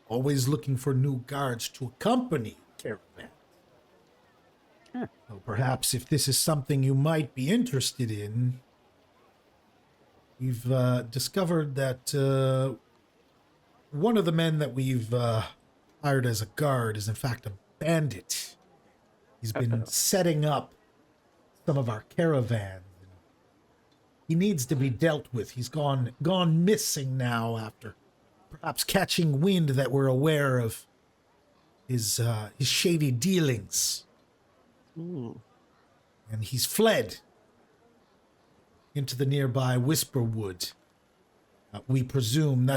always looking for new guards to accompany caravans. Huh. So perhaps if this is something you might be interested in, we've discovered that one of the men that we've hired as a guard is in fact a bandit. He's been setting up some of our caravans. He needs to be dealt with. He's gone missing now after perhaps catching wind that we're aware of his shady dealings. Ooh. And he's fled into the nearby Whisperwood. We presume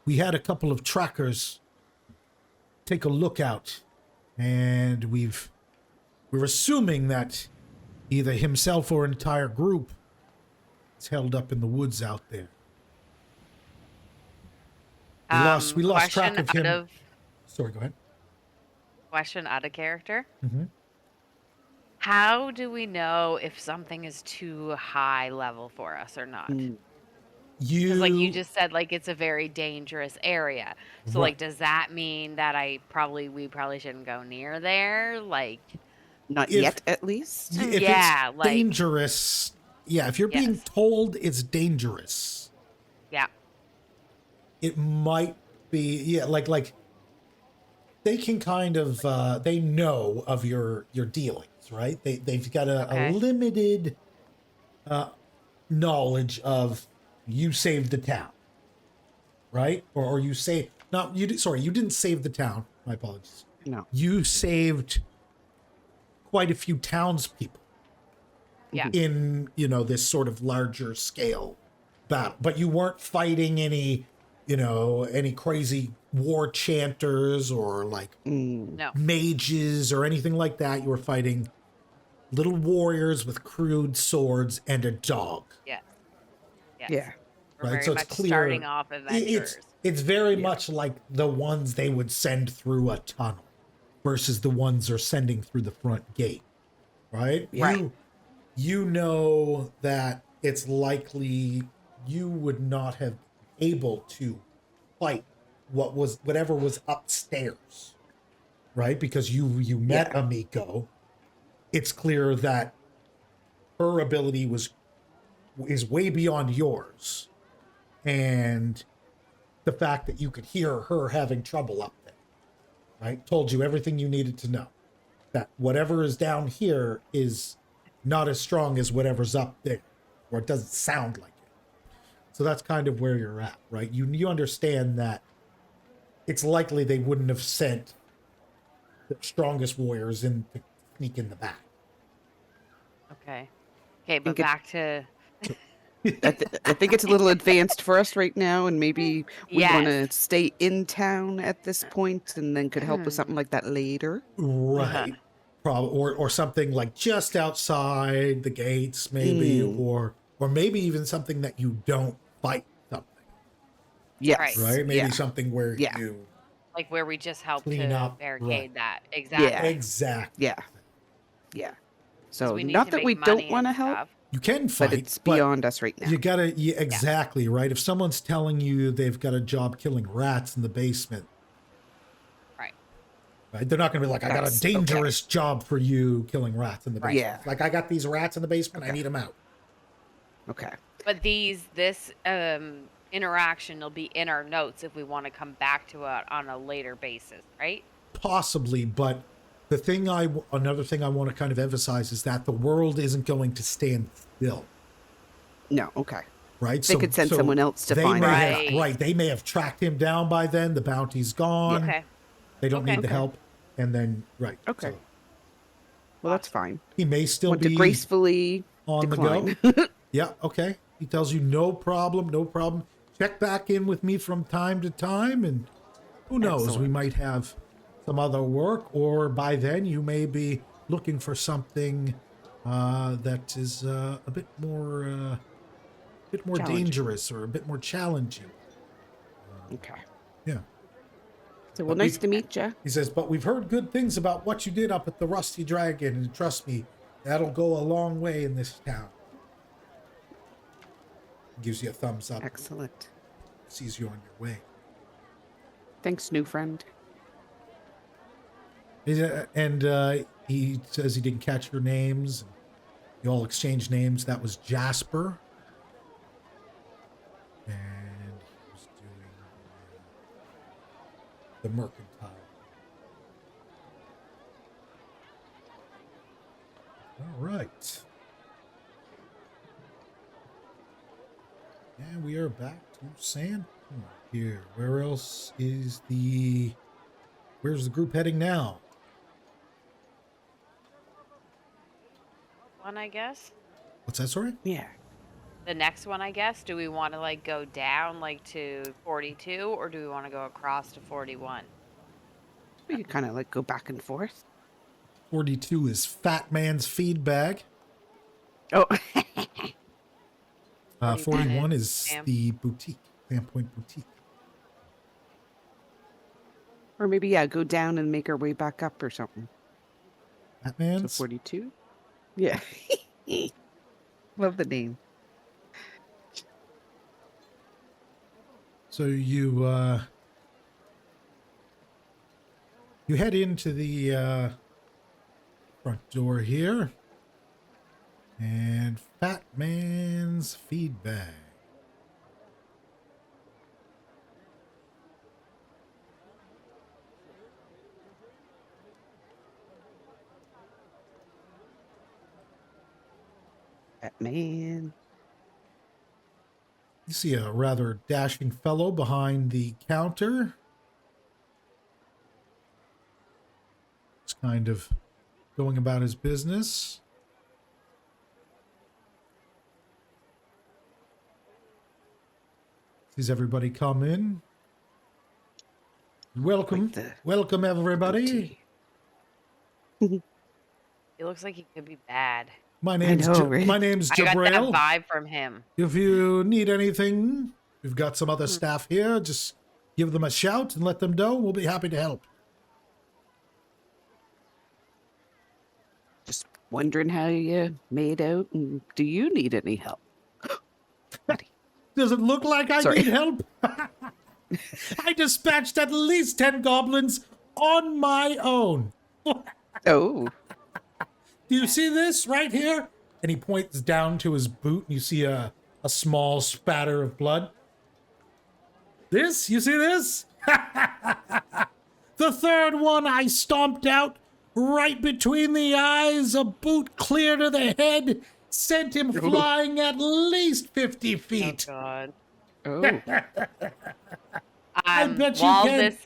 we had a couple of trackers take a look out, and we're assuming that either himself or an entire group is held up in the woods out there. We lost track of him. Sorry, go ahead. Question out of character. Mm-hmm. How do we know if something is too high level for us or not? Because like you just said, like it's a very dangerous area. So Right. like, does that mean that we probably shouldn't go near there? Like, Not If- yet, at least. If Yeah, it's like- dangerous, yeah, if you're being Yes. told it's dangerous, yeah, it might be, yeah, like they can kind of they know of your dealings, right? They've got a Okay. limited knowledge of you saved the town, right? Or you say not you. Sorry, you didn't save the town. My apologies. No. You saved quite a few townspeople yeah. in this sort of larger scale battle, but you weren't fighting any crazy war chanters or like No. mages or anything like that. You were fighting little warriors with crude swords and a dog. Yes. Yes. Yeah. We're Right, very so it's much clear- starting off adventurers. It's very much like the ones they would send through a tunnel versus the ones they're sending through the front gate, right? Right. You know that it's likely you would not have been able to fight whatever was upstairs, right? Because you met Amiko. It's clear that her ability is way beyond yours, and the fact that you could hear her having trouble up there, right, told you everything you needed to know. That whatever is down here is not as strong as whatever's up there, or it doesn't sound like it. So that's kind of where you're at, right? You understand that it's likely they wouldn't have sent the strongest warriors in to sneak in the back. Okay. Okay, but think it- back to I think it's a little advanced for us right now, and maybe we want to Yes. stay in town at this point, and then could help with something like that later. Right. Probably, or something like just outside the gates, maybe, or maybe even something that you don't fight something, Yes. Right. right? Maybe Yeah. something where Yeah. you like where we just helped Clean to up, barricade right. that. Exactly. Yeah. exactly. Yeah. Yeah. 'Cause So we need not to that make we money don't and want to help, stuff. You can fight, but it's beyond us right now. you gotta exactly right. If someone's telling you they've got a job killing rats in the basement, Right. right? They're not gonna be like, I got a That's okay. dangerous job for you killing rats in the Right. basement. Yeah. Like I got these rats in the basement, I need them out. Okay. But this interaction will be in our notes if we want to come back to it on a later basis, right? Possibly, but another thing I want to kind of emphasize is that the world isn't going to stand still, No. Okay. right? They could send someone else to they find may out. have- Right. right. They may have tracked him down by then. The bounty's gone. Okay. They don't Okay. need the help. And then, right. Okay. so Well, that's fine. He may still Want to be gracefully on decline. the go. Yeah, okay. He tells you no problem, no problem. Check back in with me from time to time, and who knows, we Excellent. might have some other work, or by then you may be looking for something that is a bit more Challenging. dangerous or a bit more challenging. Okay. Yeah. So, well, But nice to meet you. He says, but we've heard good things about what you did up at the Rusty Dragon, and trust me, that'll go a long way in this town. Gives you a thumbs up. Excellent. Sees you on your way. Thanks, new friend. And he says he didn't catch your names. You all exchanged names. That was Jasper. And he was doing the mercantile. All right. And we are back to Sandpoint here. Where else is where's the group heading now? One, I guess. What's that, sorry? Yeah. The next one, I guess. Do we want to like go down like to 42, or do we want to go across to 41? We could kind of like go back and forth. 42 is Fat Man's Feed Bag. Oh. 41 is Sam. the boutique, Sandpoint Boutique. Or maybe, yeah, go down and make our way back up or something. Fat So Man's? 42? Yeah. Love the name. So you head into the front door here, and Fat Man's Feed Bag. Batman. You see a rather dashing fellow behind the counter. He's kind of going about his business. Sees everybody come in. Welcome. Like the Welcome, everybody. goatee. He looks like he could be bad. My name's know, right? my name's I got that Jabrail. vibe from him. If you need anything, we've got some other staff here. Just give them a shout and let them know. We'll be happy to help. Just wondering how you made out, and do you need any help? Does it look like I Sorry. need help? I dispatched at least 10 goblins on my own. Oh. Do you see this right here? And he points down to his boot, and you see a small spatter of blood. This? You see this? The third one I stomped out right between the eyes, a boot clear to the head, sent him flying at least 50 feet. Oh God. Oh. I bet you while can. this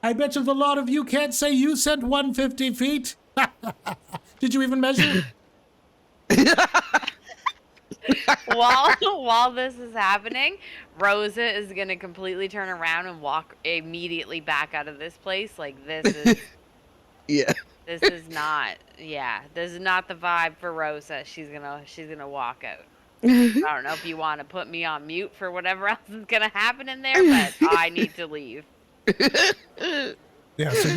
I bet you a lot of you can't say you sent 150 feet. Did you even measure? while this is happening, Rosa is gonna completely turn around and walk immediately back out of this place. Like this Yeah. is not this is not the vibe for Rosa. She's gonna walk out. I don't know if you want to put me on mute for whatever else is gonna happen in there, but I need to leave. Yeah, so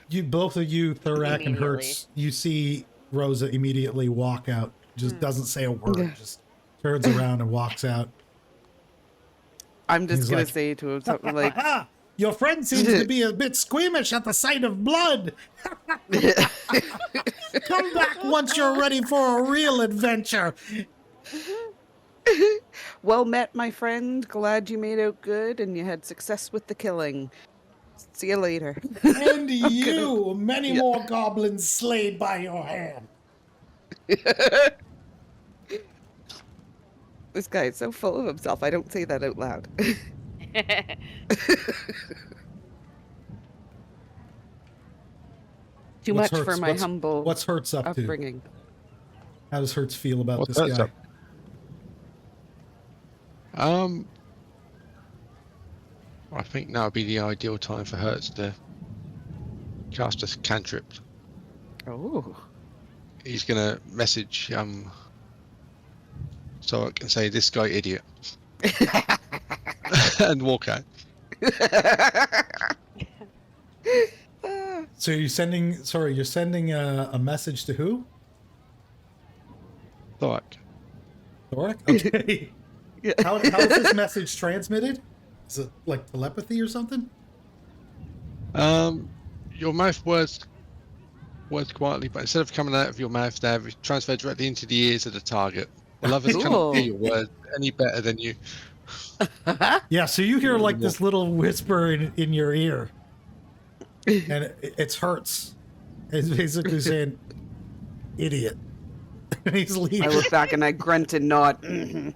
you both of you, Thorak and Hertz, you see Rosa immediately walk out. Just doesn't say a word. Yeah. Just turns around and walks out. I'm just He's going like, to say to him something like, your friend seems to be a bit squeamish at the sight of blood. Come back once you're ready for a real adventure. well met, my friend. Glad you made out good and you had success with the killing. See you later. And you, many more goblins slayed by your hand. This guy is so full of himself. I don't say that out loud. Too What's much for Hertz- my humble What's Hertz up to? upbringing. How does Hertz feel about What's this Hertz guy? up? I think now would be the ideal time for Hertz to cast a cantrip. Oh. He's gonna message so I can say this guy idiot and walk out. So you're sending a message to who? Thork. Thoric? Okay. Yeah. How is this message transmitted? Is it like telepathy or something? Your mouth words quietly, but instead of coming out of your mouth, they're transferred directly into the ears of the target. Well, others cannot Cool. hear your words any better than you. Yeah, so you hear like this little whisper in your ear. And it's Hertz. It's basically saying, idiot. And he's leaving. I look back and I grunt and nod. Mhm.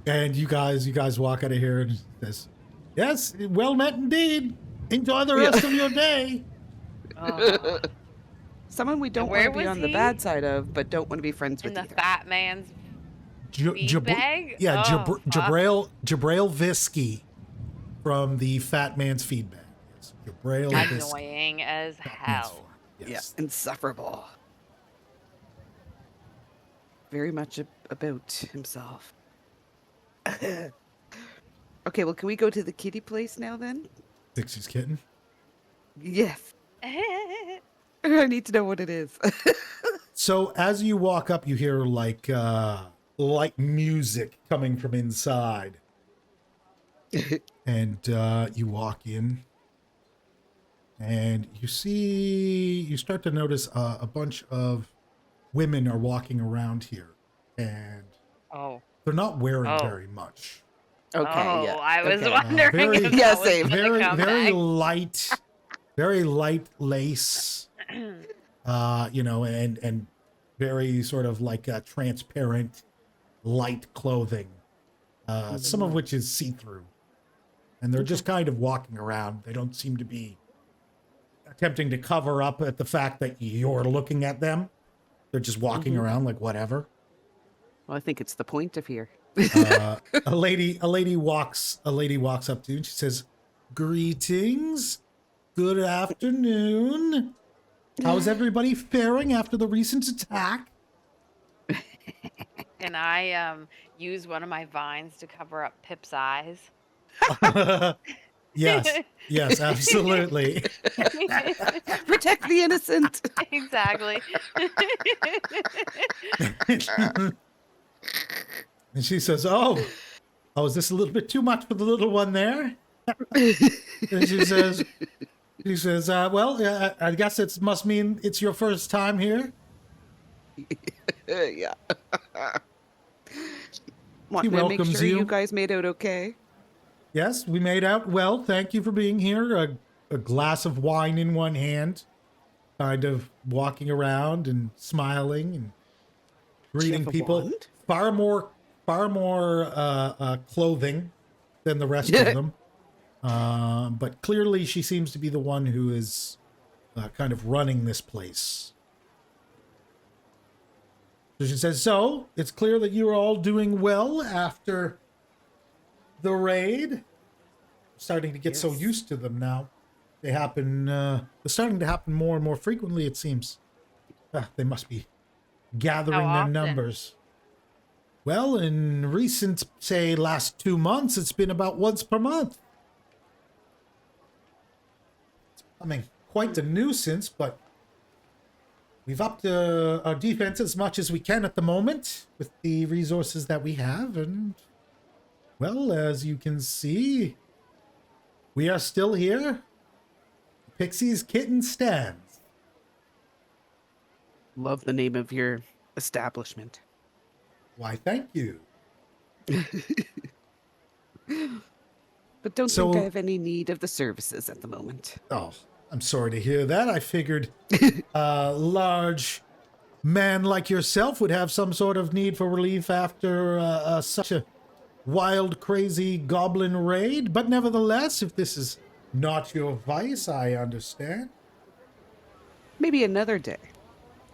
And you guys walk out of here and says, yes, well met indeed. Enjoy the rest of your day. Oh, Someone we don't where want to be was on the he? bad side of, but don't want to be friends in with the either. fat man's J- feed Jab- bag? Yeah, Oh, fuck. Jabrail Visky from the Fat Man's Feedback. Yes, Jabrail Visky. Annoying as Fat Man's hell. Feed- Yeah, Yes. insufferable. Very much about himself. Okay, well, can we go to the kitty place now then? Dixie's kitten. Yes. I need to know what it is. So as you walk up, you hear like music coming from inside, and you walk in, and you start to notice a bunch of women are walking around here, and Oh. they're not wearing Oh. very much. Okay, Oh, yeah. I was okay. wondering Very- if Yeah, that was same. gonna Very come very light lace, back. and very sort of like transparent, light clothing, some of which is see-through. And they're just kind of walking around. They don't seem to be attempting to cover up at the fact that you're looking at them. They're just walking around like whatever. Well, I think it's the point of here. A lady walks up to you and she says, "Greetings. Good afternoon. How's everybody faring after the recent attack?" Can I use one of my vines to cover up Pip's eyes? Yes, absolutely. Protect the innocent. Exactly. And she says, "Oh, is this a little bit too much for the little one there?" And she says, "Well, I guess it must mean it's your first time here." Yeah. Want He to make welcomes sure you. you guys made out okay. "Yes, we made out well. Thank you for being here." A glass of wine in one hand, kind of walking around and smiling and greeting have a people. wand? Far more clothing than the rest of them. But clearly she seems to be the one who is kind of running this place. So she says, "So, it's clear that you're all doing well after the raid." Starting to get so Yes. used to them now. They happen, they're starting to happen more and more frequently, it seems. They must be gathering How their often? numbers. Well, in recent, say, last 2 months, it's been about once per month. It's becoming quite a nuisance, but we've upped our defense as much as we can at the moment with the resources that we have. And, well, as you can see, we are still here. Pixie's Kitten stands. Love the name of your establishment. Why, thank you. But don't So- think I have any need of the services at the moment. Oh, I'm sorry to hear that. I figured a large man like yourself would have some sort of need for relief after such a wild, crazy goblin raid. But nevertheless, if this is Not your vice, I understand. Maybe another day,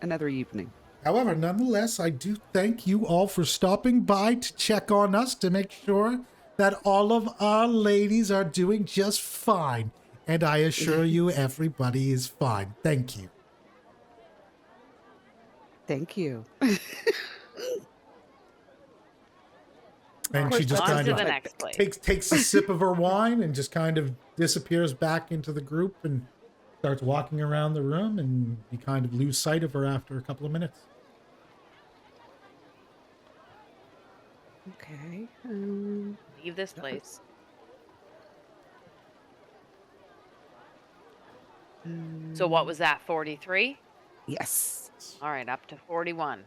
another evening. However, nonetheless, I do thank you all for stopping by to check on us to make sure that all of our ladies are doing just fine. And I assure you, everybody is fine. Thank you. Thank you. And course, she just On kind to of the next place. takes a sip of her wine and just kind of disappears back into the group and starts walking around the room, and you kind of lose sight of her after a couple of minutes. Okay. Leave this place. So what was that, 43? Yes. All right, up to 41.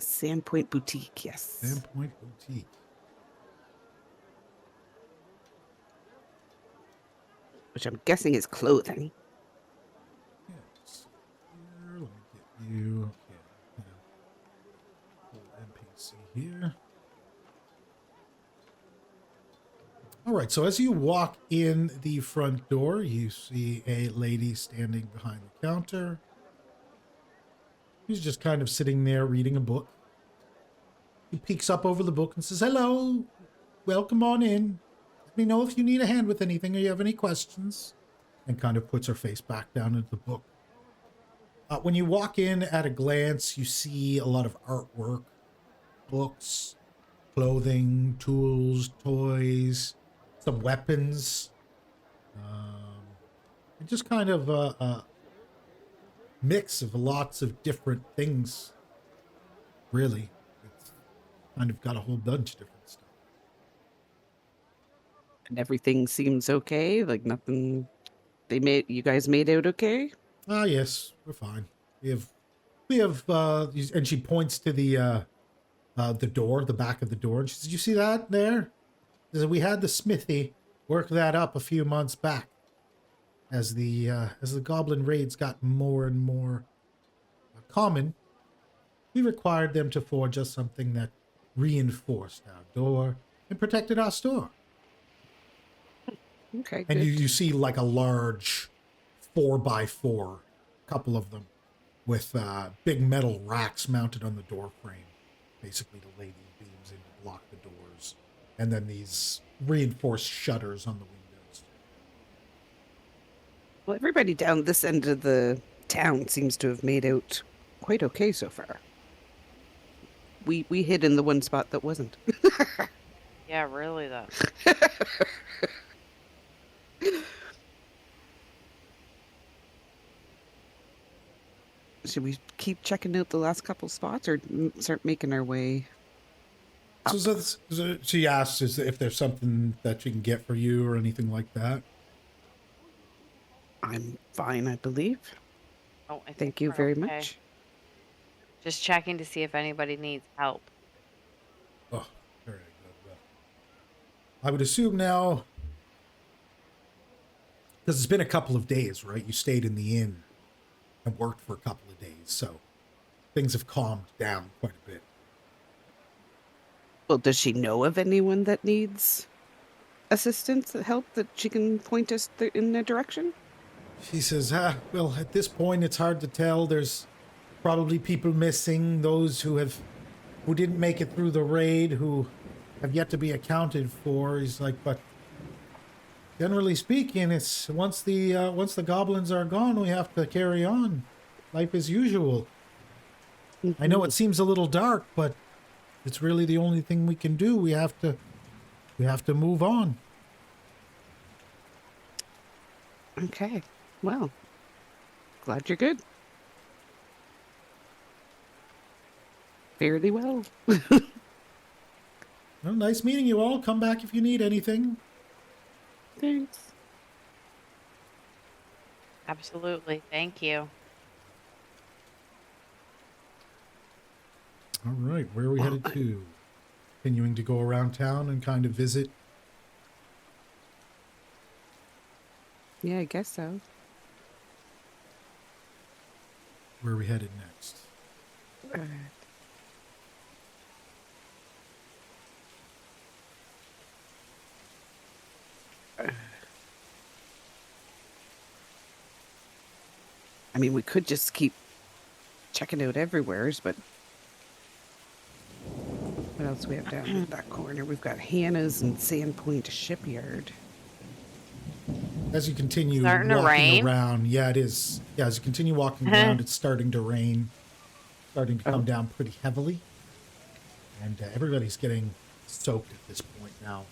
Sandpoint Boutique, yes. Sandpoint Boutique. Which I'm guessing is clothing. Yes. Here, let me get you. Okay. Little NPC here. All right, so as you walk in the front door, you see a lady standing behind the counter. She's just kind of sitting there reading a book. She peeks up over the book and says, "Hello, welcome on in. Let me know if you need a hand with anything or you have any questions." And kind of puts her face back down into the book. When you walk in at a glance, you see a lot of artwork, books, clothing, tools, toys, some weapons. And just kind of a mix of lots of different things, really. It's kind of got a whole bunch of different stuff. And everything seems okay. Like nothing. You guys made out okay? Ah, yes, we're fine. We have, and she points to the door, the back of the door, and she says, "You see that there? She said, we had the smithy work that up a few months back. As the goblin raids got more and more common, we required them to forge us something that reinforced our door and protected our store." Okay, And good. you see like a large 4x4, couple of them, with big metal racks mounted on the door frame, basically to lay these beams in to block the doors, and then these reinforced shutters on the windows. Well, everybody down this end of the town seems to have made out quite okay so far. We hid in the one spot that wasn't. Yeah, really, though. Should we keep checking out the last couple spots or start making our way? So she asks if there's something that she can get for you or anything like that. I'm fine, I believe. Oh, I think Thank you we're very okay. much. Just checking to see if anybody needs help. Oh, very good. Well, I would assume now, because it's been a couple of days, right? You stayed in the inn and worked for a couple of days, so things have calmed down quite a bit. Well, does she know of anyone that needs assistance, help, that she can point us in the direction? She says, well, at this point, it's hard to tell. There's probably people missing, those who didn't make it through the raid, who have yet to be accounted for. He's like, but generally speaking, it's once the goblins are gone, we have to carry on. Life as usual. Mm-hmm. I know it seems a little dark, but it's really the only thing we can do. We have to move on. Okay. Well, glad you're good. Fairly well. Well, nice meeting you all. Come back if you need anything. Thanks. Absolutely. Thank you. All right, where are we headed to? Continuing to go around town and kind of visit. Yeah, I guess so. Where are we headed next? I mean, we could just keep checking out everywheres, but what else do we have down in that corner? We've got Hannah's and Sandpoint Shipyard. As you continue Starting to walking rain? around, yeah, it is. Yeah, as you continue walking around, it's starting to rain, starting to come Oh. down pretty heavily, and everybody's getting soaked at this point now.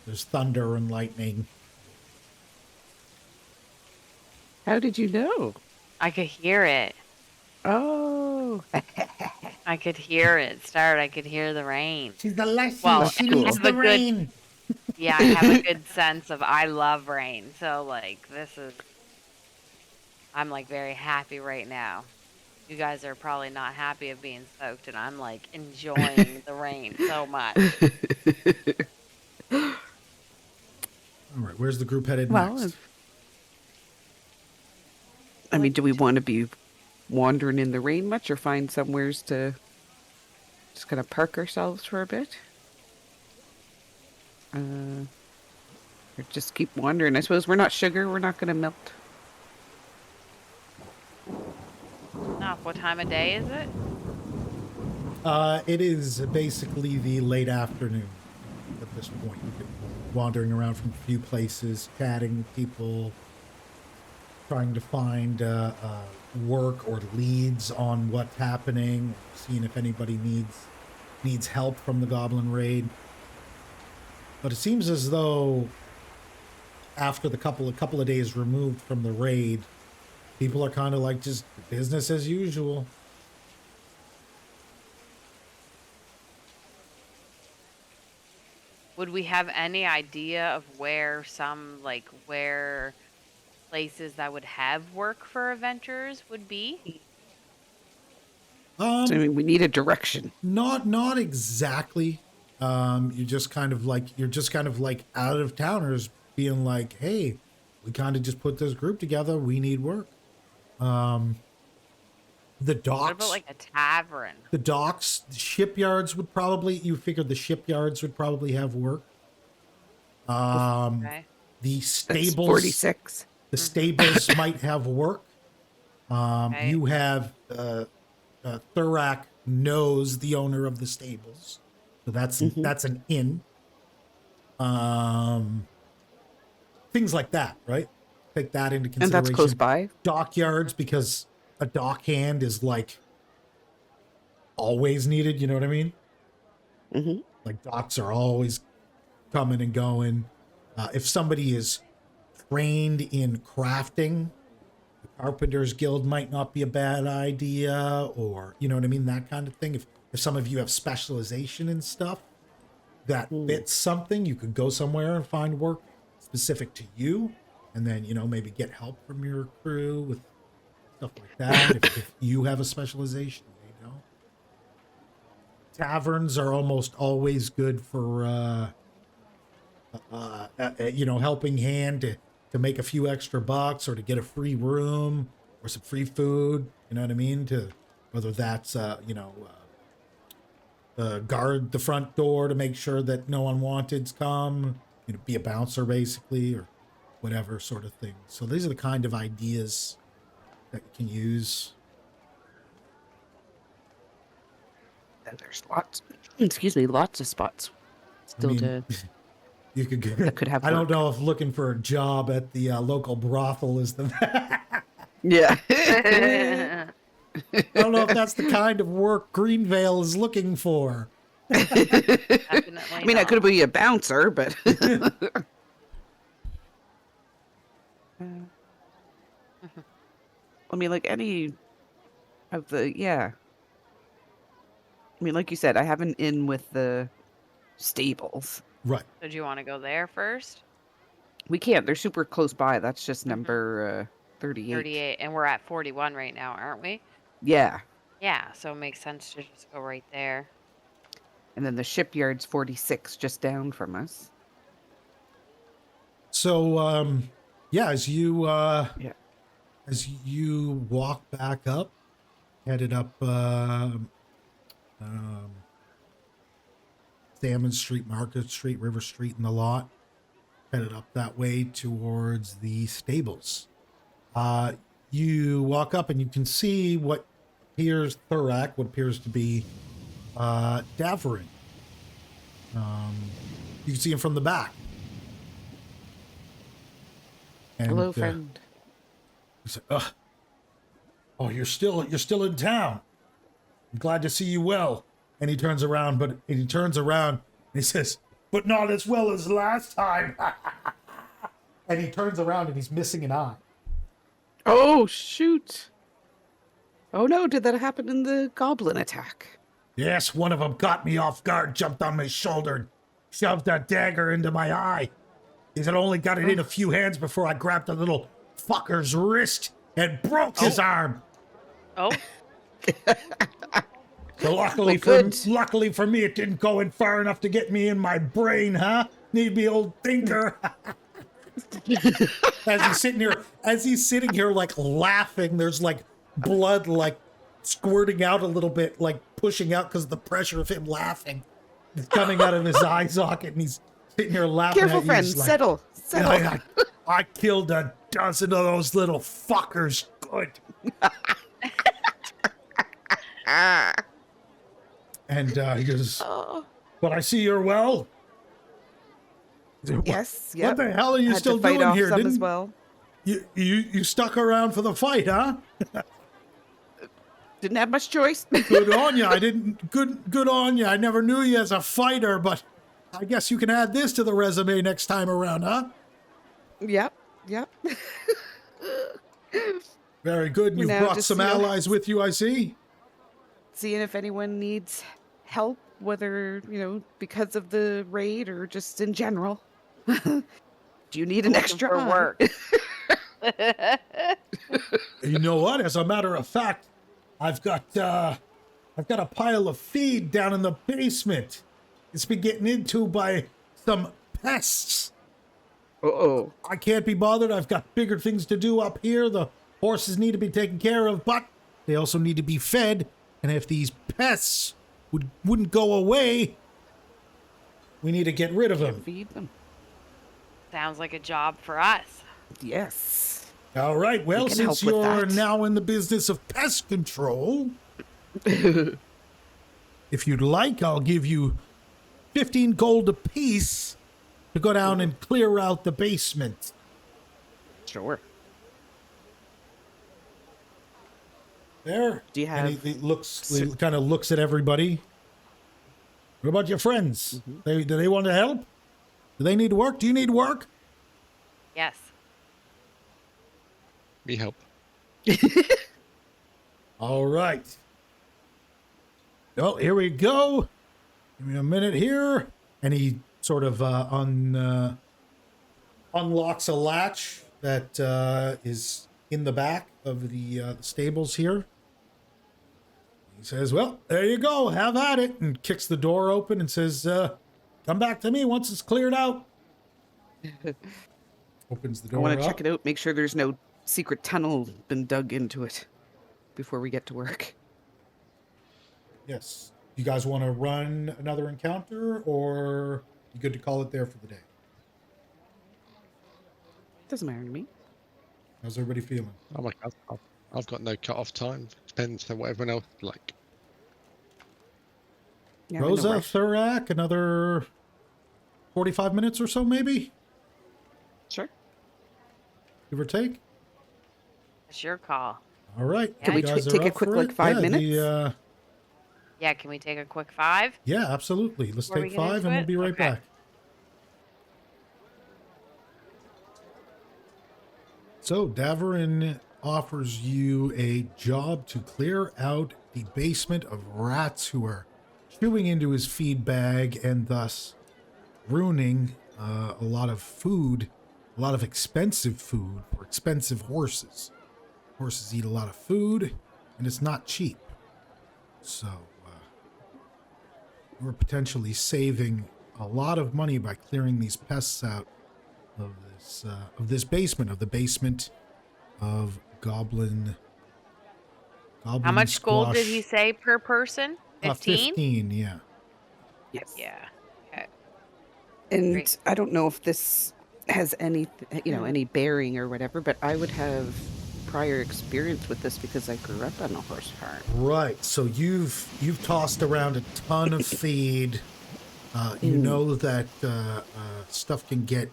There's thunder and lightning. How did you know? I could hear it. Oh, I could hear it start. I could hear the rain. She's the Lassie. Well, she cool. needs The the good- rain. Yeah, I have a good sense of I love rain. So like this is I'm like very happy right now. You guys are probably not happy of being soaked and I'm like enjoying the rain so much. All right, where's the group headed well, next? I mean, do we want to be wandering in the rain much or find somewheres to just kind of park ourselves for a bit? Or just keep wandering. I suppose we're not sugar. We're not going to melt. Now, what time of day is it? It is basically the late afternoon at this point. You've been wandering around from a few places, chatting with people, trying to find work or leads on what's happening, seeing if anybody needs help from the Goblin raid. But it seems as though after the couple of days removed from the raid, people are kind of like just business as usual. Would we have any idea of where places that would have work for adventurers would be? So, I mean, we need a direction. Not exactly. You're just kind of like out of towners being like, hey, we kind of just put this group together. We need work. The What docks, about like a tavern? the shipyards would probably. You figured the shipyards would probably have work. Okay. The That's stables, 46. the stables might have work. Okay. You have Thurak knows the owner of the stables, so that's an inn. Things like that, right? Take that into consideration. And that's close by. Dockyards, because a dock hand is like always needed. You know what I mean? Mm-hmm. Like docks are always coming and going. If somebody is trained in crafting, the Carpenters Guild might not be a bad idea, or you know what I mean, that kind of thing. If some of you have specialization in stuff that fits something, you could go somewhere and find work specific to you, and then maybe get help from your crew with stuff like that. if you have a specialization, taverns are almost always good for helping hand to make a few extra bucks or to get a free room or some free food. You know what I mean? To whether that's guard the front door to make sure that no unwanteds come. Be a bouncer basically, or whatever sort of thing. So these are the kind of ideas that you can use. And there's lots of spots still to You could that could have I don't work. know if looking for a job at the local brothel is the Yeah. I don't know if that's the kind of work Greenveil is looking for. Definitely I mean, I not. could be a bouncer, but I mean, like any of the I mean, like you said, I have an inn with the stables. Right. So do you want to go there first? We can't. They're super close by. That's just number 38. 38, and we're at 41 right now, aren't we? Yeah. Yeah, so it makes sense to just go right there. And then the shipyard's 46, just down from us. So as you walk back up, headed up Salmon Street, Market Street, River Street, and the lot, headed up that way towards the stables. you walk up and you can see what appears Thurak, what appears to be Davarin. You can see him from the back. And, Hello, friend. he's like, oh, you're still in town. I'm glad to see you well. And he turns around, and he says, but not as well as last time. And he turns around and he's missing an eye. Oh, shoot. Oh, no. Did that happen in the goblin attack? Yes, one of them caught me off guard, jumped on my shoulder, and shoved a dagger into my eye. He said only got it in a few hands before I grabbed the little fucker's wrist and broke his arm. Oh, So luckily for me, it didn't go in far enough to get me in my brain, huh? Need me, old thinker. As he's sitting here, like laughing, there's like blood like squirting out a little bit, like pushing out because of the pressure of him laughing. It's coming out of his eye socket, and he's sitting here laughing. Careful, at you, friend. just like, Settle. I killed a dozen of those little fuckers. Good. And he goes, but I see you're well. Yes. What the hell are you Had still to fight doing off here? some as well. You stuck around for the fight, huh? Didn't have much choice. Good on you. Good on you. I never knew you as a fighter, but I guess you can add this to the resume next time around, huh? Yep. Very good. You've Now brought just, some allies with you, I see. Seeing if anyone needs help, whether, because of the raid or just in general. Do you need an looking extra for eye? work. You know what? As a matter of fact, I've got a pile of feed down in the basement. It's been getting into by some pests. Uh-oh. I can't be bothered. I've got bigger things to do up here. The horses need to be taken care of, but they also need to be fed. And if these pests wouldn't go away, we need to get rid of them. Feed them. Sounds like a job for us. Yes. All right. Well, can since help with you're that. now in the business of pest control, if you'd like, I'll give you 15 gold apiece to go down and clear out the basement. Sure. There. Do you have- And he kind of looks at everybody. What about your friends? Do they want to help? Do they need work? Do you need work? Yes. Me help. All right. Well, here we go. Give me a minute here. And he sort of unlocks a latch that is in the back of the stables here. He says, well, there you go. Have at it. And kicks the door open and says, come back to me once it's cleared out. Opens the I door want up. to check it out, make sure there's no secret tunnel been dug into it before we get to work. Yes. You guys want to run another encounter, or you good to call it there for the day? Doesn't matter to me. How's everybody feeling? Oh my God, I've got no cut-off time. Depends on what everyone else like. Yeah, no Rosa, rush. Thurak, another 45 minutes or so, maybe? Sure. Give or take? It's your call. All right. Can You we guys are take a up quick, for like, it? 5 Yeah, minutes? Yeah, can we take a quick 5? Yeah, absolutely. Let's Before we take get 5 into and we'll it? be right Okay. back. So, Davarin offers you a job to clear out the basement of rats who are chewing into his feed bag and thus ruining a lot of food, a lot of expensive food for expensive horses. Horses eat a lot of food, and it's not cheap. So, we're potentially saving a lot of money by clearing these pests out of this basement, of the basement of goblin. How much gold did he squash. say per person? 15? 15, yeah. Yes. Yeah. Okay. And Great. I don't know if this has any, any bearing or whatever, but I would have prior experience with this because I grew up on a horse farm. Right. So you've tossed around a ton of feed. You know that stuff can get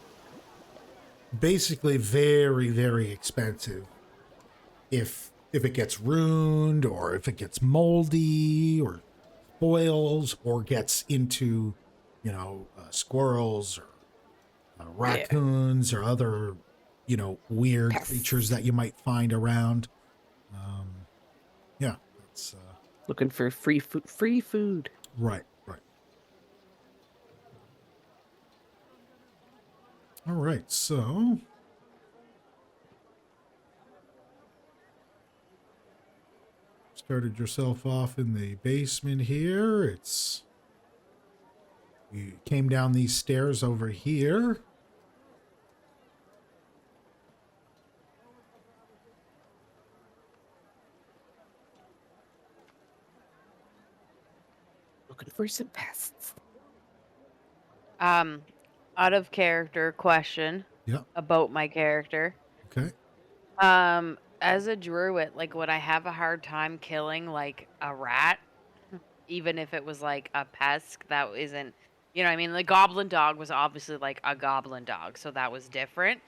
basically very, very expensive if it gets ruined or if it gets moldy or spoils or gets into, squirrels or raccoons or other, weird Pests. creatures that you might find around. Yeah, that's Looking for free food. right. All right, so started yourself off in the basement here. You came down these stairs over here. Looking for some pests. Out of character question Yeah. about my character. Okay. As a druid, like, would I have a hard time killing like a rat, even if it was like a pest that isn't, you know what I mean? The goblin dog was obviously like a goblin dog, so that was different.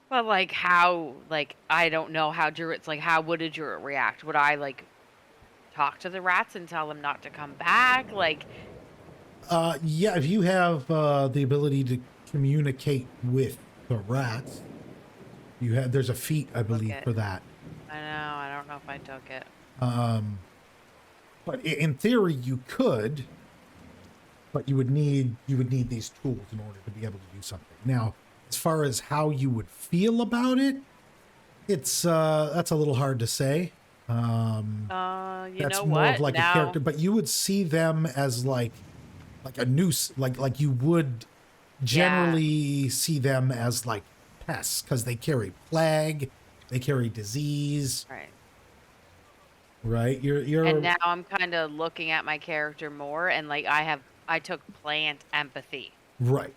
But like how, like, I don't know how druids, like, how would a druid react? Would I like talk to the rats and tell them not to come back? Like, Yeah, if you have the ability to communicate with the rats, there's a feat, I believe, it. for that. I know, I don't know if I took it. But in theory, you could. But you would need these tools in order to be able to do something. Now, as far as how you would feel about it, that's a little hard to say. You That's know more what? of like Now, a character, but you would see them as like a noose, like you would generally see them as like pests because they carry plague, they carry disease, right. right? You're And now I'm kind of looking at my character more, and like I took plant empathy. right.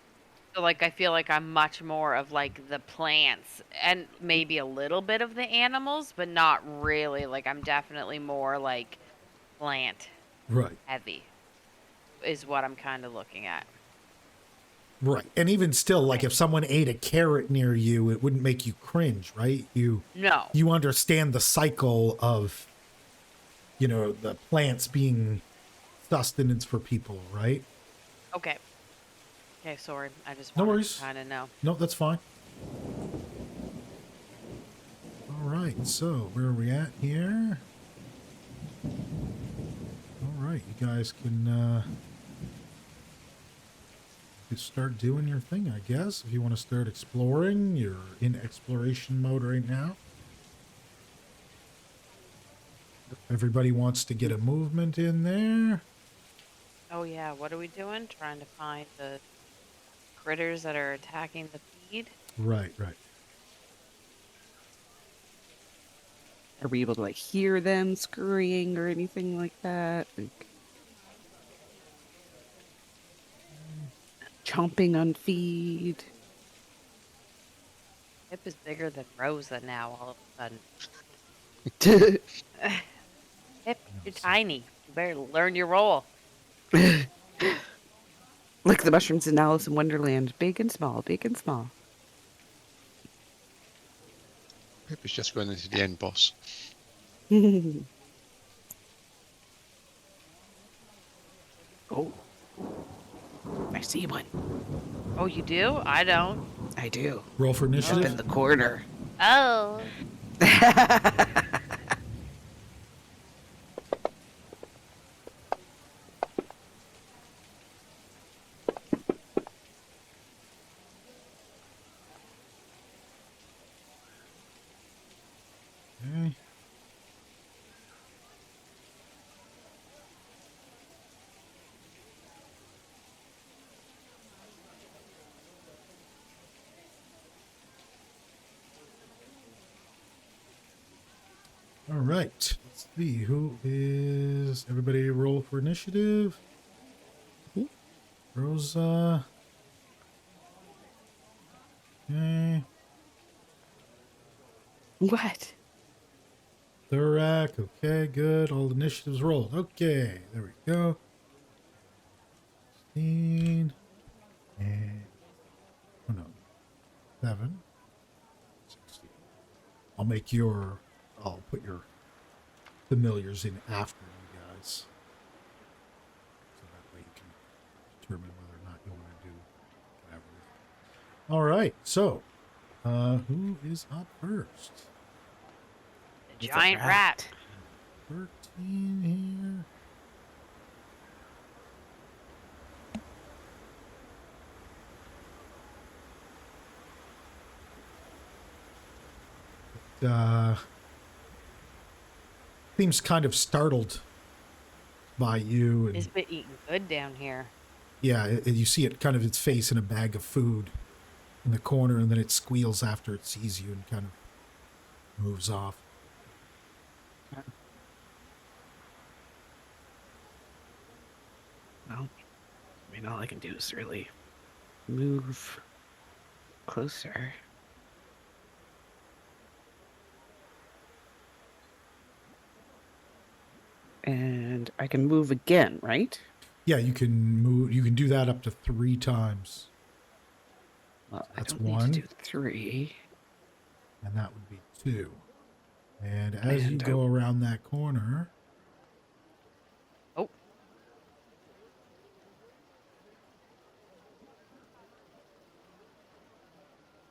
So like I feel like I'm much more of like the plants and maybe a little bit of the animals, but not really. Like I'm definitely more like plant Right. heavy is what I'm kind of looking at. Right. And even still, like if someone ate a carrot near you, it wouldn't make you cringe, right? No. You understand the cycle of, the plants being sustenance for people, right? Okay. Okay, sorry. I just No wanted worries. to kind of know. No, that's fine. All right. So where are we at here? All right. You guys can start doing your thing, I guess. If you want to start exploring, you're in exploration mode right now. Everybody wants to get a movement in there. Oh yeah, what are we doing? Trying to find the critters that are attacking the feed? Right. Are we able to like hear them scurrying or anything like that? Like, chomping on feed. Hip is bigger than Rosa now all of a sudden. Hip, you're tiny. You better learn your role. Like the mushrooms in Alice in Wonderland. Big and small, big and small. Pip is just going into the end boss. Oh. I see one. Oh, you do? I don't. I do. Roll for Up initiative. in the corner. Oh. Okay. All right. Let's see. Who is everybody roll for initiative? Rosa. Okay. What? Thurak. Okay, good. All initiatives rolled. Okay, there we go. 16. And, oh no, 7. 16. I'll put your familiars in after you guys. So that way you can determine whether or not you want to do whatever. All right, so who is up first? The giant rat. 13 here. Seems kind of startled by you. It's been eating good down here. Yeah, you see it kind of its face in a bag of food in the corner, and then it squeals after it sees you and kind of moves off. Well, I mean, all I can do is really move closer. And I can move again, right? Yeah, you can move. You can do that up to 3 times. Well, That's I don't 1. need to do 3. And that would be 2. And as you And go around that corner, Oh.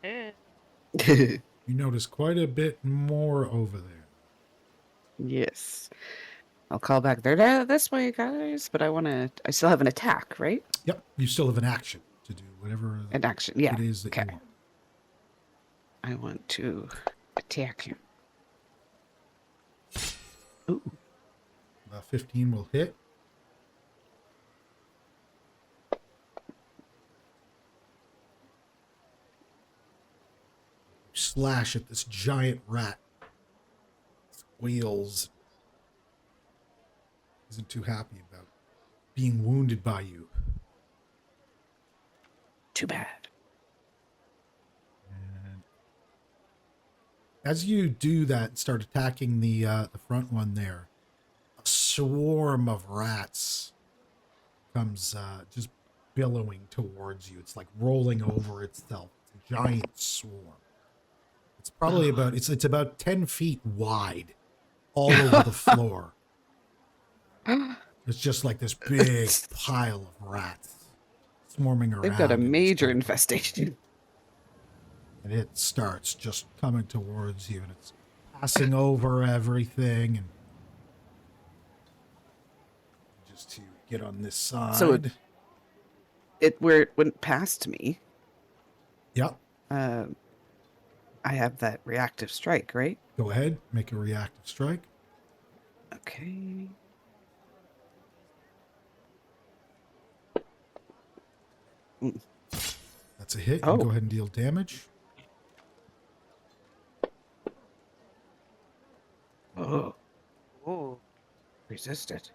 Eh. you notice quite a bit more over there. Yes. I'll call back there. This way, guys. But I still have an attack, right? Yep, you still have an action to do whatever An action, yeah. it is that you Okay. want. I want to attack him. Ooh. 15 will hit. Slash at this giant rat. Squeals. Isn't too happy about being wounded by you. Too bad. And as you do that, start attacking the front one there, a swarm of rats comes just billowing towards you. It's like rolling over itself. It's a giant swarm. It's probably about it's about 10 feet wide, all over the floor. It's just like this big pile of rats swarming around. They've got a in this major territory. infestation. And it starts just coming towards you, and it's passing over everything, and just to get on this side. So where it went past me, Yep. I have that reactive strike, right? Go ahead, make a reactive strike. Okay. That's a hit. Oh. And go ahead and deal damage. Oh, Ooh. resisted.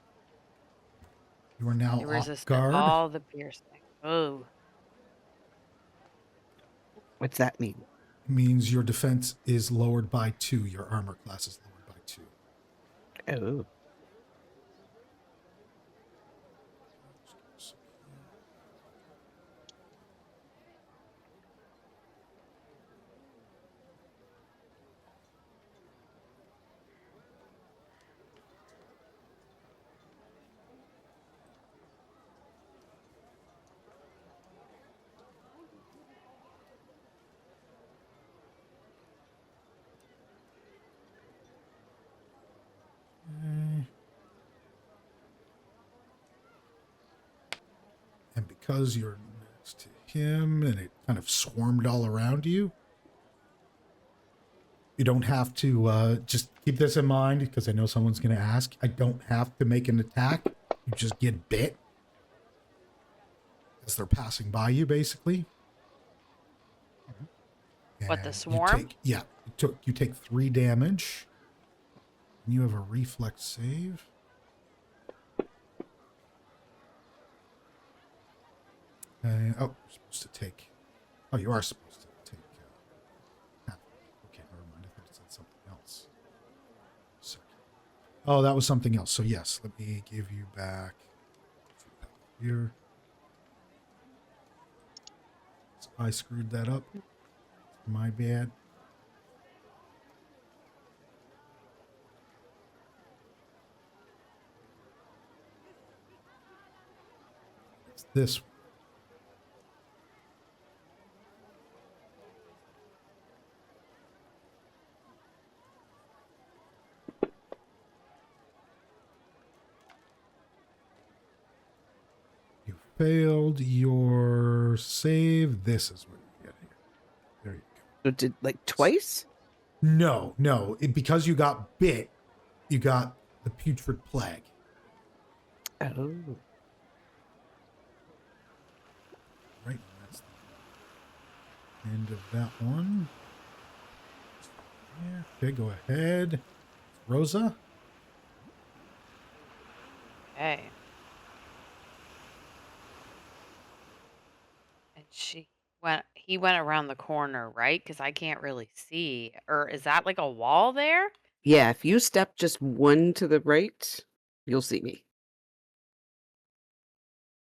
You are now You off resisted guard. all the piercing. Oh. What's that mean? Means your defense is lowered by 2. Your armor class is lowered by 2. Oh. And because you're next to him and it kind of swarmed all around you, you don't have to, just keep this in mind because I know someone's going to ask. I don't have to make an attack. You just get bit as they're passing by you, basically. What, the And swarm? You take 3 damage. And you have a reflex save. You're supposed to take. Oh, you are supposed to take. Okay, never mind. I thought it said something else. Sorry. Oh, that was something else. So yes, let me give you back here. So I screwed that up. My bad. It's this one. You failed your save. This is what you get here. There you go. So did like twice? No. Because you got bit, you got the putrid plague. Oh. Right. That's the end of that one. Yeah. Okay, go ahead. Rosa. Okay. And he went around the corner, right? Because I can't really see. Or is that like a wall there? Yeah, if you step just one to the right, you'll see me.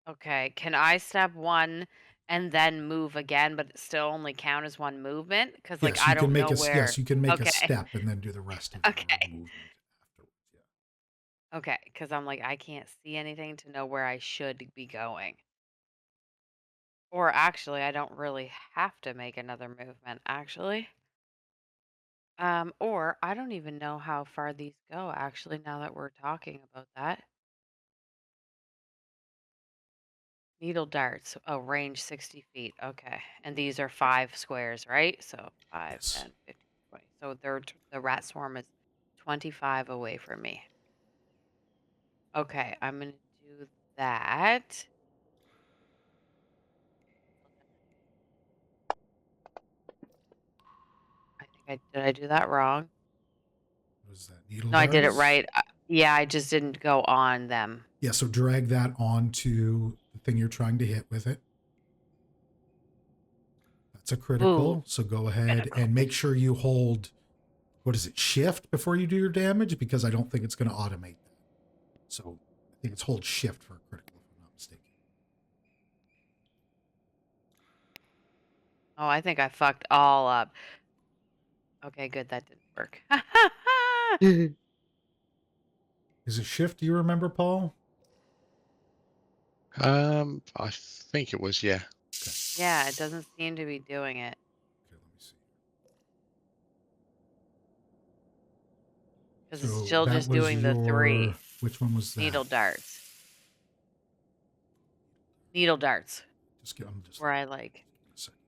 Okay. Can I step one and then move again, but it still only count as one movement? Because like Yes, I you can don't make know a where. yes, you can make a Okay. step and then do the rest of Okay. your movement afterwards. Yeah. Okay. Because I'm like, I can't see anything to know where I should be going. Or actually, I don't really have to make another movement, actually. Or I don't even know how far these go, actually, now that we're talking about that. Needle darts. Oh, range 60 feet. Okay. And these are 5 squares, right? So 5, Yes. 10, 15, 20. So the rat swarm is 25 away from me. Okay, I'm going to do that. Did I do that wrong? Was that needle No, I did it darts? right. Yeah, I just didn't go on them. Yeah, so drag that onto the thing you're trying to hit with it. That's a Ooh, critical. So go ahead critical. and make sure you hold, what is it, shift before you do your damage? Because I don't think it's going to automate that. So I think it's hold shift for a critical, if I'm not mistaken. Oh, I think I fucked all up. Okay, good. That didn't work. Is it shift? Do you remember, Paul? I think it was, yeah. Okay. Yeah, it doesn't seem to be doing it Okay, let me see. because it's So still that just was doing the 3 which one was that? needle darts. Needle darts. I'm just Where I like. give me a second.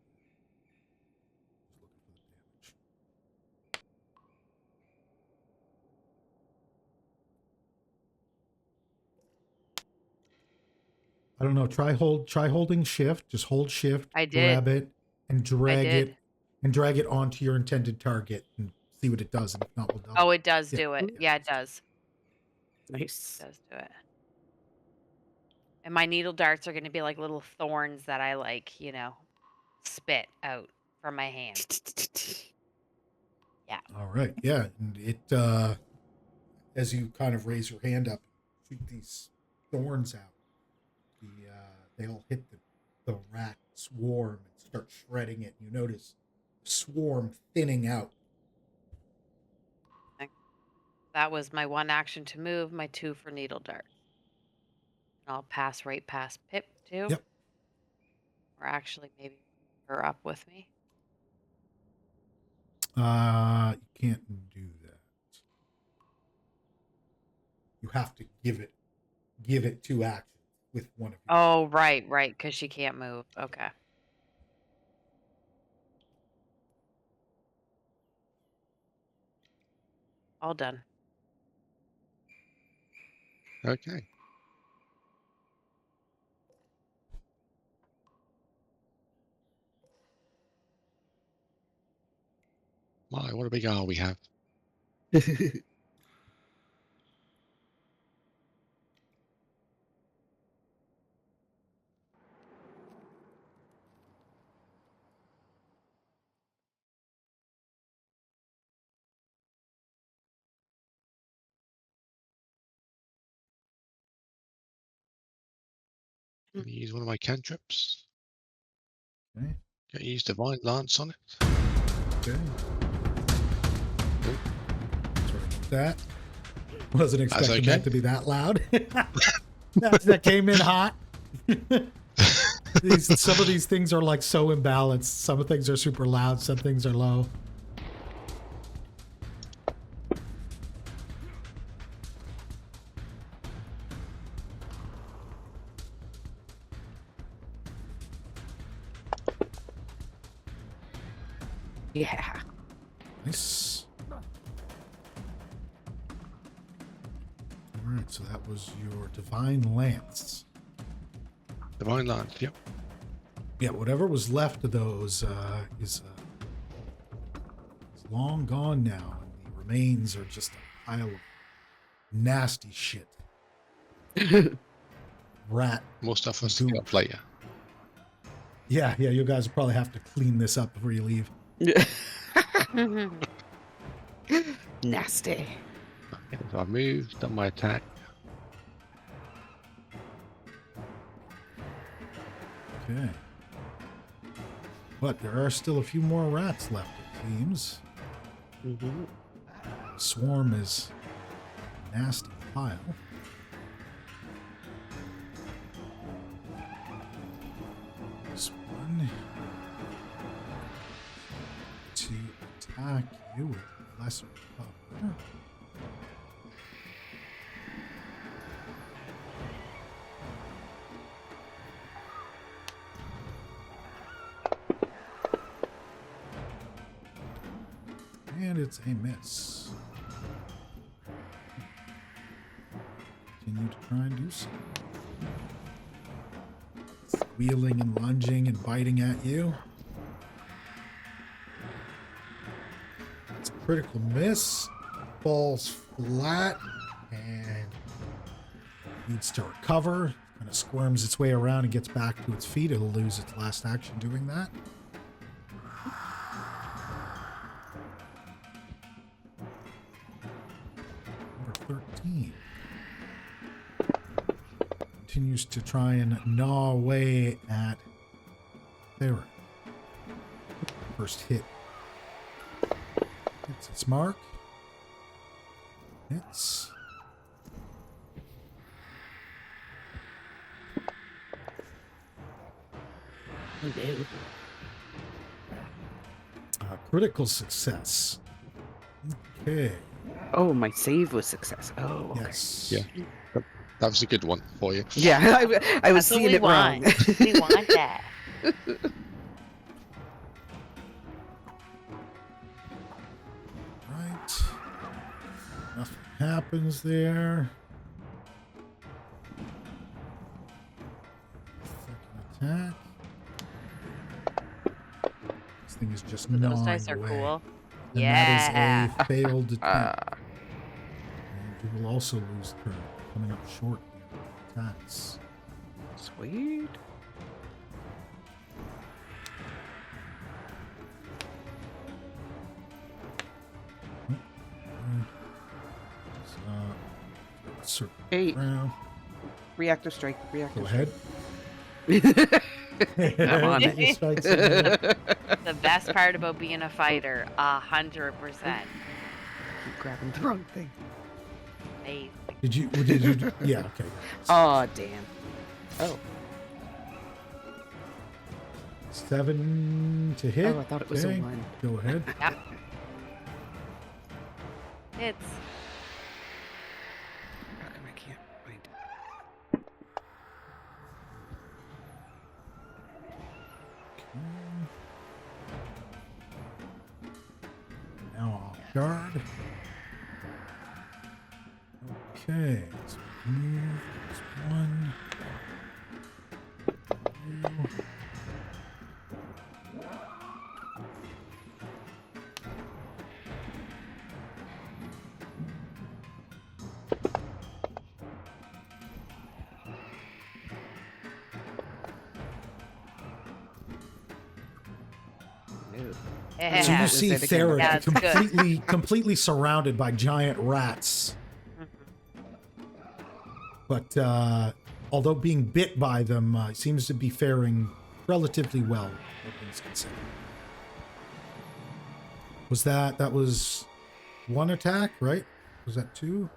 Just looking for the damage. I don't know. Try holding shift. Just hold shift, I did. grab it, and I drag did. it onto your intended target and see what it does. And if not, we'll double. Oh, it does Yeah. do it. Yeah. Yeah, it does. Nice. It does do it. And my needle darts are going to be like little thorns that I like, spit out from my hand. Yeah. All right. Yeah. And it as you kind of raise your hand up, shoot these thorns out. They all hit the rat swarm and start shredding it. You notice the swarm thinning out. That was my 1 action to move, my 2 for needle darts. And I'll pass right past Pip too. Yep. Or actually maybe her up with me. You can't do that. You have to give it 2 actions with one of you. Oh, right, because she can't move. Okay. All done. Okay. My, what a big R we have. Gonna use one of my cantrips. Okay. Gonna use Divine Lance on it. Okay. Sorry about that. Wasn't expecting okay. that to be that loud. that came in hot. Some of these things are like so imbalanced. Some things are super loud. Some things are low. Yeah. Nice. All right, so that was your Divine Lance. Divine Lance, yep. Yeah, whatever was left of those is long gone now, and the remains are just a pile of nasty shit. Rat. More stuff for us to Goop. get up later. Yeah, you guys will probably have to clean this up before you leave. Nasty. Okay, so I've moved, done my attack. Okay. But there are still a few more rats left, it seems. Mm-hmm. The swarm is a nasty pile. This one to attack you with lesser cover. And it's a miss. Continue to try and do so. Squealing and lunging and biting at you. It's a critical miss. Falls flat and needs to recover. Kind of squirms its way around and gets back to its feet. It'll lose its last action doing that. Number 13. Continues to try and gnaw away at Theron. First hit. Hits its mark. Hits. Critical success. Okay. Oh, my save was success. Oh, okay. Yes. Yeah. That was a good one for you. Yeah, I was That's what seeing we it wrong. want. We want that. Right. Nothing happens there. Second attack. This thing is just Those gnawing dice are away. cool. And Yeah. that is a failed attempt. And you will also lose turn. Coming up short here. Attacks. Sweet. Circle Hey, around. reactor strike. Reactor Go strike. ahead. I'm on it. Just strike something. The best part about being a fighter, 100%. Keep grabbing the wrong thing. Amazing. Did you? Yeah. Okay. Oh, damn. Oh. 7 to hit. Oh, I thought it was a Okay, 1. Go ahead. Yep. It's How come I can't find it? Now off guard. Okay. So move. There's 1. 2. yeah. So you Is see it again? Theron Yeah, it's good. completely surrounded by giant rats. But although being bit by them, seems to be faring relatively well, all things considered. That was one attack, right? Was that two?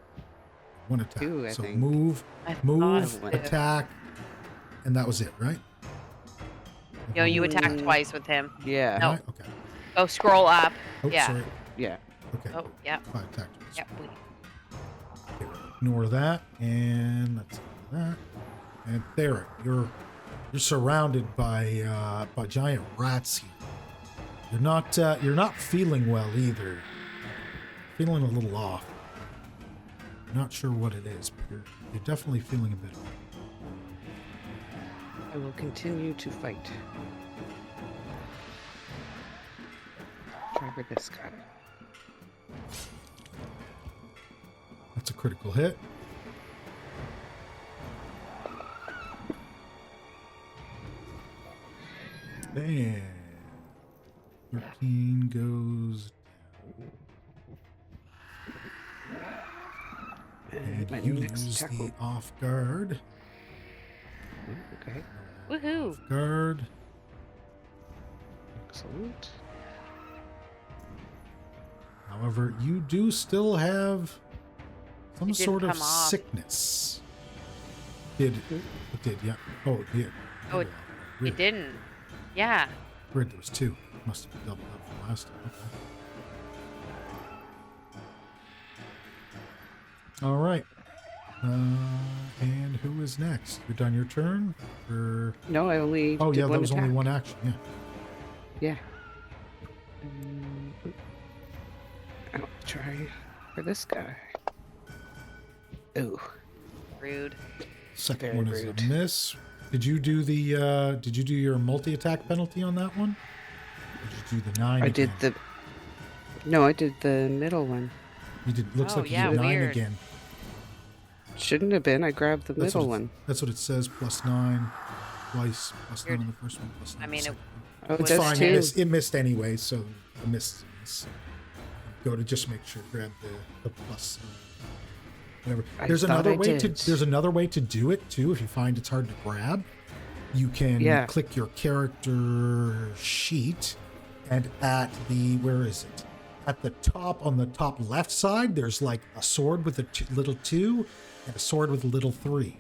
One attack. Two, I so think. move, I thought move, so. attack, and that was it, right? You know, you attack twice with him. Yeah. No. Right? Okay. Oh, scroll up. Oh, yeah. sorry. Yeah. Okay. Oh, yeah. Five attack. Yep. Okay, ignore that, and let's do that. And there, you're surrounded by giant rats here. You're not feeling well either. Feeling a little off. Not sure what it is, but you're definitely feeling a bit off. I will continue to fight. Try for this guy. That's a critical hit. And 13 goes and My you next use tackle. the off guard. Okay. Woohoo. Off guard. Excellent. However, you do still have some It didn't sort of come off. sickness. It did, yeah. Oh, yeah. Oh, It didn't. Yeah. Weird, there was two. Must have been doubled up from last time. Okay. All right. And who is next? You're done your turn? Or... No, I only Oh, did yeah, one that was attack. only one action. Yeah. Yeah. I'll try for this guy. Ooh. Rude. Second Very one is rude. a miss. Did you do your multi-attack penalty on that one? Or did you do the 9 I again? did No, I did the middle one. You did. Looks Oh, like you yeah, did 9 weird. again. Shouldn't have been. I grabbed the That's middle what it- one. That's what it says. +9 twice. +9 Weird. on the first one. +9 I on the mean, second Oh, one. It's that's fine. two. It missed anyway, so a miss. Go to just make sure. Grab the plus. Whatever. I There's thought another I way to. did. There's another way to do it too. If you find it's hard to grab, you can Yeah. click your character sheet, and at the where is it? At the top, on the top left side, there's like a sword with a little 2 and a sword with a little 3.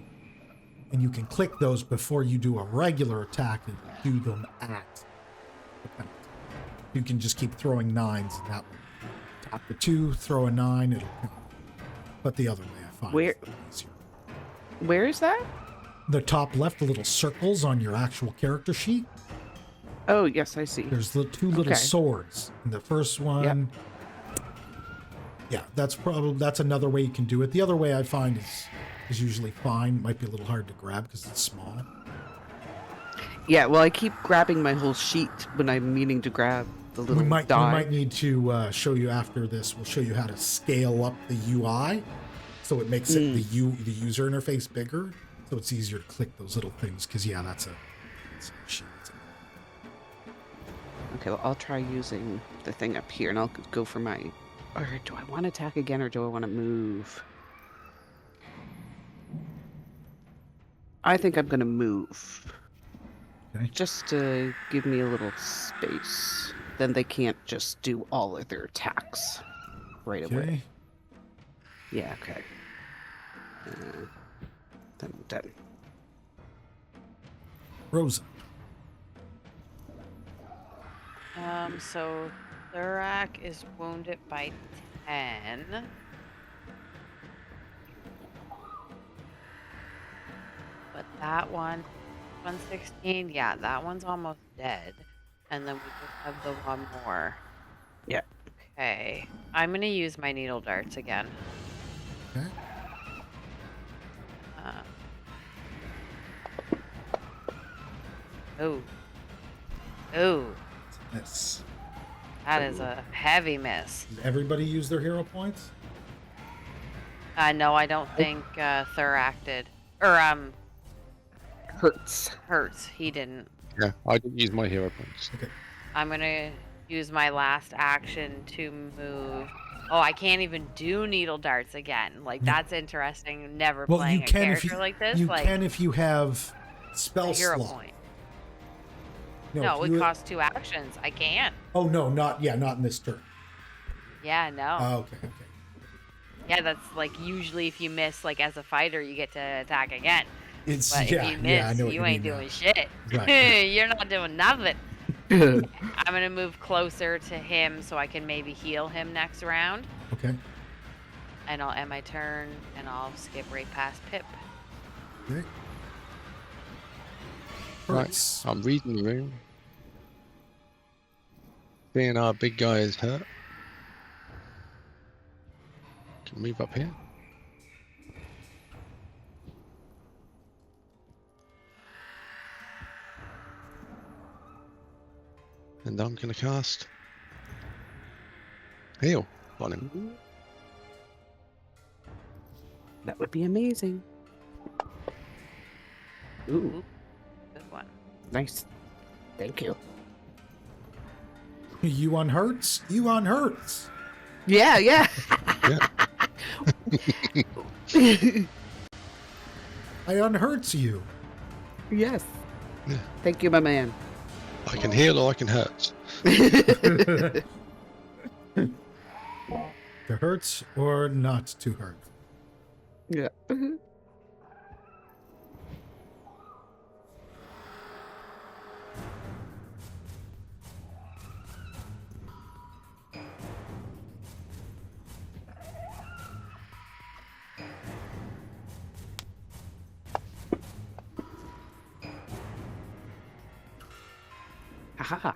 And you can click those before you do a regular attack and do them at the penalty. You can just keep throwing 9s in that one. Tap the 2, throw a 9, it'll count. But the other way I find Where- is easier. Where is that? The top left, the little circles on your actual character sheet. Oh, yes, I see. There's the 2 little Okay. swords. And the first one, yeah, that's another way you can do it. The other way I find is usually fine. Might be a little hard to grab because it's small. Yeah, well, I keep grabbing my whole sheet when I'm meaning to grab the little We might die. need to show you after this. We'll show you how to scale up the UI, so it makes it the user interface bigger, so it's easier to click those little things. Because that's a sheet. Okay, well, I'll try using the thing up here, and I'll go for my... Or do I want to attack again, or do I want to move? I think I'm going to move. Okay. Just to give me a little space. Then they can't just do all of their attacks right away. Okay. Yeah, okay. Then done. Rosa. So Thurak is wounded by 10. But that one, 116, yeah, that one's almost dead. And then we just have the one more. Yeah. Okay. I'm gonna use my needle darts again. Okay. Oh. Oh. Yes. That is a heavy miss. Does everybody use their hero points? No, I don't think Thurak did. Or Hurts. Hurts. He didn't. Yeah, I didn't use my hero points. Okay. I'm gonna use my last action to move. Oh, I can't even do needle darts again. Like, that's interesting. Never Well, playing you a can character like this. You like, can if you have a spell hero slot. point. No, No, if it you- costs 2 actions. I can't. Oh no, not in this turn. Yeah, no. Oh, okay. Yeah, that's like usually if you miss, like as a fighter, you get to attack again. It's But yeah, if you I miss, know what you you ain't mean doing now. shit. Right. You're not doing nothing. I'm gonna move closer to him so I can maybe heal him next round. Okay. And I'll end my turn and I'll skip right past Pip. Okay. Right. Hurts. I'm reading the room. Seeing our big guy is hurt. Can move up here. And I'm going to cast heal on him. That would be amazing. Ooh, Good one. nice. Thank you. You on hurts? You on hurts? Yeah, yeah. I unhurts you. Yes. Yeah. Thank you, my man. I can heal or I can hurt. To hurts or not to hurt? Yeah. Haha.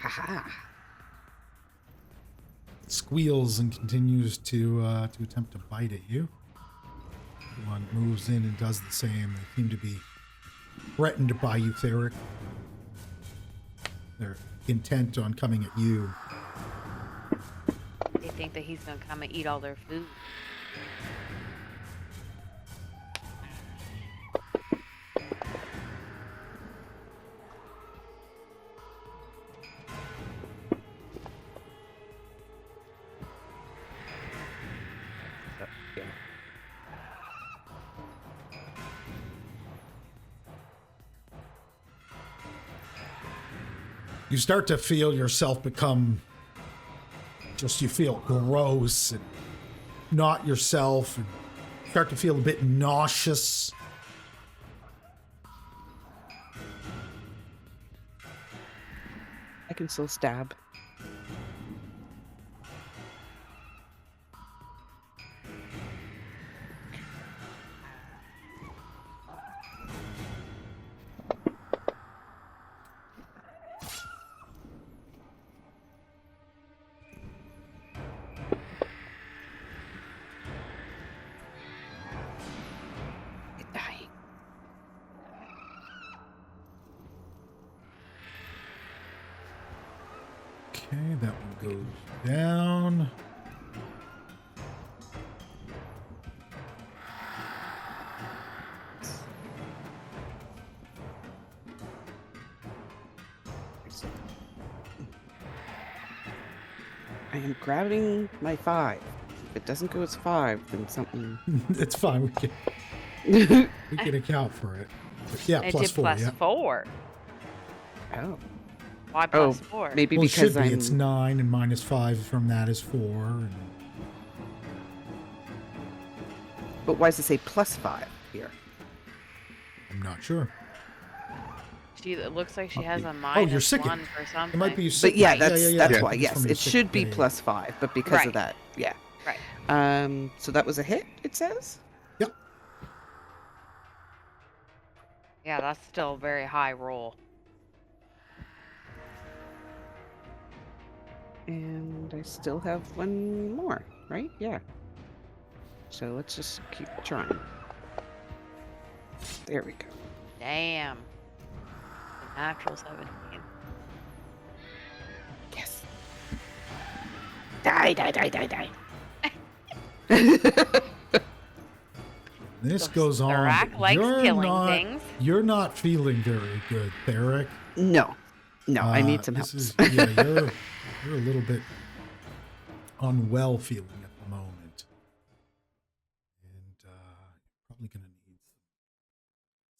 Haha. Squeals and continues to attempt to bite at you. One moves in and does the same. They seem to be threatened by you, Theric. They're intent on coming at you. They think that he's gonna come and eat all their food. You start to feel yourself become you feel gross and not yourself, and start to feel a bit nauseous. I can still stab. Dying. Okay, that one goes down. I am grabbing my 5. If it doesn't go as 5, then something. It's fine. We can account for it. But yeah, It plus did 4. plus Yeah. 4. Oh. Why Oh, plus 4? maybe Well, it because should be. I'm. It's 9, and minus 5 from that is 4. And But why does it say plus 5 here? I'm not sure. It looks like she has a you're minus sickened. 1 for something. It might be. But yeah, sick- that's Yeah. why. It's Yes, from your it sick- should be yeah, yeah. plus 5, but because of Right. that, yeah. Right. So that was a hit. It says. Yep. Yeah, that's still a very high roll. And I still have one more, right? Yeah. So let's just keep trying. There we go. Damn. The natural 17. Yes. Die, die, die, die, die. This So goes on. Thorak but likes killing things. You're not feeling very good, Theric. No, I need some help. You're a little bit unwell feeling at the moment, and probably going to need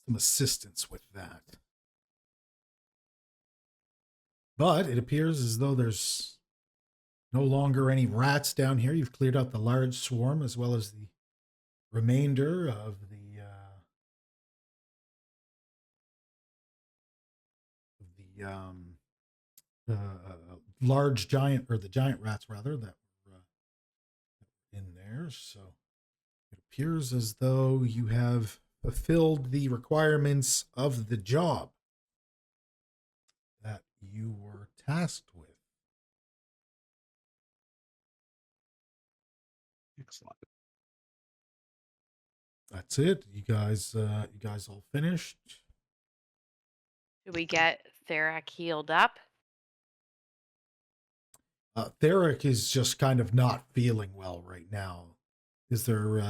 some assistance with that. But it appears as though there's no longer any rats down here. You've cleared out the large swarm as well as the remainder of the large giant, or the giant rats rather, that were in there. So it appears as though you have fulfilled the requirements of the job that you were tasked with. Excellent. That's it. You guys all finished? Do we get Thorak healed up? Theric is just kind of not feeling well right now. Is there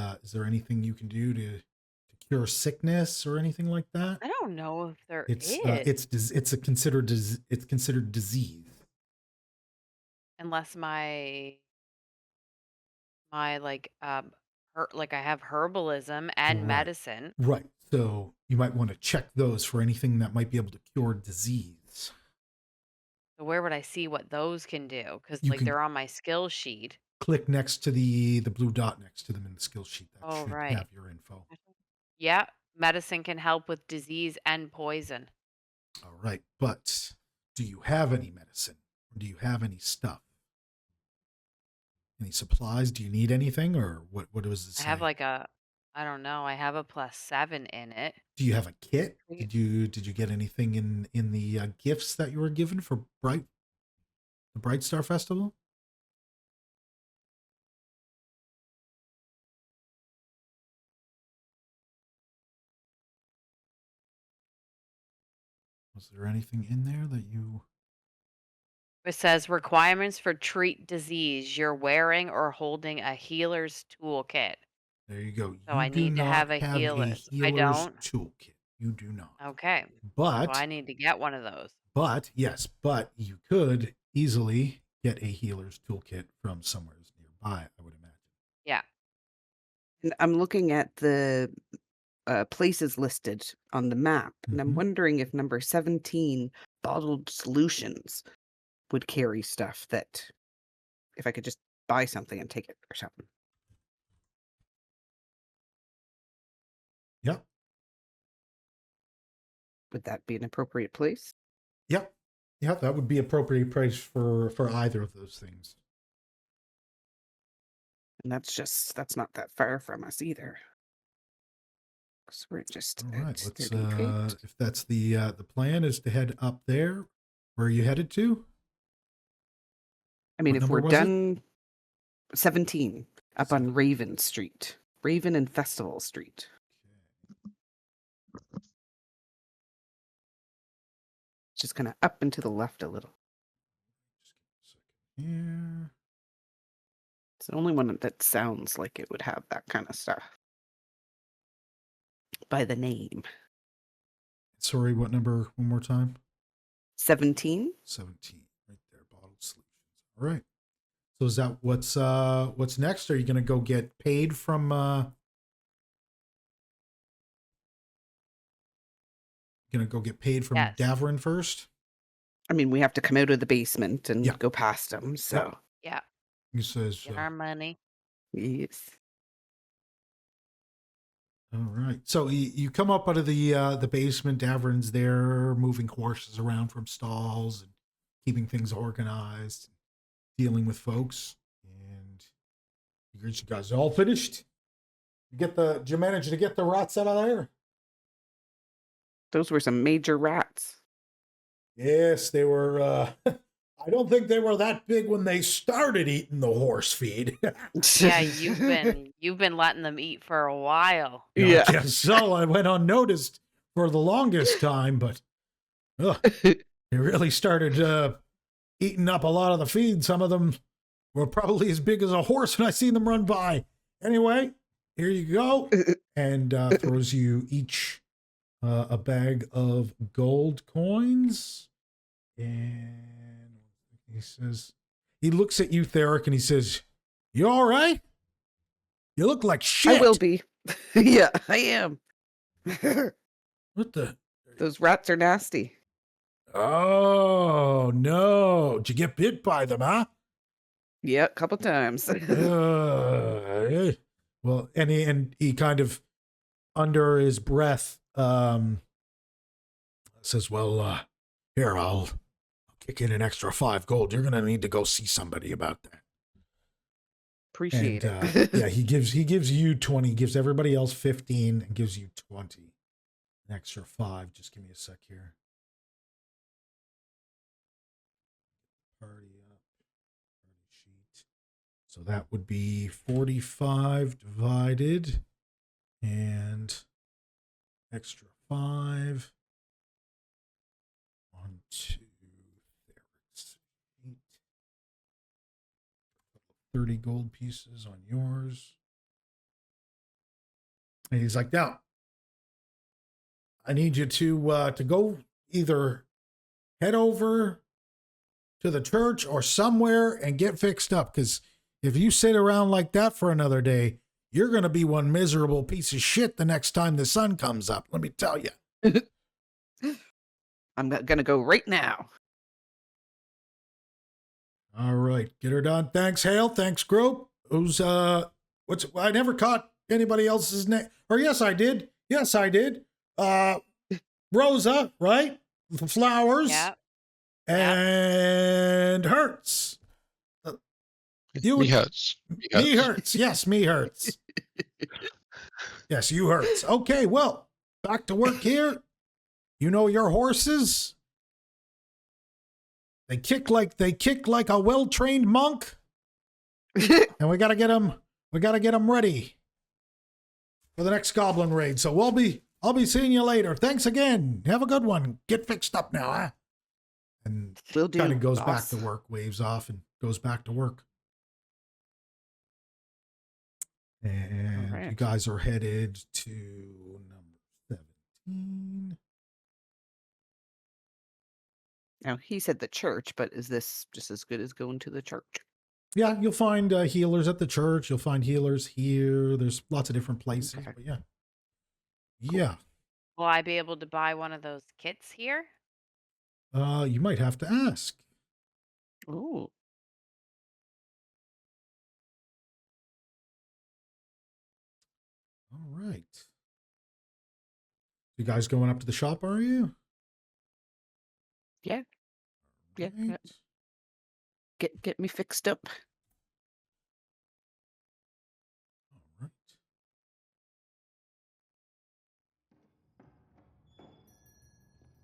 anything you can do to cure sickness or anything like that? I don't know if there is. It's considered disease. Unless my like I have herbalism and Right. medicine. Right. So you might want to check those for anything that might be able to cure disease. So where would I see what those can do? Because You like can they're on my skill sheet. click next to the blue dot next to them in the skill sheet. That Oh, should right. have your info. Yeah, medicine can help with disease and poison. All right. But do you have any medicine? Or do you have any stuff? Any supplies? Do you need anything, or what does it say? I have like I don't know. I have a +7 in it. Do you have a kit? Yeah. Did you get anything in the gifts that you were given for the Bright Star Festival? Was there anything in there that you? It says requirements for treat disease. You're wearing or holding a healer's toolkit. There you go. So You I do need to not have a healer's. I healer's don't. toolkit. You do not. Okay. So But I need to get one of those. yes, but you could easily get a healer's toolkit from somewhere nearby, I would imagine. Yeah. And I'm looking at the places listed on the map, and I'm Mhm. wondering if number 17, bottled solutions, would carry stuff that, if I could just buy something and take it or something. Yep. Would that be an appropriate place? Yep. Yep. That would be appropriate price for either of those things. And that's not that far from us either. So we're just All right. at Let's 38. if that's the plan is to head up there. Where are you headed to? I mean, What if number we're was it? done 17 up on Raven Street, Raven and Festival Street. Just kind of up and to the left a little. Just give me a second here. It's the only one that sounds like it would have that kind of stuff by the name. Sorry, what number? One more time. 17. 17. Right there. Bottled solutions. All right. So is that what's next? Are you going to go get paid from? Going to go get paid from Yes. Davrin first? I mean, we have to come out of the basement and Yeah. go past them. So, Yeah. He says. Get our money. yes. All right. So you come up out of the basement. Davrin's there, moving horses around from stalls and keeping things organized, dealing with folks. And you guys all finished. Did you manage to get the rats out of there? Those were some major rats. Yes, they were. I don't think they were that big when they started eating the horse feed. Yeah, you've been letting them eat for a while. Yeah. I guess so. I went unnoticed for the longest time, but they really started eating up a lot of the feed. Some of them were probably as big as a horse when I seen them run by. Anyway, here you go. And throws you each a bag of gold coins. And he says, he looks at you, Theric, and he says, "You all right? You look like shit." I will be. Yeah, I am. What the? Those rats are nasty. Oh, no. Did you get bit by them, huh? Yeah, a couple times. Well, and he kind of, under his breath, says, "Well, here, I'll kick in an extra 5 gold. You're going to need to go see somebody about that." Appreciate And, it. yeah, he gives you 20, gives everybody else 15, and gives you 20. An extra 5. Just give me a sec here. Party up. Party sheet. So that would be 45 divided and extra 5 onto Eric's 30 gold pieces on yours. And he's like, "Now, I need you to go either head over to the church or somewhere and get fixed up, because if you sit around like that for another day, you're going to be one miserable piece of shit the next time the sun comes up. Let me tell you." I'm going to go right now. All right, get her done. Thanks, Hale. Thanks, Grope. Who's I never caught anybody else's name. Or yes, I did. Yes, I did. Rosa, right? The flowers. Yeah. And Hurts. Me hurts. Me hurts. Yes, me hurts. Yes, you hurts. Okay, well, back to work here. You know your horses. They kick like a well-trained monk. And we gotta get them ready for the next goblin raid. So I'll be seeing you later. Thanks again. Have a good one. Get fixed up now, huh? And Will do, kind of goes back boss. to work, waves off and goes back to work. And right. you guys are headed to number 17. Now, he said the church, but is this just as good as going to the church? Yeah, you'll find healers at the church. You'll find healers here. There's lots of different places. Okay. But yeah. Yeah. Will I be able to buy one of those kits here? You might have to ask. Ooh. All right. You guys going up to the shop, are you? Yeah. Yeah. Right. Get me fixed up. All right.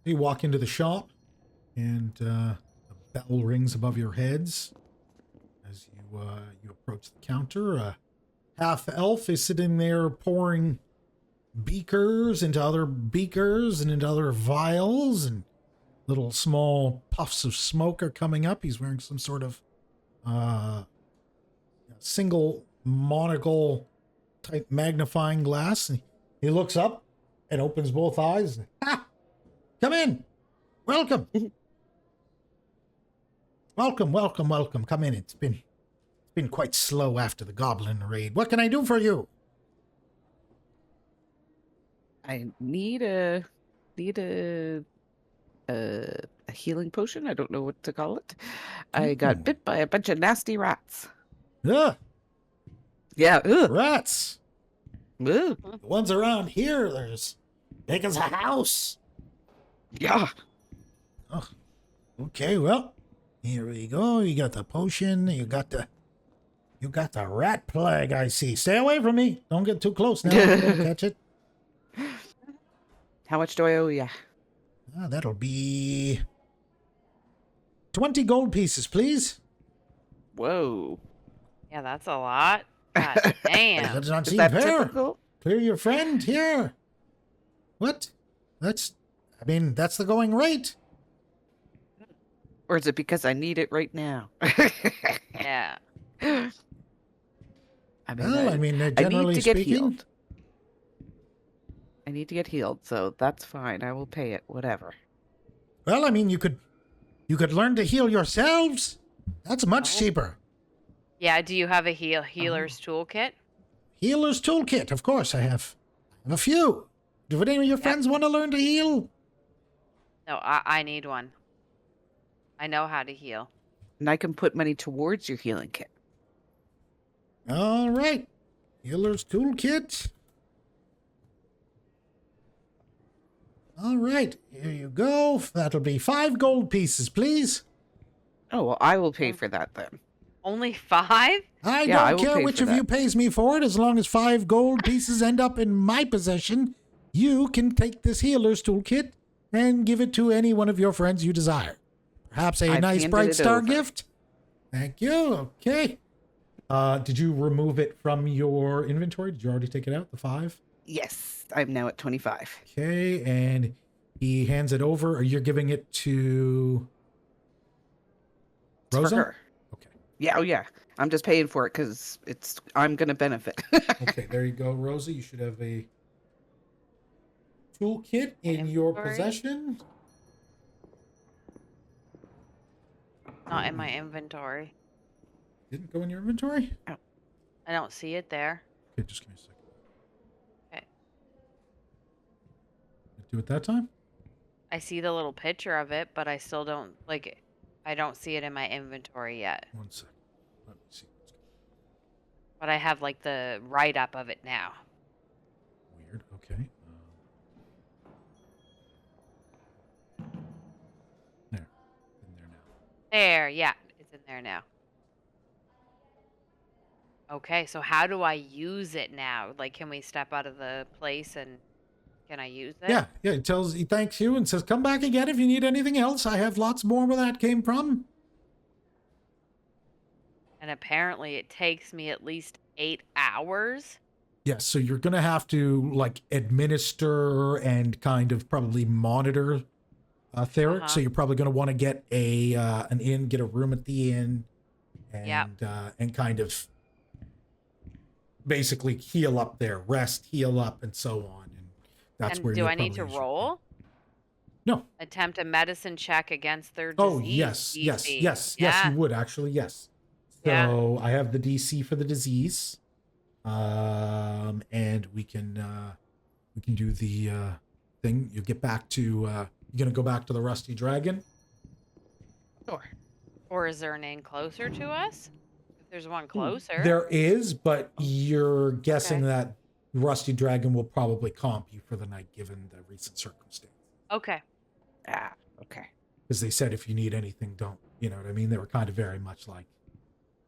You walk into the shop, and the bell rings above your heads as you approach the counter. A half elf is sitting there pouring beakers into other beakers and into other vials, and little small puffs of smoke are coming up. He's wearing some sort of single monocle type magnifying glass. And he looks up and opens both eyes. Ha! Come in. Welcome. Welcome. Come in. It's been quite slow after the goblin raid. What can I do for you? I need a healing potion. I don't know what to call it. I got bit by a bunch of nasty rats. Yeah, Yeah. Ugh. rats. Ugh. The ones around here, there's big as a house. Yeah. Oh, okay, well, here we go. You got the potion. You got the rat plague, I see. Stay away from me. Don't get too close now. Don't catch it. How much do I owe ya? That'll be 20 gold pieces, please. Whoa. Yeah, that's a lot. God damn. That does not Is seem that fair. typical? Clear your friend here. What? That's the going rate. Or is it because I need it right now? Yeah. I mean, Well, I mean, generally to get speaking, healed. I need to get healed, so that's fine. I will pay it, whatever. well, I mean, you could learn to heal yourselves. That's much Oh. cheaper. Yeah, do you have a healer's toolkit? Healer's toolkit, of course. I have a few. Do any of your friends want to learn to heal? No, I need one. I know how to heal. And I can put money towards your healing kit. All right. Healer's toolkit. All right. Here you go. That'll be 5 gold pieces, please. Oh, well, I will pay for that then. Only 5? I I don't will care pay which for of you that. pays me for it. As long as 5 gold pieces end up in my possession, you can take this healer's toolkit and give it to any one of your friends you desire. Perhaps a I've nice handed bright it star over. gift. Thank you. Okay. Did you remove it from your inventory? Did you already take it out, the 5? Yes, I'm now at 25. Okay, and he hands it over, or you're giving it to It's Rosa? for her. Okay. Yeah, oh yeah. I'm just paying for it because I'm gonna benefit. Okay, there you go, Rosa. You should have a toolkit in your Inventory? possession. Not in my inventory. Didn't go in your inventory? I don't see it there. Okay, just give me a second. Okay. Do it that time? I see the little picture of it, but I still don't, like, I don't see it in my inventory yet. 1 second. Let me see. But I have, like, the write-up of it now. Weird. Okay. There. In there now. There, yeah, it's in there now. Okay, so how do I use it now? Like, can we step out of the place and can I use it? Yeah, he thanks you and says, come back again if you need anything else. I have lots more where that came from. And apparently it takes me at least 8 hours. Yes, so you're going to have to, like, administer and kind of probably monitor Theric. So you're probably going to want to get an inn, get a room at the inn, and kind of basically heal up there, rest, heal up, and so on. And that's And where do you'll I need to probably use your- roll? No. Attempt a medicine check agast their Oh, disease. yes, DC. yes, Yeah. you would actually, yes. So Yeah. I have the DC for the disease, and we can do the thing. You get back to you're gonna go back to the Rusty Dragon. Sure. Or is there an inn closer to us? If there's one closer. There is, but you're guessing Okay. that Rusty Dragon will probably comp you for the night, given the recent circumstance. Okay. Ah, okay. Because they said if you need anything, don't. You know what I mean? They were kind of very much like,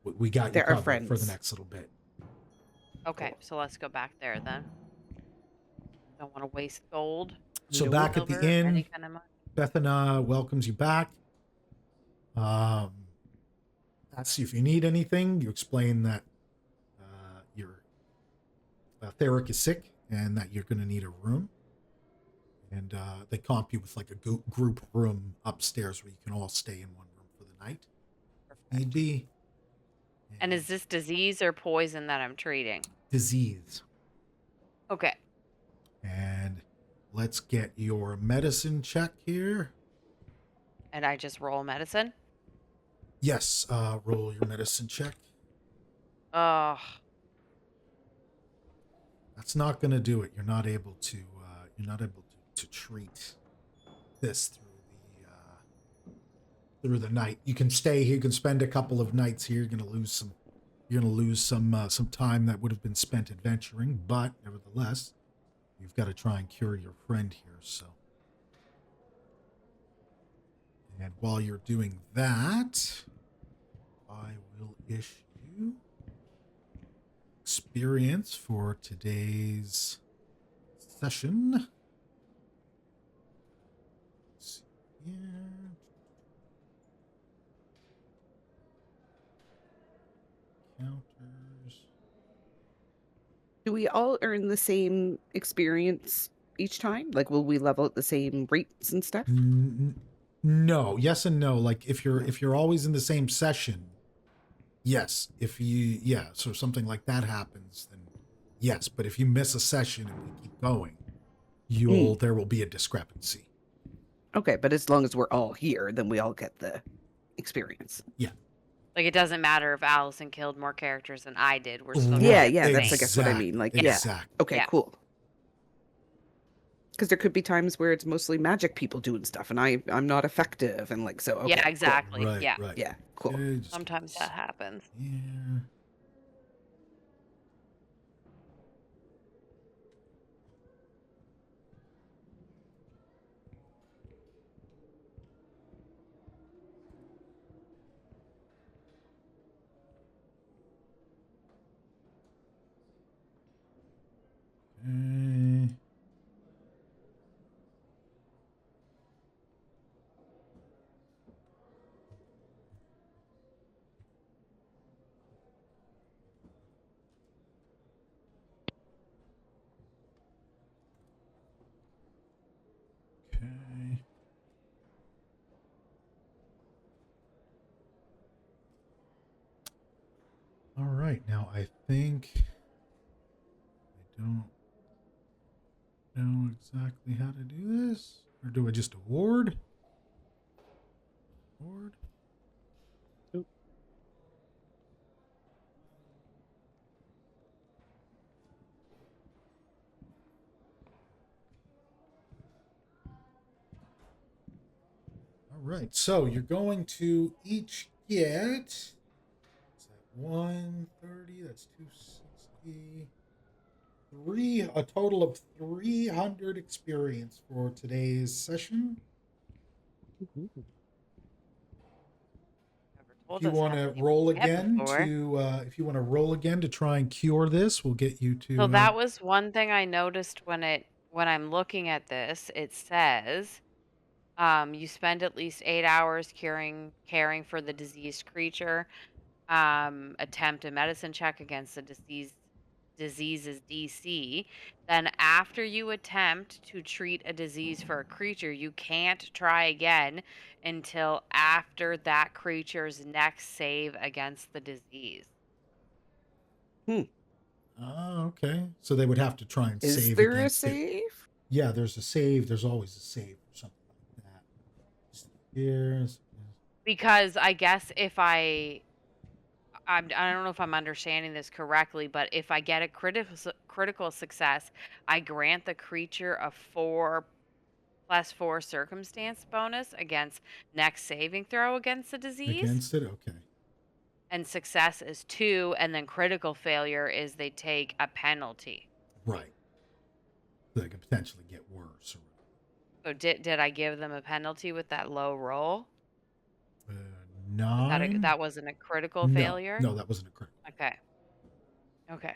we got you They're our covered for the friends. next little bit. Okay, so let's go back there then. Don't want to waste gold. So Nope. back at the silver, any inn, kind of money. Bethana welcomes you back. Asks you if you need anything. You explain that your Theric is sick and that you're going to need a room. And they comp you with like a group room upstairs where you can all stay in one room for the night. If need be. And is this disease or poison that I'm treating? disease? Okay. And let's get your medicine check here. And I just roll medicine? Yes, roll your medicine check. Oh, That's not going to do it. You're not able to. To treat this through the night. You can stay here. You can spend a couple of nights here. You're going to lose some. You're going to lose some time that would have been spent adventuring. But nevertheless, you've got to try and cure your friend here. So, and while you're doing that, I will issue experience for today's session. Let's see here. Counters. Do we all earn the same experience each time? Like, will we level at the same rates and stuff? No, yes and no. Like if you're always in the same session, yes. If you, so something like that happens, then yes. But if you miss a session and we keep going, there will be a discrepancy. Okay, but as long as we're all here, then we all get the experience. Yeah. Like, it doesn't matter if Allison killed more characters than I did. We're still Right. gonna Yeah, get the that's I same. guess what I mean. Like, yeah. Exactly. Okay, Yeah. cool. Because there could be times where it's mostly magic people doing stuff, and I'm not effective, and like so. Okay, Yeah, cool. exactly. Right. Yeah. Right. Yeah, cool. Okay, just Sometimes give us- that happens. Yeah. Okay. Okay. All right. Now I think I don't know exactly how to do this. Or do I just award? Award? Oop. All right. So you're going to each get, is that 130? That's 260. A total of 300 experience for today's session. Never told If you us want how to many roll we get again before. if you want to roll again to try and cure this, we'll get you to. So that was one thing I noticed when I'm looking at this. It says, you spend at least 8 hours caring for the diseased creature. Attempt a medicine check against the disease's DC. Then after you attempt to treat a disease for a creature, you can't try again until after that creature's next save against the disease. Oh, okay. So they would have to try and Is save there a against it. save? Yeah, there's a save. There's always a save or something like that. Just here's. Because I guess if I don't know if I'm understanding this correctly, but if I get a critical success, I grant the creature a 4+4 circumstance bonus against next saving throw against the disease. Against it? Okay. And success is 2, and then critical failure is they take a penalty. Right. So they could potentially get worse. So did I give them a penalty with that low roll? 9. That wasn't a critical No, failure? No, that wasn't a critical. Okay. Okay.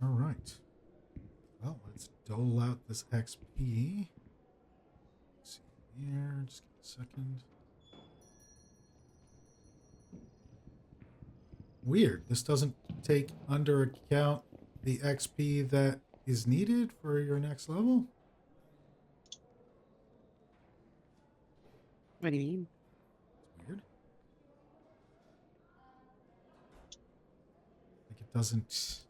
All right. Well, let's dole out this XP. Let's see here. Just give me a second. Weird. This doesn't take under account the XP that is needed for your next level. What do you mean? It's weird. Like it doesn't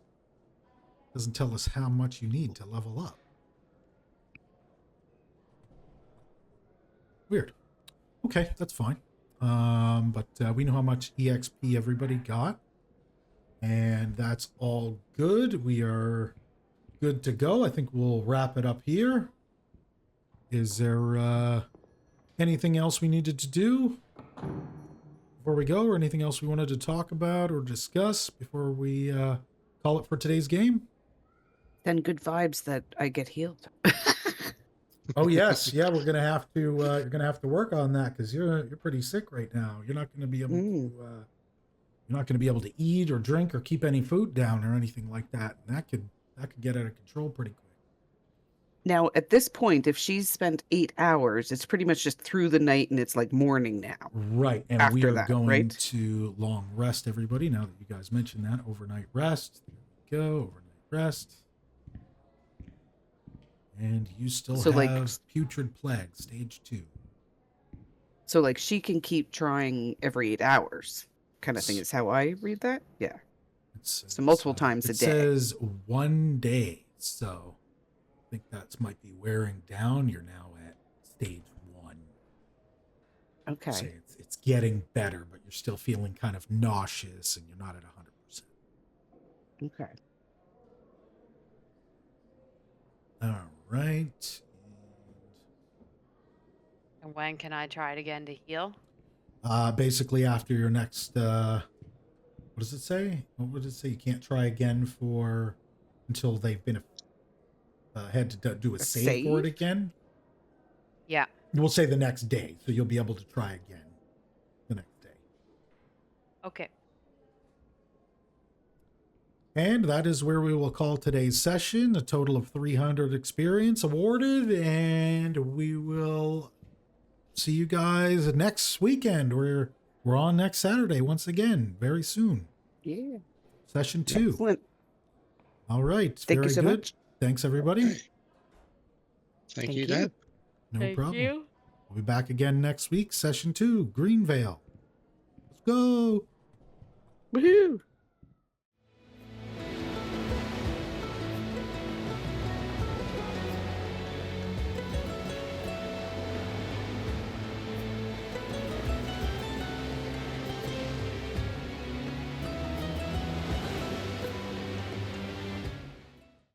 tell us how much you need to level up. Weird. Okay, that's fine. But we know how much EXP everybody got. And that's all good. We are good to go. I think we'll wrap it up here. Is there anything else we needed to do before we go, or anything else we wanted to talk about or discuss before we call it for today's game? Then good vibes that I get healed. Oh yes, yeah. We're gonna have to. You're gonna have to work on that because you're pretty sick right now. You're not gonna be able to. You're not gonna be able to eat or drink or keep any food down or anything like that. And that could get out of control pretty quick. Now, at this point, if she's spent 8 hours, it's pretty much just through the night and it's like morning now. Right. And we After are that, going right? to long rest, everybody. Now that you guys mentioned that, overnight rest. There we go. Overnight rest. And you still So, like- have Putrid Plague, stage 2. So, like, she can keep trying every 8 hours, kind of thing is how I read that. Yeah. It's, multiple times a it day. says 1 day. So I think that might be wearing down. You're now at stage 1. Okay. So it's getting better, but you're still feeling kind of nauseous and you're not at 100%. Okay. All right. And when can I try it again to heal? Basically after your next, what does it say? What would it say? You can't try again until they've been had to do a save for it again. Yeah. We'll say the next day, so you'll be able to try again the next day. Okay. And that is where we will call today's session. A total of 300 experience awarded, and we will see you guys next weekend. We're on next Saturday once again, very soon. Yeah. Session 2. Excellent. All right. Thank very you so good. much. Thanks, everybody. Okay. Thank you, Dad. No Thank problem. you. We'll be back again next week. Session 2, Greenveil. Let's go. Woohoo!